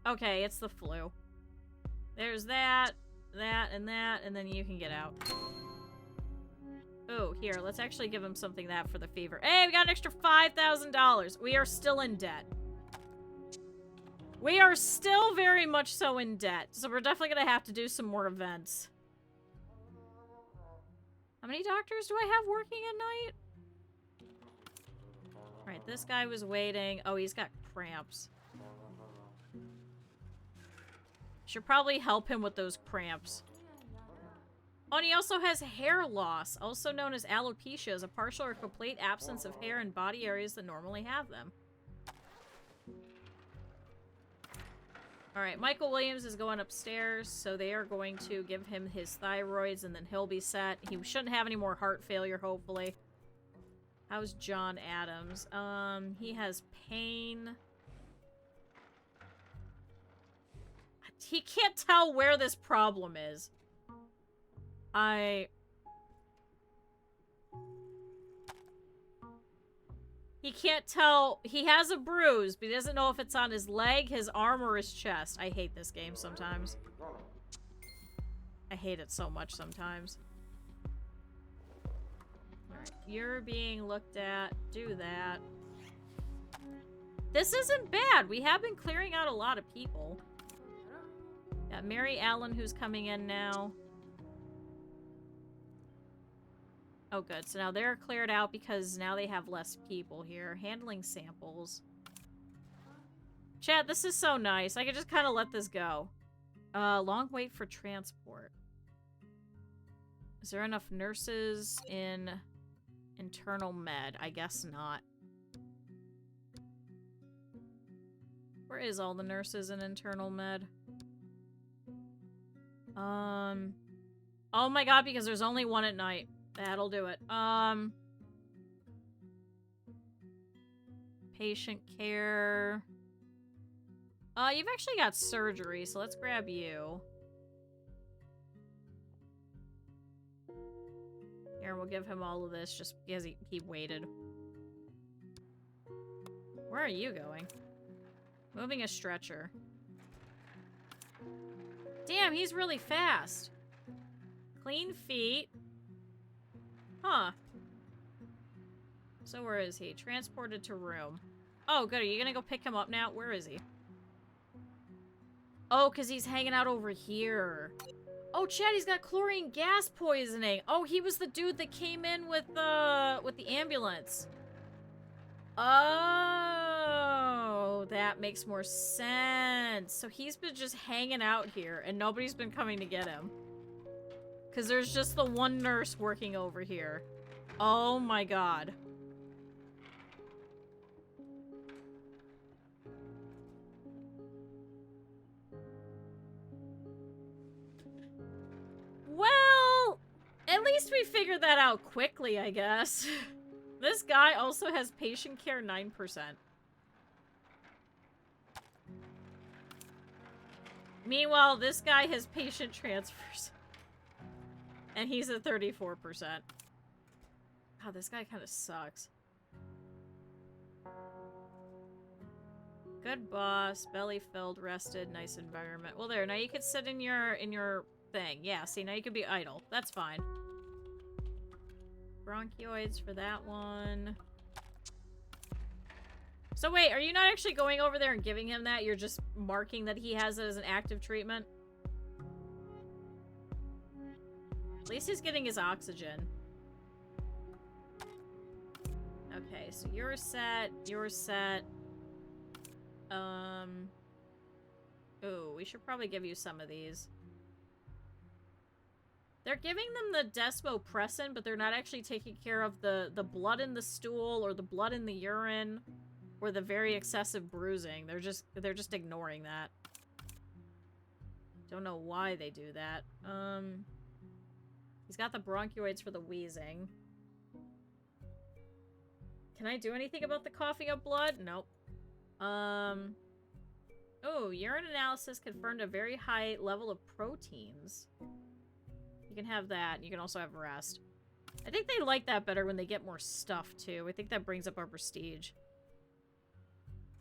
Okay, it's the flu. There's that, and then you can get out. Oh, here, let's actually give him something that for the fever. Hey, we got an extra $5,000. We are still in debt. We are still very much so in debt, so we're definitely gonna have to do some more events. How many doctors do I have working at night? Alright, this guy was waiting. Oh, he's got cramps. Should probably help him with those cramps. Oh, and he also has hair loss, also known as alopecia, is a partial or complete absence of hair in body areas that normally have them. Alright, Michael Williams is going upstairs, so they are going to give him his thyroids, and then he'll be set. He shouldn't have any more heart failure, hopefully. How's John Adams? He has pain. He can't tell where this problem is. He can't tell. He has a bruise, but he doesn't know if it's on his leg, his arm, or his chest. I hate this game sometimes. I hate it so much sometimes. Alright, you're being looked at. Do that. This isn't bad. We have been clearing out a lot of people. Got Mary Allen who's coming in now. Oh, good. So now they're cleared out because now they have less people here. Handling samples. Chat, this is so nice. I could just kind of let this go. Long wait for transport. Is there enough nurses in internal med? I guess not. Where is all the nurses in internal med? Oh my god, because there's only one at night. That'll do it. Patient care. You've actually got surgery, so let's grab you. Here, we'll give him all of this just because he waited. Where are you going? Moving a stretcher. Damn, he's really fast. Clean feet. Huh. So where is he? Transported to room. Oh, good. Are you gonna go pick him up now? Where is he? Oh, because he's hanging out over here. Oh, Chad, he's got chlorine gas poisoning. Oh, he was the dude that came in with the ambulance. Oh, that makes more sense. So he's been just hanging out here, and nobody's been coming to get him. Because there's just the one nurse working over here. Oh my god. Well, at least we figured that out quickly, I guess. This guy also has patient care 9%. Meanwhile, this guy has patient transfers. And he's at 34%. God, this guy kind of sucks. Good boss, belly filled, rested, nice environment. Well, there, now you can sit in your thing. Yeah, see, now you can be idle. That's fine. Bronchioids for that one. So wait, are you not actually going over there and giving him that? You're just marking that he has it as an active treatment? At least he's getting his oxygen. Okay, so you're set. You're set. Ooh, we should probably give you some of these. They're giving them the desmopressin, but they're not actually taking care of the blood in the stool or the blood in the urine or the very excessive bruising. They're just ignoring that. Don't know why they do that. He's got the bronchioids for the wheezing. Can I do anything about the coughing up blood? Nope. Oh, urine analysis confirmed a very high level of proteins. You can have that. You can also have rest. I think they like that better when they get more stuff, too. I think that brings up our prestige.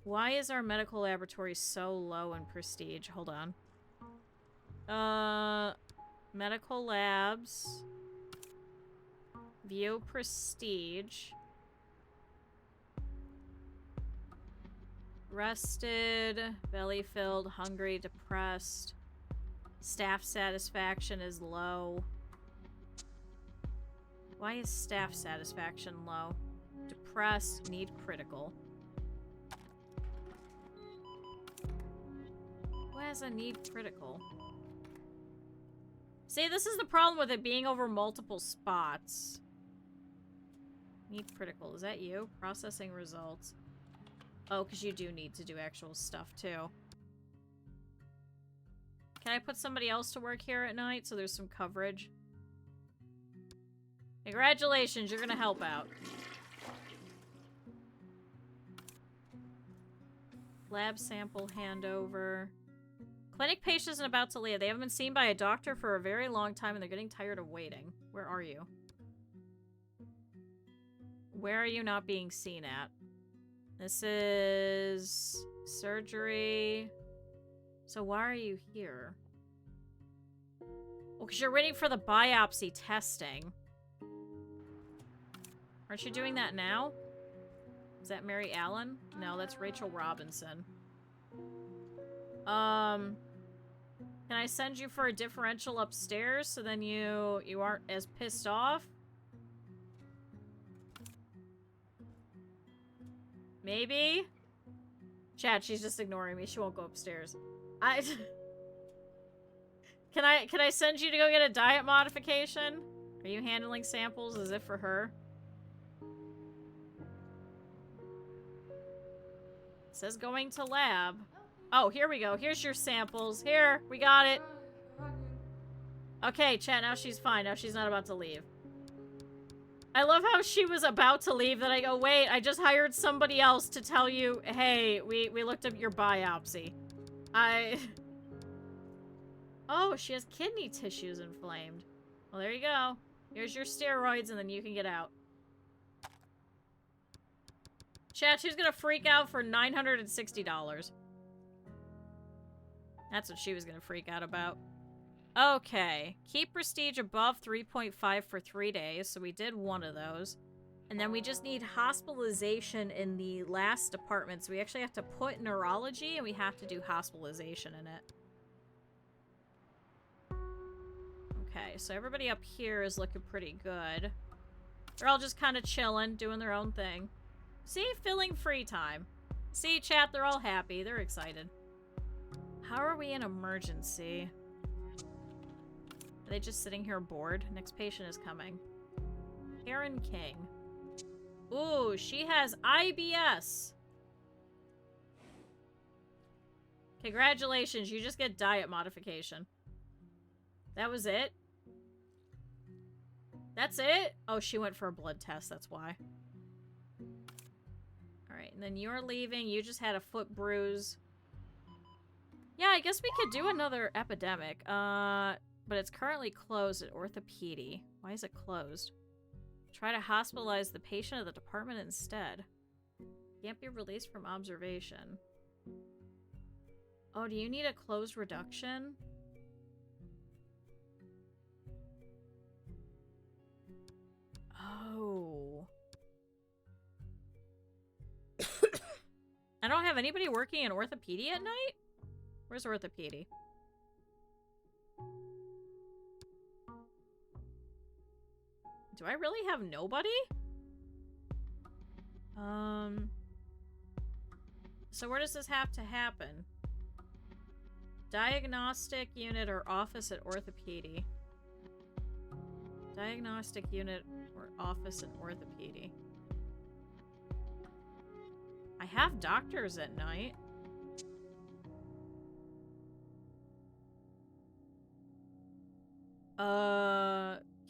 Why is our medical laboratory so low in prestige? Hold on. Medical labs. View prestige. Rested, belly filled, hungry, depressed. Staff satisfaction is low. Why is staff satisfaction low? Depressed, need critical. Who has a need critical? See, this is the problem with it being over multiple spots. Need critical. Is that you? Processing results. Oh, because you do need to do actual stuff, too. Can I put somebody else to work here at night so there's some coverage? Congratulations, you're gonna help out. Lab sample handover. Clinic patient isn't about to leave. They haven't been seen by a doctor for a very long time and they're getting tired of waiting. Where are you? Where are you not being seen at? This is surgery. So why are you here? Oh, because you're waiting for the biopsy testing. Aren't you doing that now? Is that Mary Allen? No, that's Rachel Robinson. Can I send you for a differential upstairs so then you aren't as pissed off? Maybe? Chat, she's just ignoring me. She won't go upstairs. Can I send you to go get a diet modification? Are you handling samples as if for her? It says going to lab. Oh, here we go. Here's your samples. Here, we got it. Okay, chat, now she's fine. Now she's not about to leave. I love how she was about to leave, then I go, wait, I just hired somebody else to tell you, hey, we looked up your biopsy. Oh, she has kidney tissues inflamed. Well, there you go. Here's your steroids, and then you can get out. Chat, she's gonna freak out for $960. That's what she was gonna freak out about. Okay. Keep prestige above 3.5 for 3 days, so we did one of those. And then we just need hospitalization in the last department, so we actually have to put neurology, and we have to do hospitalization in it. Okay, so everybody up here is looking pretty good. They're all just kind of chilling, doing their own thing. See? Filling free time. See, chat, they're all happy. They're excited. How are we in emergency? Are they just sitting here bored? Next patient is coming. Karen King. Ooh, she has IBS. Congratulations, you just get diet modification. That was it? That's it? Oh, she went for a blood test, that's why. Alright, and then you're leaving. You just had a foot bruise. Yeah, I guess we could do another epidemic. But it's currently closed at orthopedy. Why is it closed? Try to hospitalize the patient at the department instead. Can't be released from observation. Oh, do you need a closed reduction? Oh. I don't have anybody working in orthopedy at night? Where's orthopedy? Do I really have nobody? So where does this have to happen? Diagnostic unit or office at orthopedy. Diagnostic unit or office at orthopedy. I have doctors at night.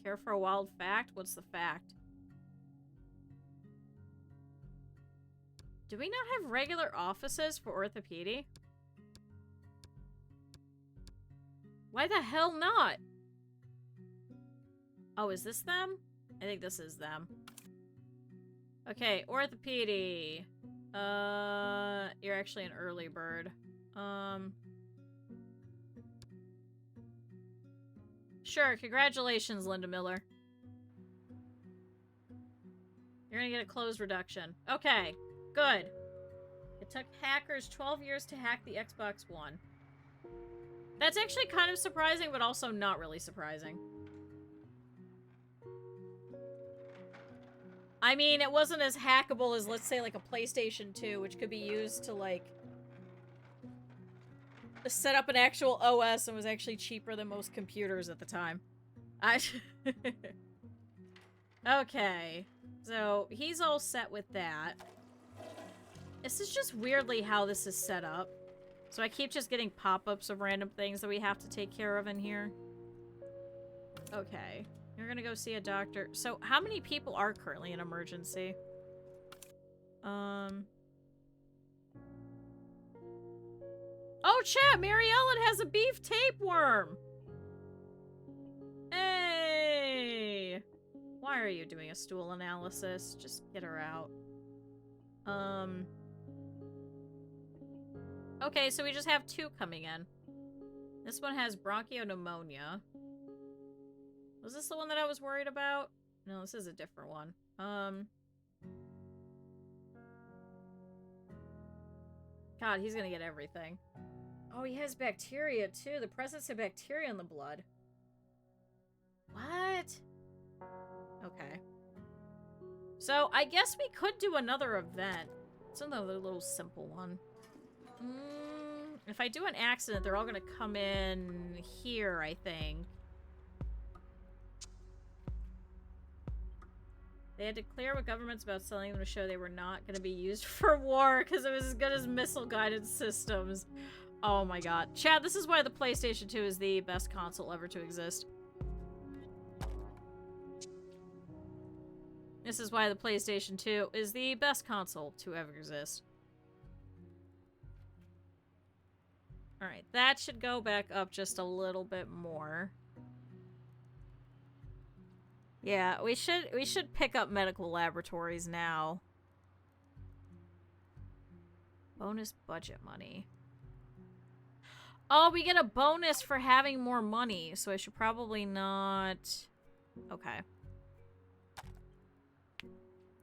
Care for a wild fact? What's the fact? Do we not have regular offices for orthopedy? Why the hell not? Oh, is this them? I think this is them. Okay, orthopedy. You're actually an early bird. Sure, congratulations, Linda Miller. You're gonna get a closed reduction. Okay, good. It took hackers 12 years to hack the Xbox One. That's actually kind of surprising, but also not really surprising. I mean, it wasn't as hackable as, let's say, like a PlayStation 2, which could be used to, like, set up an actual OS and was actually cheaper than most computers at the time. Okay. So, he's all set with that. This is just weirdly how this is set up. So I keep just getting pop-ups of random things that we have to take care of in here. Okay. You're gonna go see a doctor. So, how many people are currently in emergency? Oh, chat! Mary Ellen has a beef tapeworm! Hey! Why are you doing a stool analysis? Just get her out. Okay, so we just have 2 coming in. This one has bronchopneumonia. Was this the one that I was worried about? No, this is a different one. God, he's gonna get everything. Oh, he has bacteria, too. The presence of bacteria in the blood. What? Okay. So, I guess we could do another event. It's another little simple one. If I do an accident, they're all gonna come in here, I think. They had to clear with governments about selling them to show they were not going to be used for war because it was as good as missile-guided systems. Oh my god. Chad, this is why the PlayStation 2 is the best console ever to exist. This is why the PlayStation 2 is the best console to ever exist. Alright, that should go back up just a little bit more. Yeah, we should pick up medical laboratories now. Bonus budget money. Oh, we get a bonus for having more money, so I should probably not... Okay.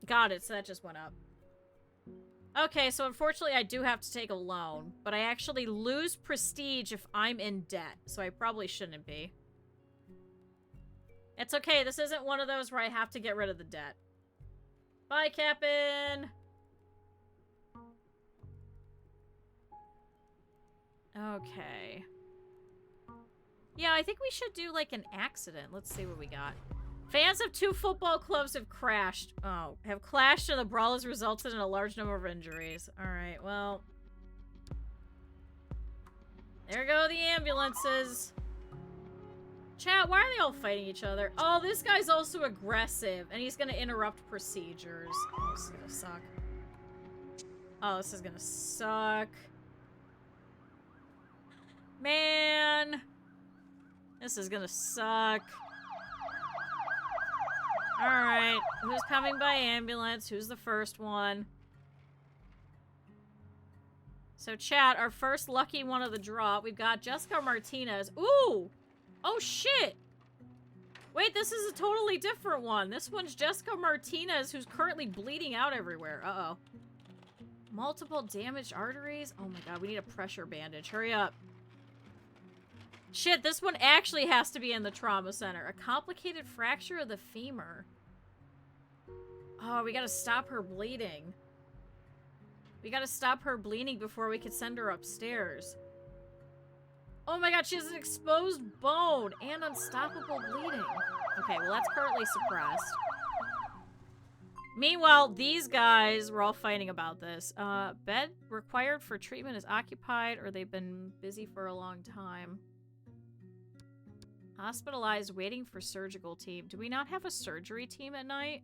Got it, so that just went up. Okay, so unfortunately I do have to take a loan, but I actually lose prestige if I'm in debt, so I probably shouldn't be. It's okay, this isn't one of those where I have to get rid of the debt. Bye, Cap'n! Okay. Yeah, I think we should do, like, an accident. Let's see what we got. Fans of 2 football clubs have crashed. Oh, have clashed and the brawl has resulted in a large number of injuries. Alright, well. There go the ambulances. Chat, why are they all fighting each other? Oh, this guy's also aggressive, and he's gonna interrupt procedures. Oh, this is gonna suck. Oh, this is gonna suck. Man. This is gonna suck. Alright, who's coming by ambulance? Who's the first one? So, chat, our first lucky one of the draw, we've got Jessica Martinez. Ooh! Oh, shit! Wait, this is a totally different one. This one's Jessica Martinez, who's currently bleeding out everywhere. Uh-oh. Multiple damaged arteries? Oh my god, we need a pressure bandage. Hurry up. Shit, this one actually has to be in the trauma center. A complicated fracture of the femur. Oh, we gotta stop her bleeding. We gotta stop her bleeding before we can send her upstairs. Oh my god, she has an exposed bone and unstoppable bleeding. Okay, well that's currently suppressed. Meanwhile, these guys were all fighting about this. Bed required for treatment is occupied or they've been busy for a long time. Hospitalized, waiting for surgical team. Do we not have a surgery team at night?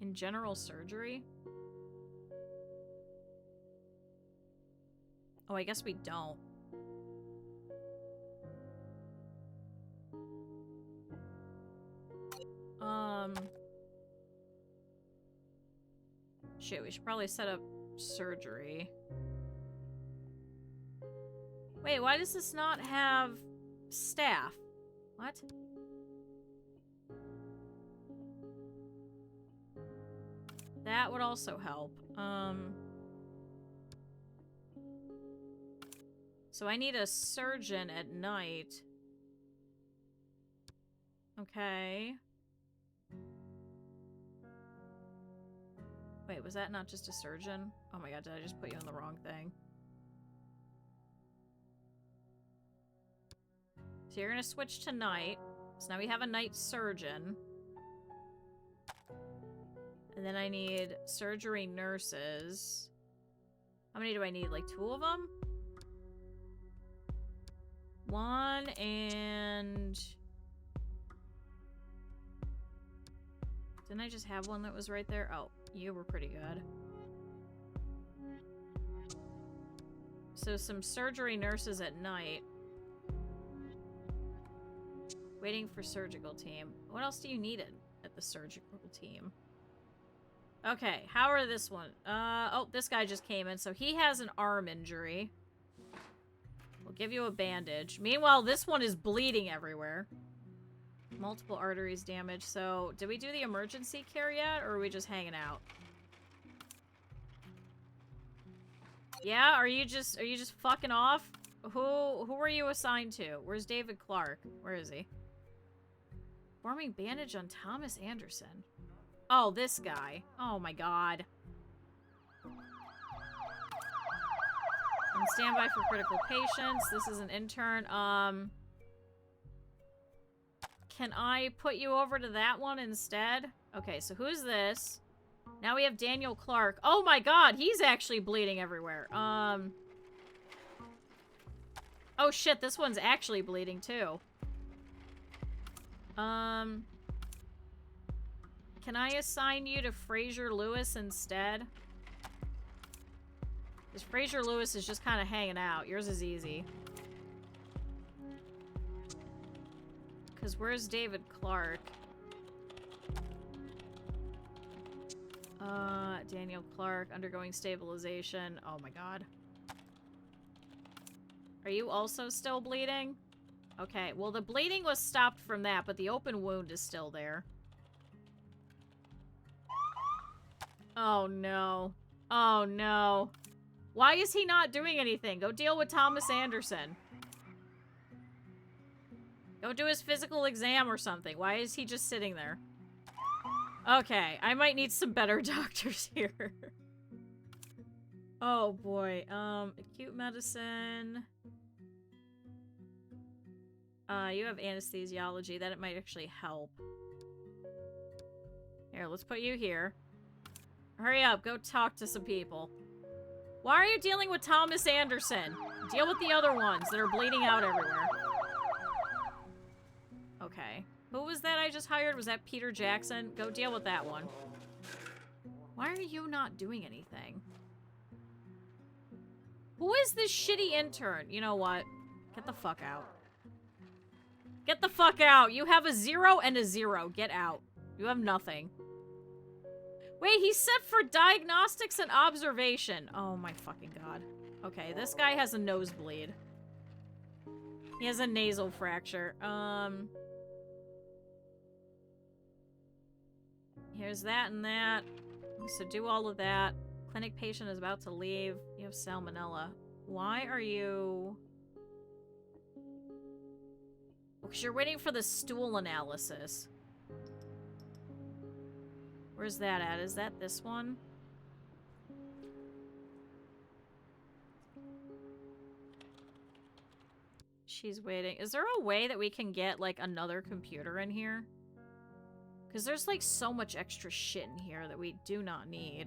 In general surgery? Oh, I guess we don't. Shit, we should probably set up surgery. Wait, why does this not have staff? What? That would also help. So I need a surgeon at night. Okay. Wait, was that not just a surgeon? Oh my god, did I just put you on the wrong thing? So you're gonna switch to night. So now we have a night surgeon. And then I need surgery nurses. How many do I need? Like 2 of them? 1 and... Didn't I just have one that was right there? Oh, you were pretty good. So some surgery nurses at night. Waiting for surgical team. What else do you need at the surgical team? Okay, how are this one? Oh, this guy just came in, so he has an arm injury. We'll give you a bandage. Meanwhile, this one is bleeding everywhere. Multiple arteries damaged. So, did we do the emergency care yet, or are we just hanging out? Yeah, are you just fucking off? Who were you assigned to? Where's David Clark? Where is he? Forming bandage on Thomas Anderson. Oh, this guy. Oh my god. On standby for critical patients. This is an intern. Can I put you over to that one instead? Okay, so who's this? Now we have Daniel Clark. Oh my god, he's actually bleeding everywhere. Oh shit, this one's actually bleeding too. Can I assign you to Fraser Lewis instead? Because Fraser Lewis is just kind of hanging out. Yours is easy. Because where's David Clark? Daniel Clark, undergoing stabilization. Oh my god. Are you also still bleeding? Okay, well the bleeding was stopped from that, but the open wound is still there. Oh no. Oh no. Why is he not doing anything? Go deal with Thomas Anderson. Go do his physical exam or something. Why is he just sitting there? Okay, I might need some better doctors here. Oh boy. Acute medicine. You have anesthesiology. That it might actually help. Here, let's put you here. Hurry up, go talk to some people. Why are you dealing with Thomas Anderson? Deal with the other ones that are bleeding out everywhere. Okay. Who was that I just hired? Was that Peter Jackson? Go deal with that one. Why are you not doing anything? Who is this shitty intern? You know what? Get the fuck out. Get the fuck out! You have a 0 and a 0. Get out. You have nothing. Wait, he's set for diagnostics and observation. Oh my fucking god. Okay, this guy has a nosebleed. He has a nasal fracture. Here's that and that. So do all of that. Clinic patient is about to leave. You have salmonella. Why are you... Because you're waiting for the stool analysis. Where's that at? Is that this one? She's waiting. Is there a way that we can get, like, another computer in here? Because there's, like, so much extra shit in here that we do not need.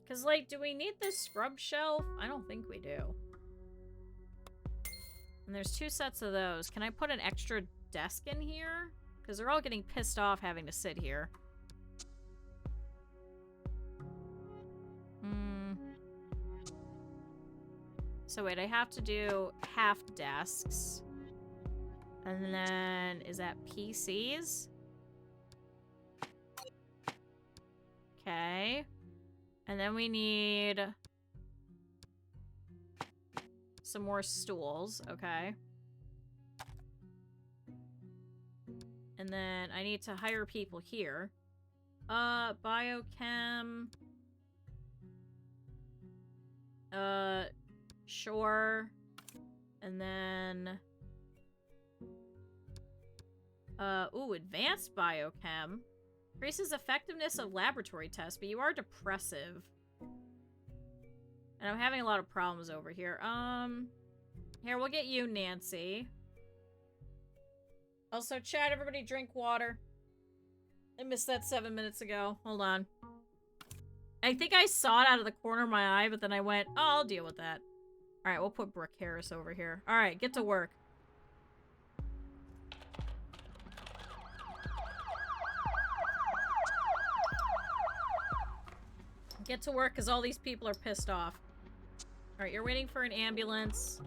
Because, like, do we need this scrub shelf? I don't think we do. And there's 2 sets of those. Can I put an extra desk in here? Because they're all getting pissed off having to sit here. So wait, I have to do half desks. And then, is that PCs? Okay. And then we need some more stools, okay. And then I need to hire people here. Biochem. Sure. And then... ooh, advanced biochem. Increases effectiveness of laboratory tests, but you are depressive. And I'm having a lot of problems over here. Here, we'll get you, Nancy. Also, chat, everybody drink water. I missed that 7 minutes ago. Hold on. I think I saw it out of the corner of my eye, but then I went, oh, I'll deal with that. Alright, we'll put Brooke Harris over here. Alright, get to work. Get to work, because all these people are pissed off. Alright, you're waiting for an ambulance.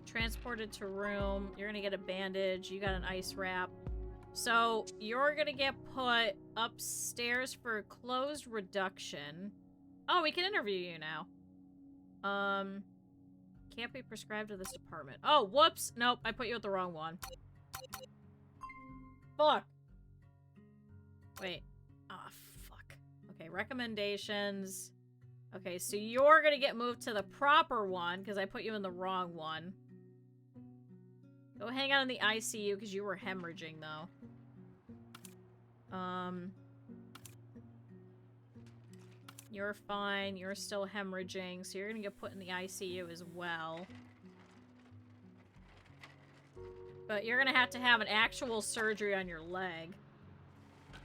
Transported to room. You're gonna get a bandage. You got an ice wrap. So, you're gonna get put upstairs for closed reduction. Oh, we can interview you now. can't be prescribed to this department. Oh, whoops! Nope, I put you at the wrong one. Fuck! Wait. Ah, fuck. Okay, recommendations. Okay, so you're gonna get moved to the proper one, because I put you in the wrong one. Go hang out in the ICU, because you were hemorrhaging, though. You're fine. You're still hemorrhaging, so you're gonna get put in the ICU as well. But you're gonna have to have an actual surgery on your leg.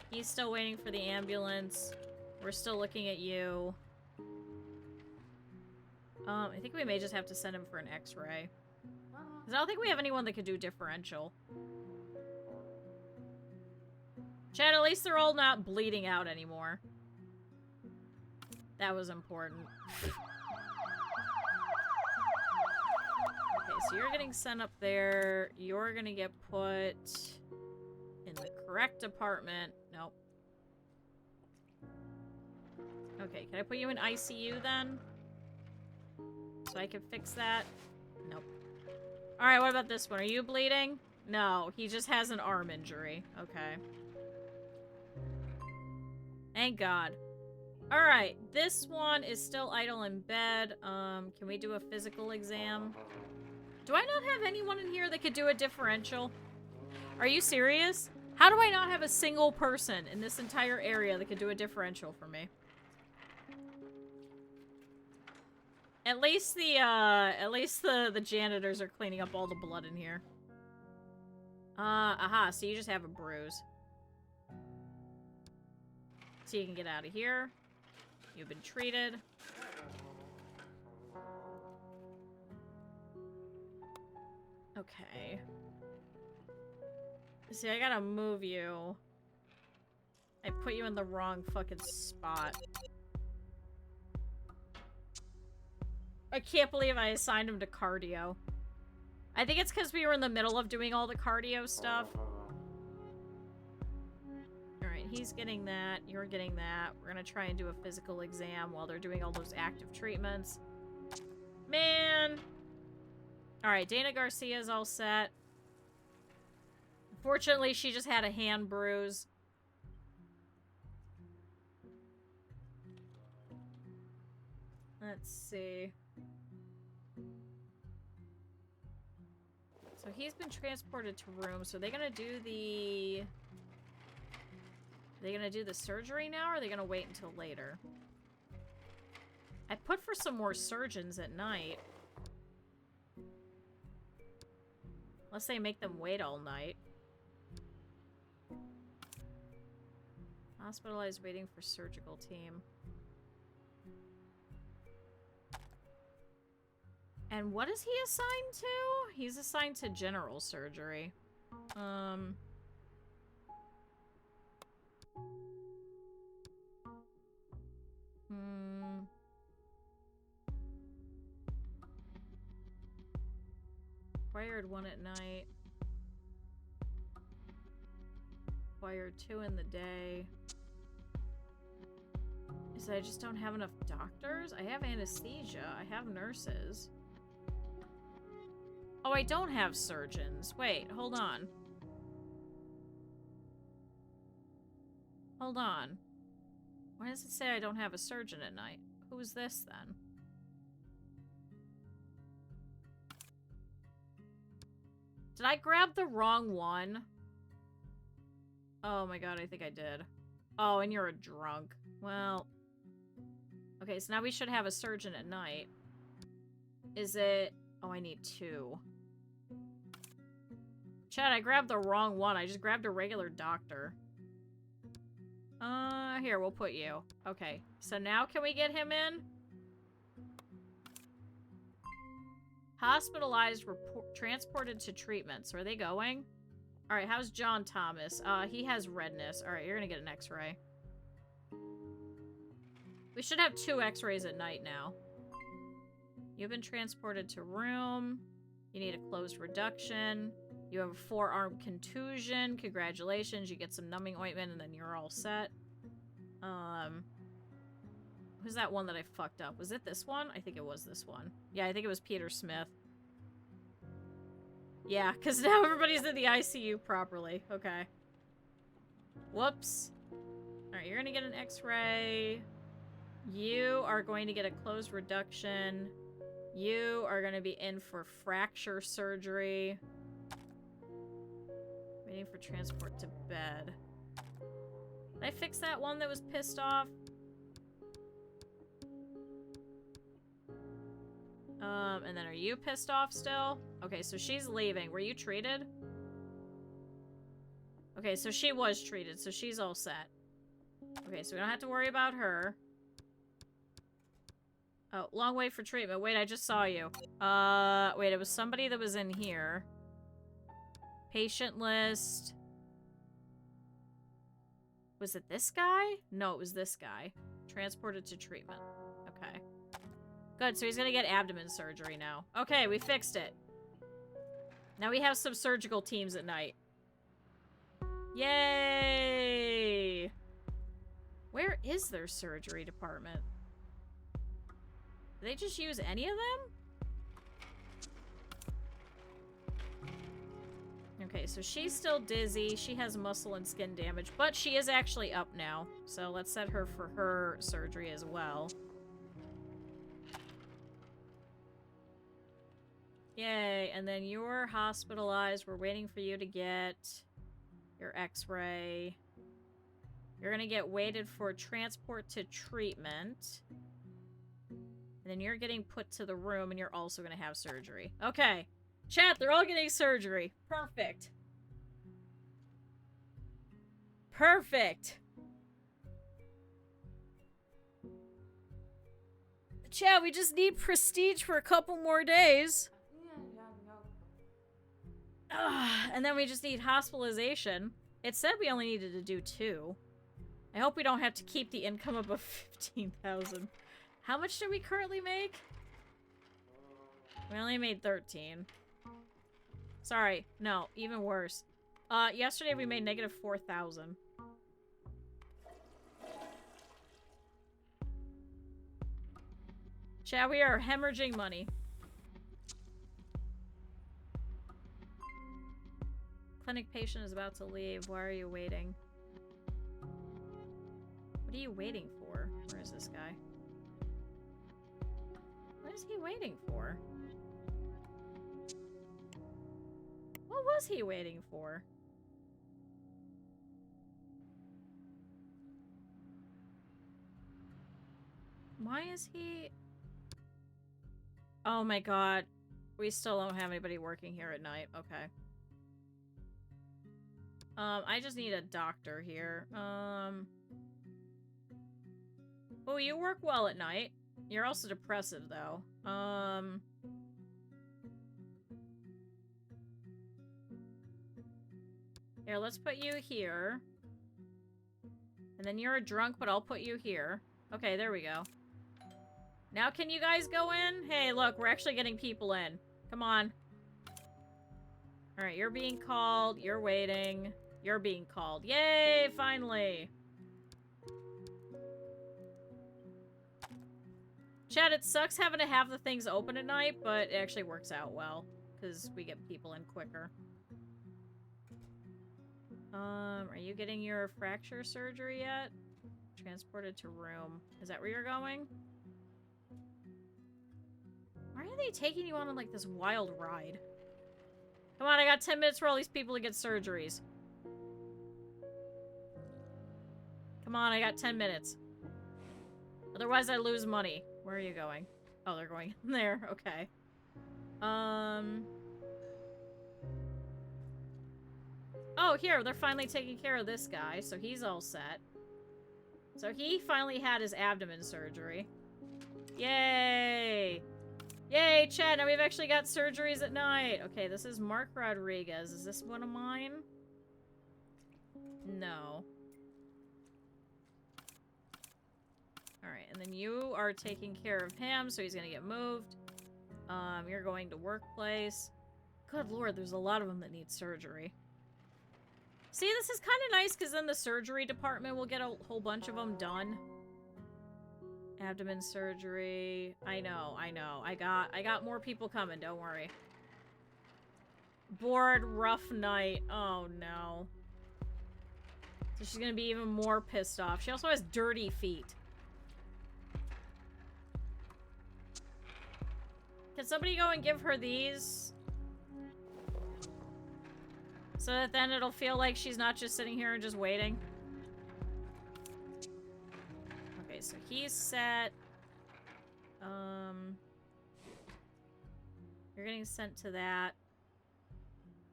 He's still waiting for the ambulance. We're still looking at you. I think we may just have to send him for an x-ray. Because I don't think we have anyone that could do differential. Chad, at least they're all not bleeding out anymore. That was important. Okay, so you're getting sent up there. You're gonna get put in the correct department. Nope. Okay, can I put you in ICU then? So I can fix that? Nope. Alright, what about this one? Are you bleeding? No, he just has an arm injury. Okay. Thank God. Alright, this one is still idle in bed. Can we do a physical exam? Do I not have anyone in here that could do a differential? Are you serious? How do I not have a single person in this entire area that could do a differential for me? At least the janitors are cleaning up all the blood in here. Aha, so you just have a bruise. So you can get out of here. You've been treated. Okay. See, I gotta move you. I put you in the wrong fucking spot. I can't believe I assigned him to cardio. I think it's because we were in the middle of doing all the cardio stuff. Alright, he's getting that. You're getting that. We're gonna try and do a physical exam while they're doing all those active treatments. Man! Alright, Dana Garcia's all set. Fortunately, she just had a hand bruise. Let's see. So he's been transported to room. So they're gonna do the... Are they gonna do the surgery now, or are they gonna wait until later? I put for some more surgeons at night. Unless they make them wait all night. Hospitalized, waiting for surgical team. And what is he assigned to? He's assigned to general surgery. Required 1 at night. Required 2 in the day. Is that I just don't have enough doctors? I have anesthesia. I have nurses. Oh, I don't have surgeons. Wait, hold on. Hold on. Why does it say I don't have a surgeon at night? Who is this then? Did I grab the wrong one? Oh my god, I think I did. Oh, and you're a drunk. Well. Okay, so now we should have a surgeon at night. Is it... Oh, I need 2. Chad, I grabbed the wrong one. I just grabbed a regular doctor. Here, we'll put you. Okay, so now can we get him in? Hospitalized, transported to treatment. So are they going? Alright, how's John Thomas? He has redness. Alright, you're gonna get an x-ray. We should have 2 x-rays at night now. You've been transported to room. You need a closed reduction. You have a forearm contusion. Congratulations, you get some numbing ointment and then you're all set. Who's that one that I fucked up? Was it this one? I think it was this one. Yeah, I think it was Peter Smith. Yeah, because now everybody's in the ICU properly. Okay. Whoops. Alright, you're gonna get an x-ray. You are going to get a closed reduction. You are gonna be in for fracture surgery. Waiting for transport to bed. Did I fix that one that was pissed off? And then are you pissed off still? Okay, so she's leaving. Were you treated? Okay, so she was treated, so she's all set. Okay, so we don't have to worry about her. Oh, long wait for treatment. Wait, I just saw you. Wait, it was somebody that was in here. Patient list. Was it this guy? No, it was this guy. Transported to treatment. Okay. Good, so he's gonna get abdomen surgery now. Okay, we fixed it. Now we have some surgical teams at night. Yay! Where is their surgery department? Do they just use any of them? Okay, so she's still dizzy. She has muscle and skin damage, but she is actually up now. So let's set her for her surgery as well. Yay, and then you're hospitalized. We're waiting for you to get your x-ray. You're gonna get weighted for transport to treatment. And then you're getting put to the room, and you're also gonna have surgery. Okay. Chat, they're all getting surgery. Perfect. Perfect. Chat, we just need prestige for a couple more days. And then we just need hospitalization. It said we only needed to do 2. I hope we don't have to keep the income above 15,000. How much do we currently make? We only made 13. Sorry, no, even worse. Yesterday we made negative 4,000. Chat, we are hemorrhaging money. Clinic patient is about to leave. Why are you waiting? What are you waiting for? Where is this guy? What is he waiting for? What was he waiting for? Why is he... Oh my god. We still don't have anybody working here at night. Okay. I just need a doctor here. Oh, you work well at night. You're also depressive, though. Here, let's put you here. And then you're a drunk, but I'll put you here. Okay, there we go. Now can you guys go in? Hey, look, we're actually getting people in. Come on. Alright, you're being called. You're waiting. You're being called. Yay, finally. Chat, it sucks having to have the things open at night, but it actually works out well. Because we get people in quicker. Are you getting your fracture surgery yet? Transported to room. Is that where you're going? Why are they taking you on like this wild ride? Come on, I got 10 minutes for all these people to get surgeries. Come on, I got 10 minutes. Otherwise I lose money. Where are you going? Oh, they're going in there. Okay. Oh, here, they're finally taking care of this guy, so he's all set. So he finally had his abdomen surgery. Yay! Yay, chat, now we've actually got surgeries at night. Okay, this is Mark Rodriguez. Is this one of mine? No. Alright, and then you are taking care of him, so he's gonna get moved. You're going to workplace. Good lord, there's a lot of them that need surgery. See, this is kind of nice, because then the surgery department will get a whole bunch of them done. Abdomen surgery. I know. I got more people coming, don't worry. Bored, rough night. Oh no. So she's gonna be even more pissed off. She also has dirty feet. Can somebody go and give her these? So that then it'll feel like she's not just sitting here and just waiting. Okay, so he's set. You're getting sent to that.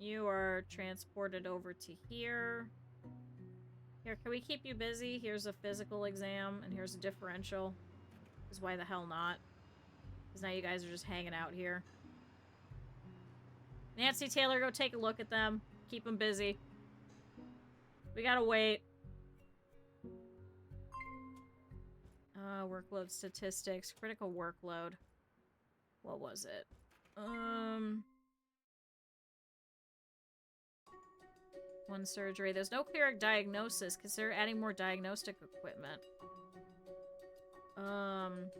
You are transported over to here. Here, can we keep you busy? Here's a physical exam, and here's a differential. Because why the hell not? Because now you guys are just hanging out here. Nancy Taylor, go take a look at them. Keep them busy. We gotta wait. Workload statistics. Critical workload. What was it? One surgery. There's no clear diagnosis. Consider adding more diagnostic equipment. Can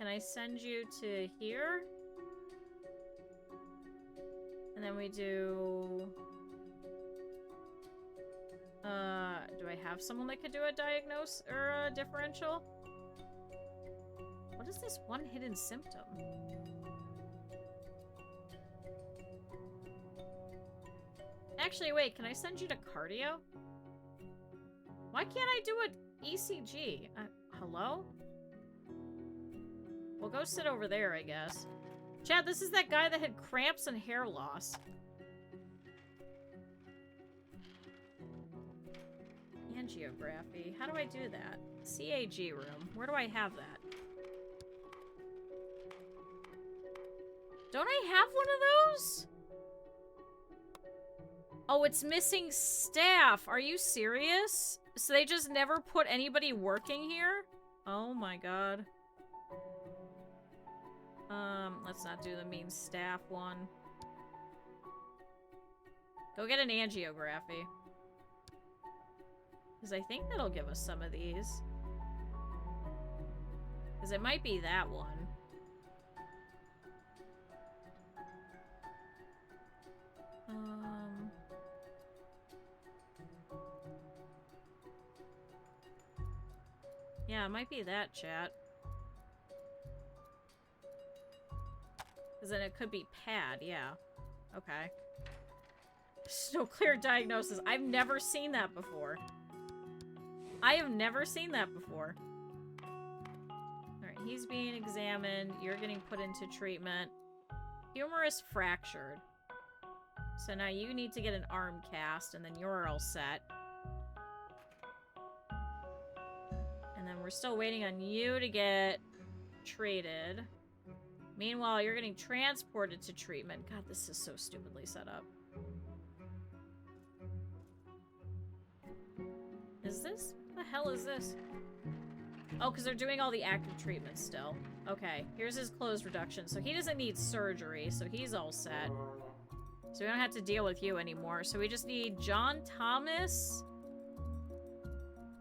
I send you to here? And then we do... do I have someone that could do a diagnose or a differential? What is this one hidden symptom? Actually, wait, can I send you to cardio? Why can't I do an ECG? Hello? Well, go sit over there, I guess. Chad, this is that guy that had cramps and hair loss. Angiography. How do I do that? CAG room. Where do I have that? Don't I have one of those? Oh, it's missing staff. Are you serious? So they just never put anybody working here? Oh my god. Let's not do the mean staff one. Go get an angiography. Because I think that'll give us some of these. Because it might be that one. Yeah, it might be that, chat. Because then it could be PAD, yeah. Okay. There's no clear diagnosis. I've never seen that before. I have never seen that before. Alright, he's being examined. You're getting put into treatment. Humerus fractured. So now you need to get an arm cast, and then you're all set. And then we're still waiting on you to get treated. Meanwhile, you're getting transported to treatment. God, this is so stupidly set up. Is this? What the hell is this? Oh, because they're doing all the active treatment still. Okay, here's his clothes reduction. So he doesn't need surgery, so he's all set. So we don't have to deal with you anymore. So we just need John Thomas.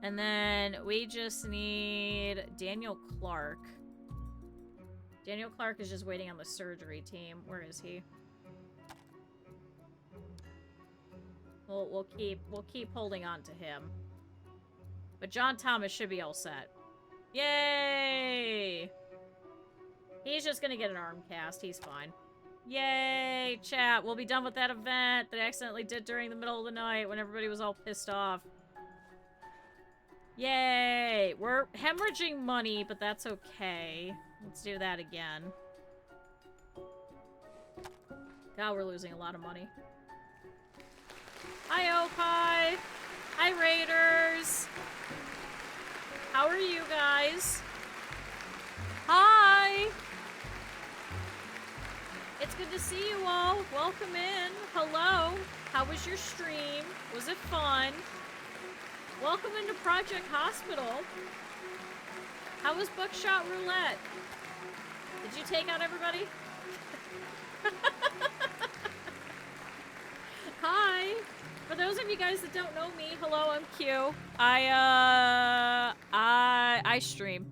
And then we just need Daniel Clark. Daniel Clark is just waiting on the surgery team. Where is he? We'll keep holding on to him. But John Thomas should be all set. Yay! He's just gonna get an arm cast. He's fine. Yay, chat. We'll be done with that event that I accidentally did during the middle of the night when everybody was all pissed off. Yay! We're hemorrhaging money, but that's okay. Let's do that again. God, we're losing a lot of money. Hi, Okai! Hi, Raiders! How are you guys? Hi! It's good to see you all. Welcome in. Hello. How was your stream? Was it fun? Welcome into Project Hospital. How was Buckshot Roulette? Did you take out everybody? Hi. For those of you you guys that don't know me, hello, I'm Q. I stream.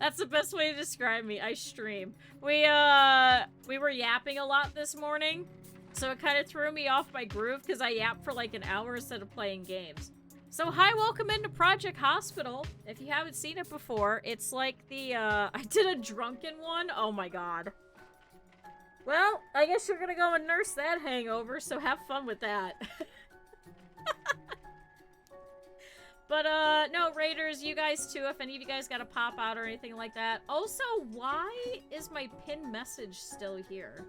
That's the best way to describe me. I stream. We were yapping a lot this morning, so it kind of threw me off my groove because I yapped for like an hour instead of playing games. So hi, welcome into Project Hospital. If you haven't seen it before, it's like the, I did a drunken one. Oh my god. Well, I guess you're gonna go and nurse that hangover, so have fun with that. But, no, Raiders, you guys too, if any of you guys gotta pop out or anything like that. Also, why is my pinned message still here?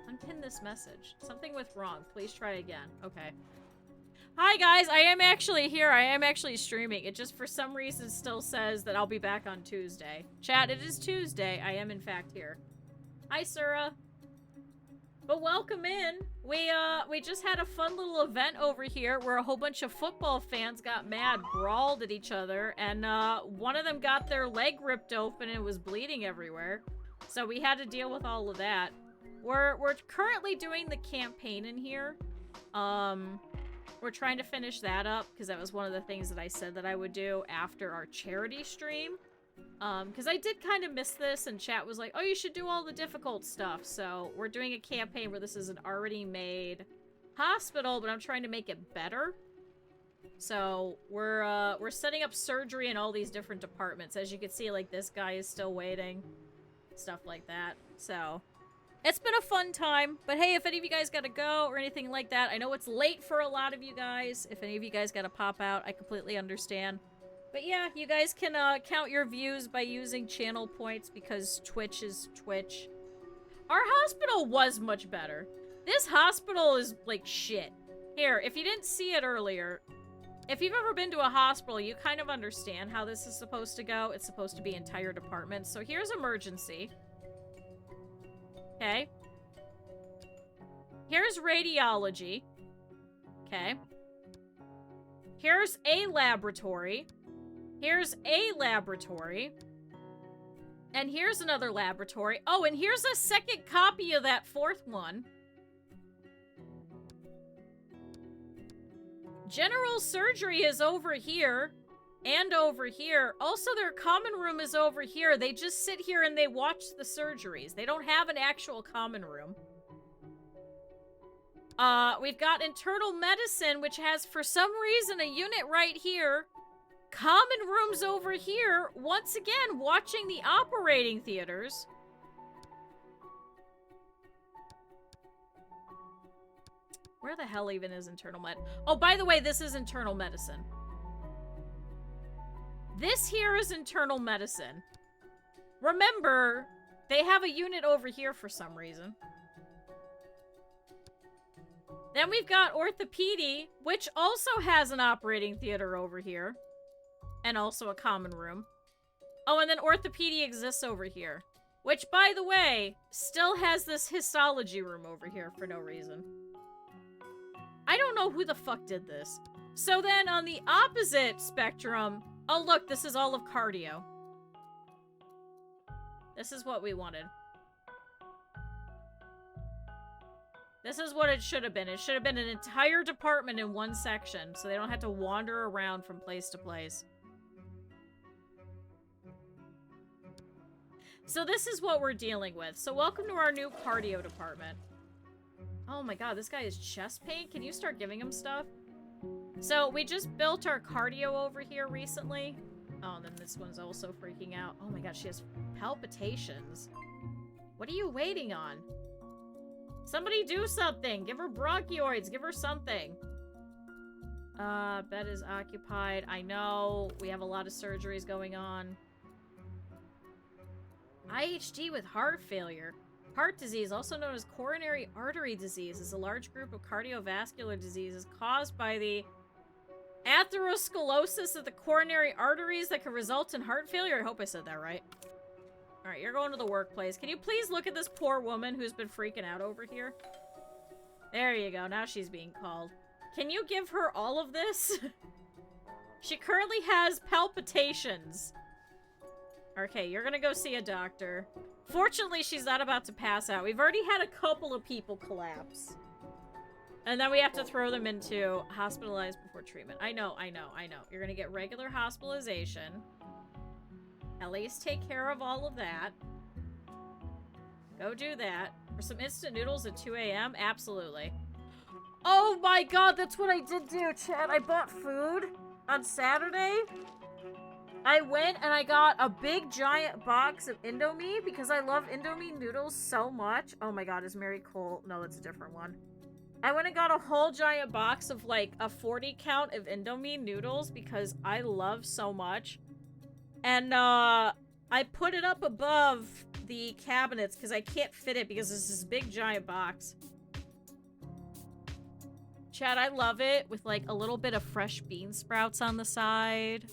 Unpin this message. Something went wrong. Please try again. Okay. Hi, guys. I am actually here. I am actually streaming. It just, for some reason, still says that I'll be back on Tuesday. Chat, it is Tuesday. I am, in fact, here. Hi, Sura. But welcome in. We just had a fun little event over here where a whole bunch of football fans got mad, brawled at each other, and one of them got their leg ripped open and was bleeding everywhere. So we had to deal with all of that. We're currently doing the campaign in here. We're trying to finish that up because that was one of the things that I said that I would do after our charity stream. Because I did kind of miss this, and chat was like, oh, you should do all the difficult stuff. So we're doing a campaign where this is an already made hospital, but I'm trying to make it better. So we're setting up surgery in all these different departments. As you can see, like, this guy is still waiting. Stuff like that. So it's been a fun time. But hey, if any of you guys gotta go or anything like that, I know it's late for a lot of you guys. If any of you guys gotta pop out, I completely understand. But yeah, you guys can count your views by using channel points because Twitch is Twitch. Our hospital was much better. This hospital is like shit. Here, if you didn't see it earlier, if you've ever been to a hospital, you kind of understand how this is supposed to go. It's supposed to be entire departments. So here's emergency. Okay. Here's radiology. Okay. Here's a laboratory. Here's a laboratory. And here's another laboratory. Oh, and here's a second copy of that fourth one. General surgery is over here. And over here. Also, their common room is over here. They just sit here and they watch the surgeries. They don't have an actual common room. We've got internal medicine, which has, for some reason, a unit right here. Common rooms over here, once again, watching the operating theaters. Where the hell even is internal med? Oh, by the way, this is internal medicine. This here is internal medicine. Remember, they have a unit over here for some reason. Then we've got orthopedy, which also has an operating theater over here. And also a common room. Oh, and then orthopedy exists over here. Which, by the way, still has this histology room over here for no reason. I don't know who the fuck did this. So then on the opposite spectrum... Oh, look, this is all of cardio. This is what we wanted. This is what it should have been. It should have been an entire department in one section, so they don't have to wander around from place to place. So this is what we're dealing with. So welcome to our new cardio department. Oh my god, this guy has chest pain? Can you start giving him stuff? So we just built our cardio over here recently. Oh, and then this one's also freaking out. Oh my god, she has palpitations. What are you waiting on? Somebody do something! Give her bronchioids! Give her something! Bed is occupied. I know. We have a lot of surgeries going on. IHD with heart failure. Heart disease, also known as coronary artery disease, is a large group of cardiovascular diseases caused by the atherosclerosis of the coronary arteries that can result in heart failure. I hope I said that right. Alright, you're going to the workplace. Can you please look at this poor woman who's been freaking out over here? There you go. Now she's being called. Can you give her all of this? She currently has palpitations. Okay, you're gonna go see a doctor. Fortunately, she's not about to pass out. We've already had a couple of people collapse. And then we have to throw them into hospitalized before treatment. I know. You're gonna get regular hospitalization. At least take care of all of that. Go do that. For some instant noodles at 2 a.m.? Absolutely. Oh my god, that's what I did do, Chad. I bought food on Saturday. I went and I got a big giant box of Indomie because I love Indomie noodles so much. Oh my god, is Mary Cole? No, that's a different one. I went and got a whole giant box of like a 40 count of Indomie noodles because I love so much. And I put it up above the cabinets because I can't fit it because it's this big giant box. Chad, I love it with like a little bit of fresh bean sprouts on the side.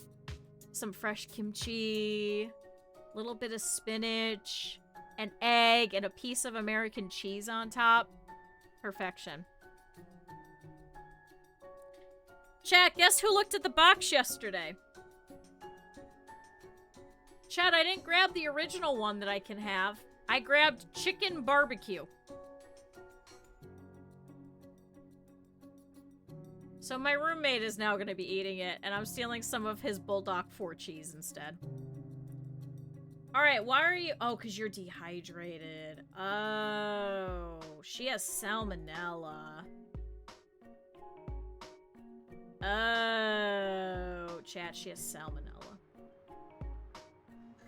Some fresh kimchi, a little bit of spinach, an egg, and a piece of American cheese on top. Perfection. Chat, guess who looked at the box yesterday? Chat, I didn't grab the original one that I can have. I grabbed chicken barbecue. So my roommate is now going to be eating it, and I'm stealing some of his Bulldog 4 cheese instead. Alright, why are you... Oh, because you're dehydrated. Oh, she has salmonella. Oh, chat, she has salmonella.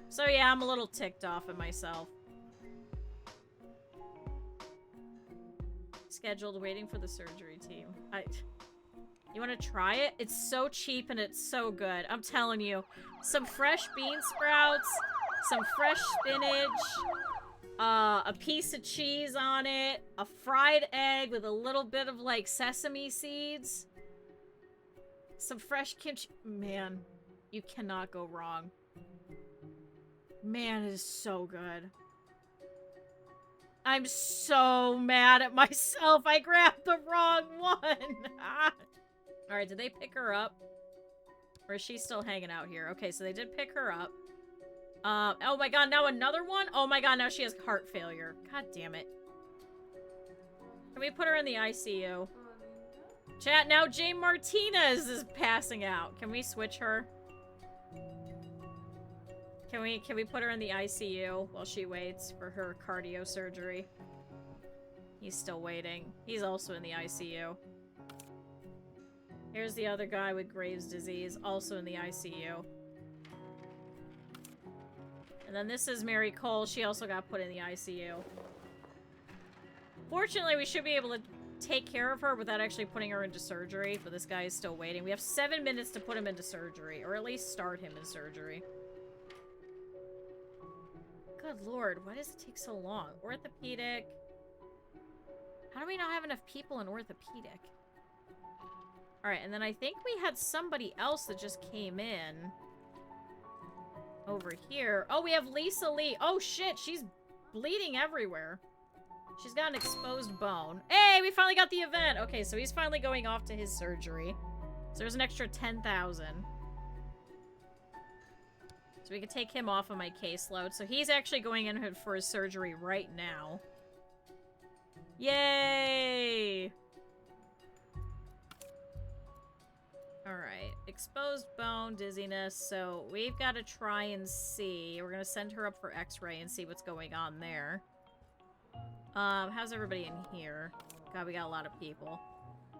So yeah, I'm a little ticked off at myself. Scheduled, waiting for the surgery team. You want to try it? It's so cheap and it's so good. I'm telling you. Some fresh bean sprouts, some fresh spinach, a piece of cheese on it, a fried egg with a little bit of like sesame seeds, some fresh kimchi. Man, you cannot go wrong. Man, it is so good. I'm so mad at myself. I grabbed the wrong one. Alright, did they pick her up? Or is she still hanging out here? Okay, so they did pick her up. Oh my god, now another one? Oh my god, now she has heart failure. God damn it. Can we put her in the ICU? Chat, now Jane Martinez is passing out. Can we switch her? Can we put her in the ICU while she waits for her cardio surgery? He's still waiting. He's also in the ICU. Here's the other guy with Graves' disease, also in the ICU. And then this is Mary Cole. She also got put in the ICU. Fortunately, we should be able to take care of her without actually putting her into surgery, but this guy is still waiting. We have 7 minutes to put him into surgery, or at least start him in surgery. Good lord, why does it take so long? Orthopedic. How do we not have enough people in orthopedic? Alright, and then I think we had somebody else that just came in. Over here. Oh, we have Lisa Lee. Oh shit, she's bleeding everywhere. She's got an exposed bone. Hey, we finally got the event! Okay, so he's finally going off to his surgery. So there's an extra 10,000. So we can take him off of my caseload. So he's actually going in for his surgery right now. Yay! Alright. Exposed bone, dizziness. So we've got to try and see. We're going to send her up for x-ray and see what's going on there. How's everybody in here? God, we got a lot of people.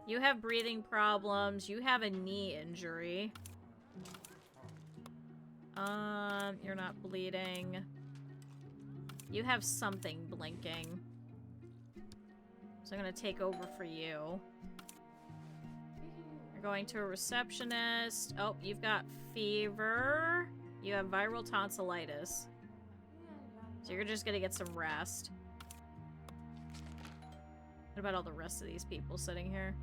You have breathing problems. You have a knee injury. You're not bleeding. You have something blinking. So I'm gonna take over for you. You're going to a receptionist. Oh, you've got fever. You have viral tonsillitis. So you're just gonna get some rest. What about all the rest of these people sitting here?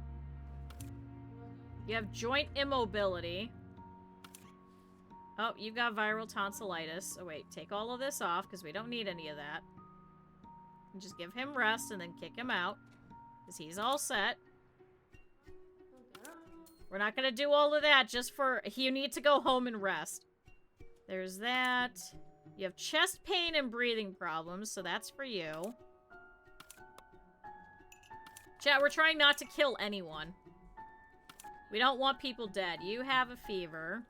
You have joint immobility. Oh, you've got viral tonsillitis. Oh, wait. Take all of this off, because we don't need any of that. And just give him rest, and then kick him out. Because he's all set. We're not going to do all of that, just for... You need to go home and rest. There's that. You have chest pain and breathing problems, so that's for you. Chat, we're trying not to kill anyone. We don't want people dead. You have a fever.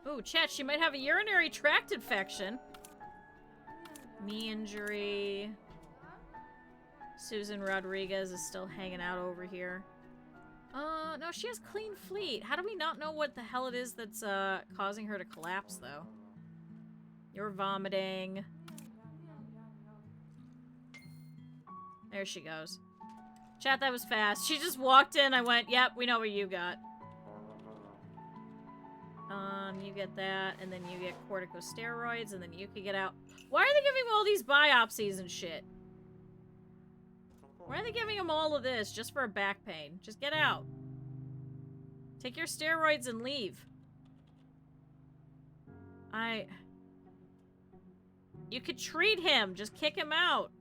Ooh, chat, she might have a urinary tract infection. Knee injury. Susan Rodriguez is still hanging out over here. No, she has clean fleet. How do we not know what the hell it is that's, causing her to collapse, though? You're vomiting. There she goes. Chat, that was fast. She just walked in, I went, yep, we know what you got. You get that, and then you get corticosteroids, and then you can get out. Why are they giving all these biopsies and shit? Why are they giving him all of this just for a back pain? Just get out. Take your steroids and leave. You could treat him. Just kick him out.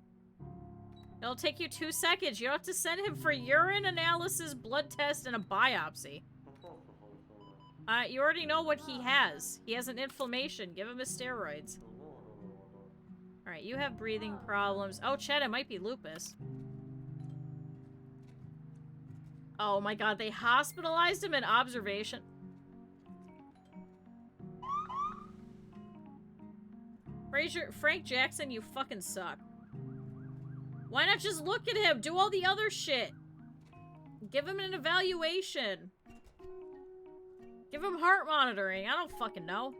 It'll take you 2 seconds. You don't have to send him for urine analysis, blood test, and a biopsy. You already know what he has. He has an inflammation. Give him his steroids. Alright, you have breathing problems. Oh, Chet, it might be lupus. Oh my god, they hospitalized him in observation. Frank Jackson, you fucking suck. Why not just look at him? Do all the other shit. Give him an evaluation. Give him heart monitoring. I don't fucking know.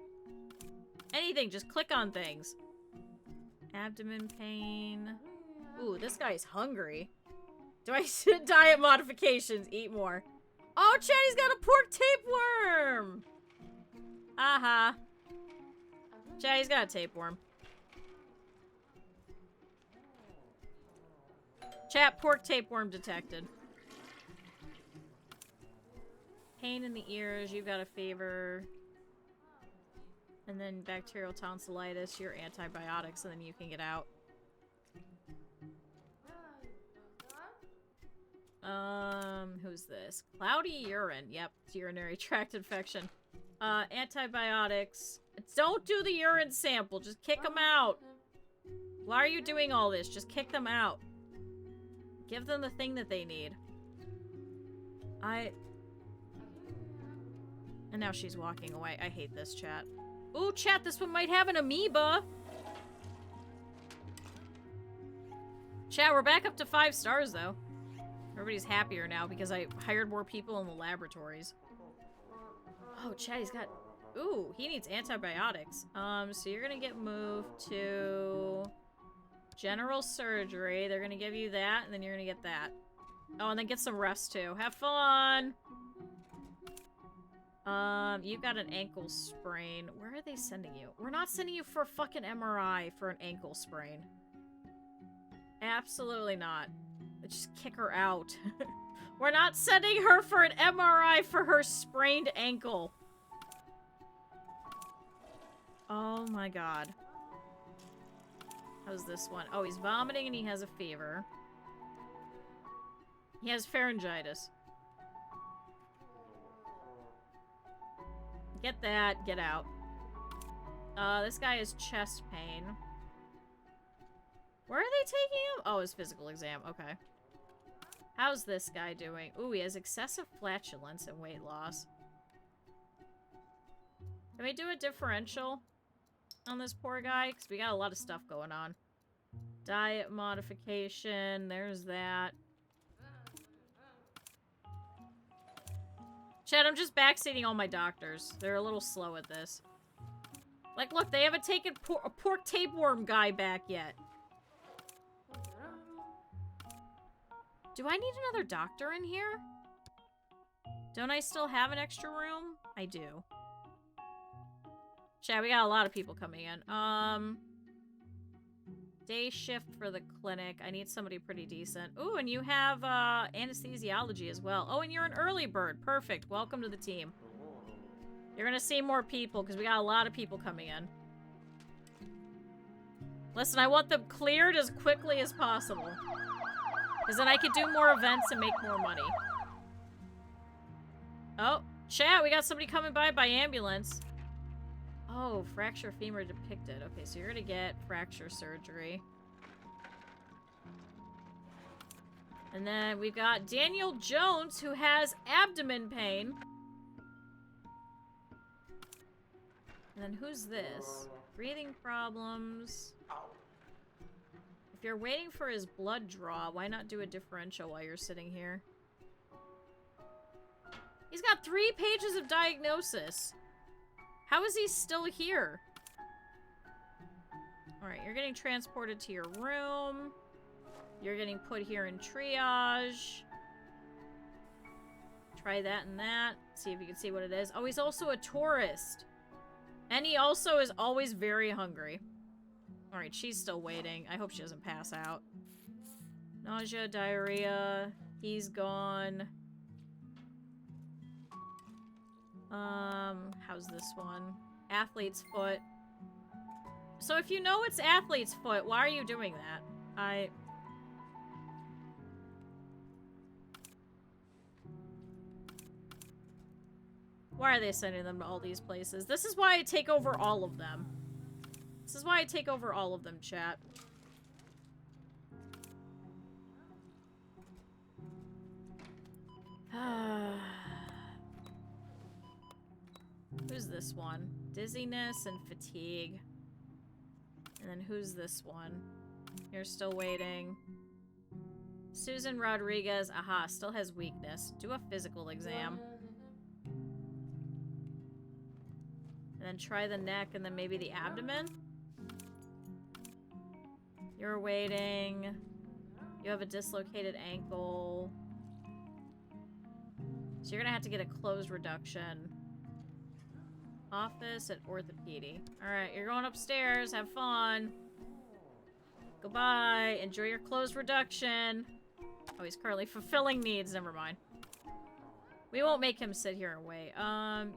Anything, just click on things. Abdomen pain. Ooh, this guy's hungry. Do I diet modifications? Eat more. Oh, Chatty's got a pork tapeworm! Aha. Chatty's got a tapeworm. Chat, pork tapeworm detected. Pain in the ears, you've got a fever. And then bacterial tonsillitis, your antibiotics, and then you can get out. Who's this? Cloudy urine. Yep, it's urinary tract infection. Antibiotics. Don't do the urine sample. Just kick them out. Why are you doing all this? Just kick them out. Give them the thing that they need. And now she's walking away. I hate this, chat. Ooh, chat, this one might have an amoeba. Chat, we're back up to 5 stars, though. Everybody's happier now because I hired more people in the laboratories. Oh, chat, he's got... Ooh, he needs antibiotics. So you're gonna get moved to... general surgery. They're gonna give you that, and then you're gonna get that. Oh, and then get some rest, too. Have fun! You've got an ankle sprain. Where are they sending you? We're not sending you for a fucking MRI for an ankle sprain. Absolutely not. Let's just kick her out. We're not sending her for an MRI for her sprained ankle. Oh my god. How's this one? Oh, he's vomiting and he has a fever. He has pharyngitis. Get that. Get out. This guy has chest pain. Where are they taking him? Oh, his physical exam. Okay. How's this guy doing? Ooh, he has excessive flatulence and weight loss. Can we do a differential on this poor guy? Because we got a lot of stuff going on. Diet modification. There's that. Chad, I'm just backseating all my doctors. They're a little slow at this. Like, look, they haven't taken a pork tapeworm guy back yet. Do I need another doctor in here? Don't I still have an extra room? I do. Chad, we got a lot of people coming in. Day shift for the clinic. I need somebody pretty decent. Ooh, and you have anesthesiology as well. Oh, and you're an early bird. Perfect. Welcome to the team. You're gonna see more people because we got a lot of people coming in. Listen, I want them cleared as quickly as possible. Because then I could do more events and make more money. Oh, chat, we got somebody coming by ambulance. Oh, fracture femur depicted. Okay, so you're gonna get fracture surgery. And then we've got Daniel Jones, who has abdomen pain. And then who's this? Breathing problems. If you're waiting for his blood draw, why not do a differential while you're sitting here? He's got 3 pages of diagnosis. How is he still here? Alright, you're getting transported to your room. You're getting put here in triage. Try that and that. See if you can see what it is. Oh, he's also a tourist. And he also is always very hungry. Alright, she's still waiting. I hope she doesn't pass out. Nausea, diarrhea. He's gone. How's this one? Athlete's foot. So if you know it's athlete's foot, why are you doing that? Why are they sending them to all these places? This is why I take over all of them. This is why I take over all of them, chat. Who's this one? Dizziness and fatigue. And then who's this one? You're still waiting. Susan Rodriguez. Aha, still has weakness. Do a physical exam. And then try the neck and then maybe the abdomen. You're waiting. You have a dislocated ankle. So you're gonna have to get a clothes reduction. Office at orthopedy. Alright, you're going upstairs. Have fun. Goodbye. Enjoy your clothes reduction. Oh, he's currently fulfilling needs. Never mind. We won't make him sit here and wait.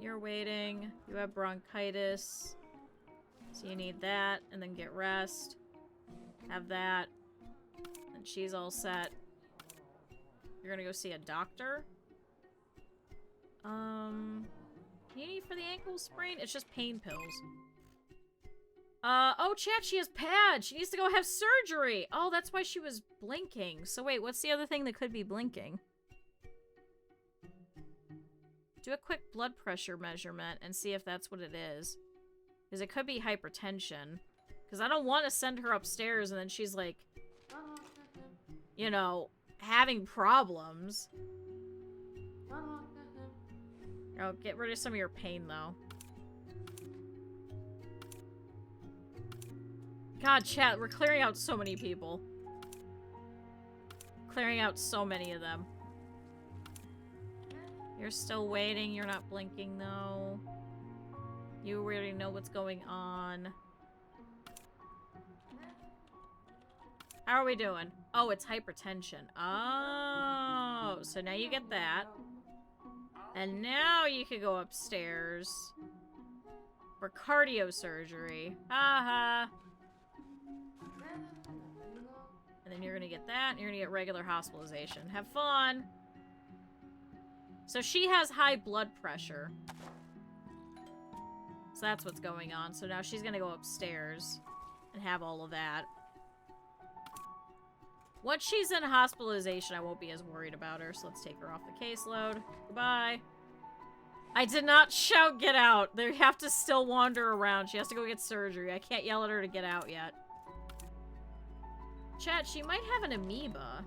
You're waiting. You have bronchitis. So you need that. And then get rest. Have that. And she's all set. You're gonna go see a doctor. You need for the ankle sprain? It's just pain pills. Oh, chat, she has pads. She needs to go have surgery. Oh, that's why she was blinking. So wait, what's the other thing that could be blinking? Do a quick blood pressure measurement and see if that's what it is. Because it could be hypertension. Because I don't want to send her upstairs and then she's like, you know, having problems. Oh, get rid of some of your pain, though. God, chat, we're clearing out so many people. Clearing out so many of them. You're still waiting. You're not blinking, though. You already know what's going on. How are we doing? Oh, it's hypertension. Oh, so now you get that. And now you can go upstairs for cardio surgery. Haha. And then you're gonna get that, and you're gonna get regular hospitalization. Have fun. So she has high blood pressure. So that's what's going on. So now she's gonna go upstairs and have all of that. Once she's in hospitalization, I won't be as worried about her, so let's take her off the caseload. Goodbye. I did not shout get out. They have to still wander around. She has to go get surgery. I can't yell at her to get out yet. Chat, she might have an amoeba.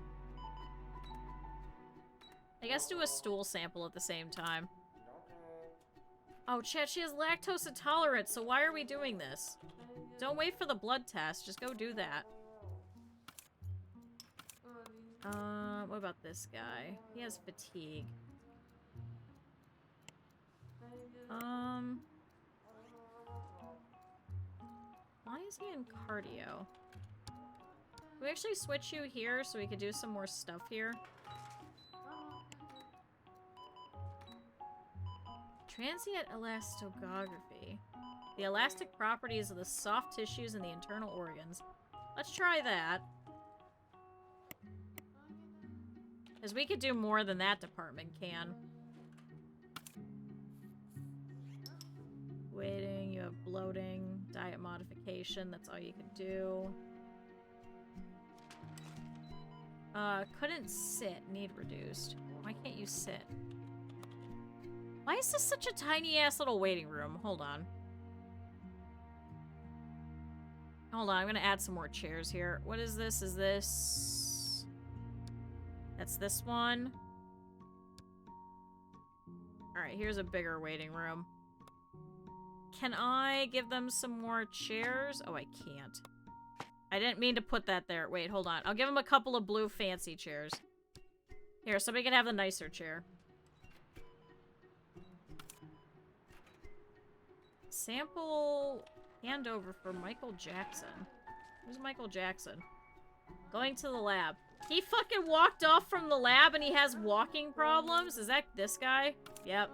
I guess do a stool sample at the same time. Oh, chat, she has lactose intolerance, so why are we doing this? Don't wait for the blood test. Just go do that. What about this guy? He has fatigue. Why is he in cardio? Can we actually switch you here so we could do some more stuff here? Transient elastography. The elastic properties of the soft tissues and the internal organs. Let's try that. Because we could do more than that department can. Waiting, you have bloating, diet modification, that's all you can do. Couldn't sit. Need reduced. Why can't you sit? Why is this such a tiny-ass little waiting room? Hold on. Hold on, I'm gonna add some more chairs here. What is this? Is this... That's this one. Alright, here's a bigger waiting room. Can I give them some more chairs? Oh, I can't. I didn't mean to put that there. Wait, hold on. I'll give them a couple of blue fancy chairs. Here, somebody can have the nicer chair. Sample handover for Michael Jackson. Who's Michael Jackson? Going to the lab. He fucking walked off from the lab and he has walking problems? Is that this guy? Yep.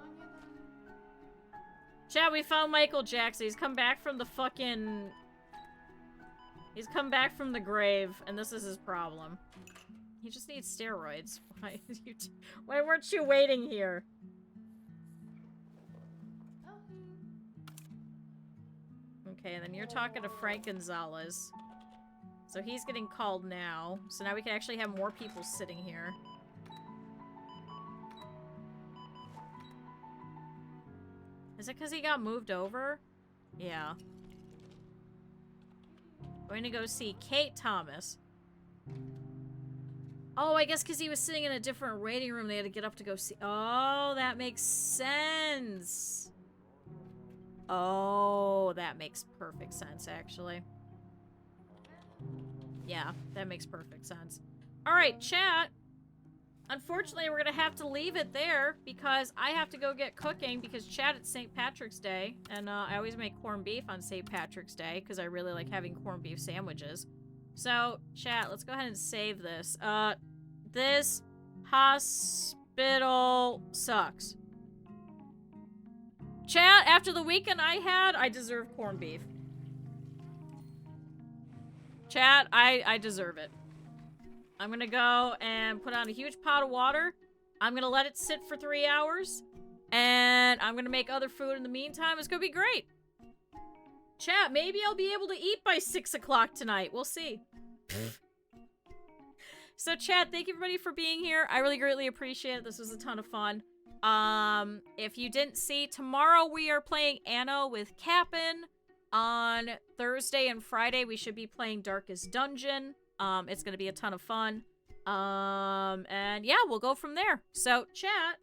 Chat, we found Michael Jackson. He's come back from the fucking... He's come back from the grave, and this is his problem. He just needs steroids. Why weren't you waiting here? Okay, and then you're talking to Frank Gonzalez. So he's getting called now. So now we can actually have more people sitting here. Is it because he got moved over? Yeah. Going to go see Kate Thomas. Oh, I guess because he was sitting in a different waiting room, they had to get up to go see. Oh, that makes sense. Oh, that makes perfect sense, actually. Yeah, that makes perfect sense. Alright, chat. Unfortunately, we're gonna have to leave it there because I have to go get cooking because chat, it's St. Patrick's Day. And I always make corned beef on St. Patrick's Day because I really like having corned beef sandwiches. So, chat, let's go ahead and save this. This hospital sucks. Chat, after the weekend I had, I deserve corned beef. Chat, I deserve it. I'm gonna go and put on a huge pot of water. I'm gonna let it sit for 3 hours. And I'm gonna make other food in the meantime. It's gonna be great. Chat, maybe I'll be able to eat by 6 o'clock tonight. We'll see. So chat, thank you everybody for being here. I really greatly appreciate it. This was a ton of fun. If you didn't see, tomorrow we are playing Anno with Cap'n. On Thursday and Friday, we should be playing Darkest Dungeon. It's gonna be a ton of fun. And yeah, we'll go from there. So, chat,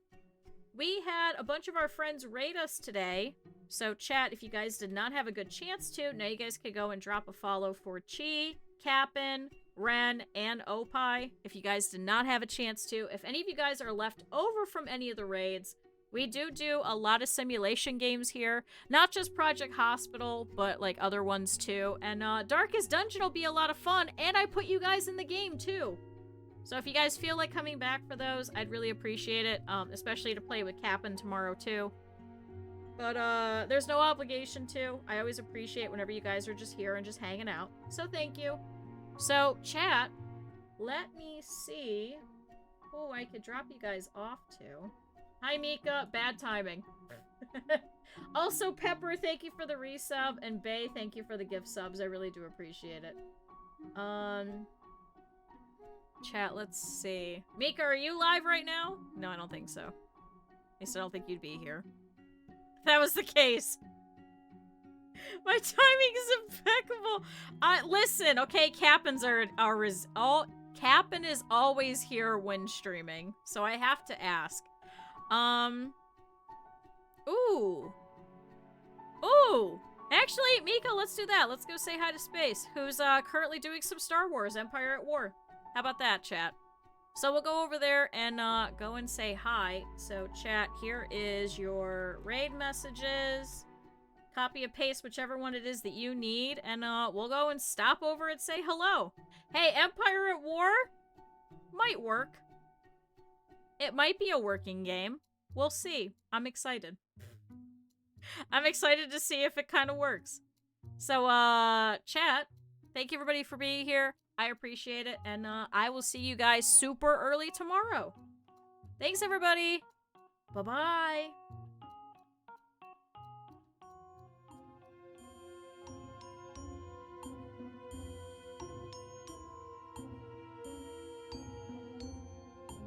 we had a bunch of our friends raid us today. So, chat, if you guys did not have a good chance to, now you guys can go and drop a follow for Chi, Cap'n, Ren, and Opie. If you guys did not have a chance to, if any of you guys are left over from any of the raids, we do a lot of simulation games here. Not just Project Hospital, but like other ones too. And Darkest Dungeon will be a lot of fun. And I put you guys in the game too. So if you guys feel like coming back for those, I'd really appreciate it. Especially to play with Cap'n tomorrow too. But there's no obligation to. I always appreciate whenever you guys are just here and just hanging out. So thank you. So chat, let me see who I could drop you guys off to. Hi, Mika. Bad timing. Also, Pepper, thank you for the resub. And Bay, thank you for the gift subs. I really do appreciate it. Chat, let's see. Mika, are you live right now? No, I don't think so. At least I don't think you'd be here. If that was the case. My timing is impeccable. Listen, okay, Cap'n is always here when streaming. So I have to ask. Ooh. Actually, Mika, let's do that. Let's go say hi to Space, who's currently doing some Star Wars Empire at War. How about that, chat? So we'll go over there and go and say hi. So chat, here is your raid messages. Copy and paste whichever one it is that you need, and we'll go and stop over and say hello. Hey, Empire at War might work. It might be a working game. We'll see. I'm excited. I'm excited to see if it kind of works. So, chat, thank you everybody for being here. I appreciate it, and I will see you guys super early tomorrow. Thanks, everybody. Bye-bye.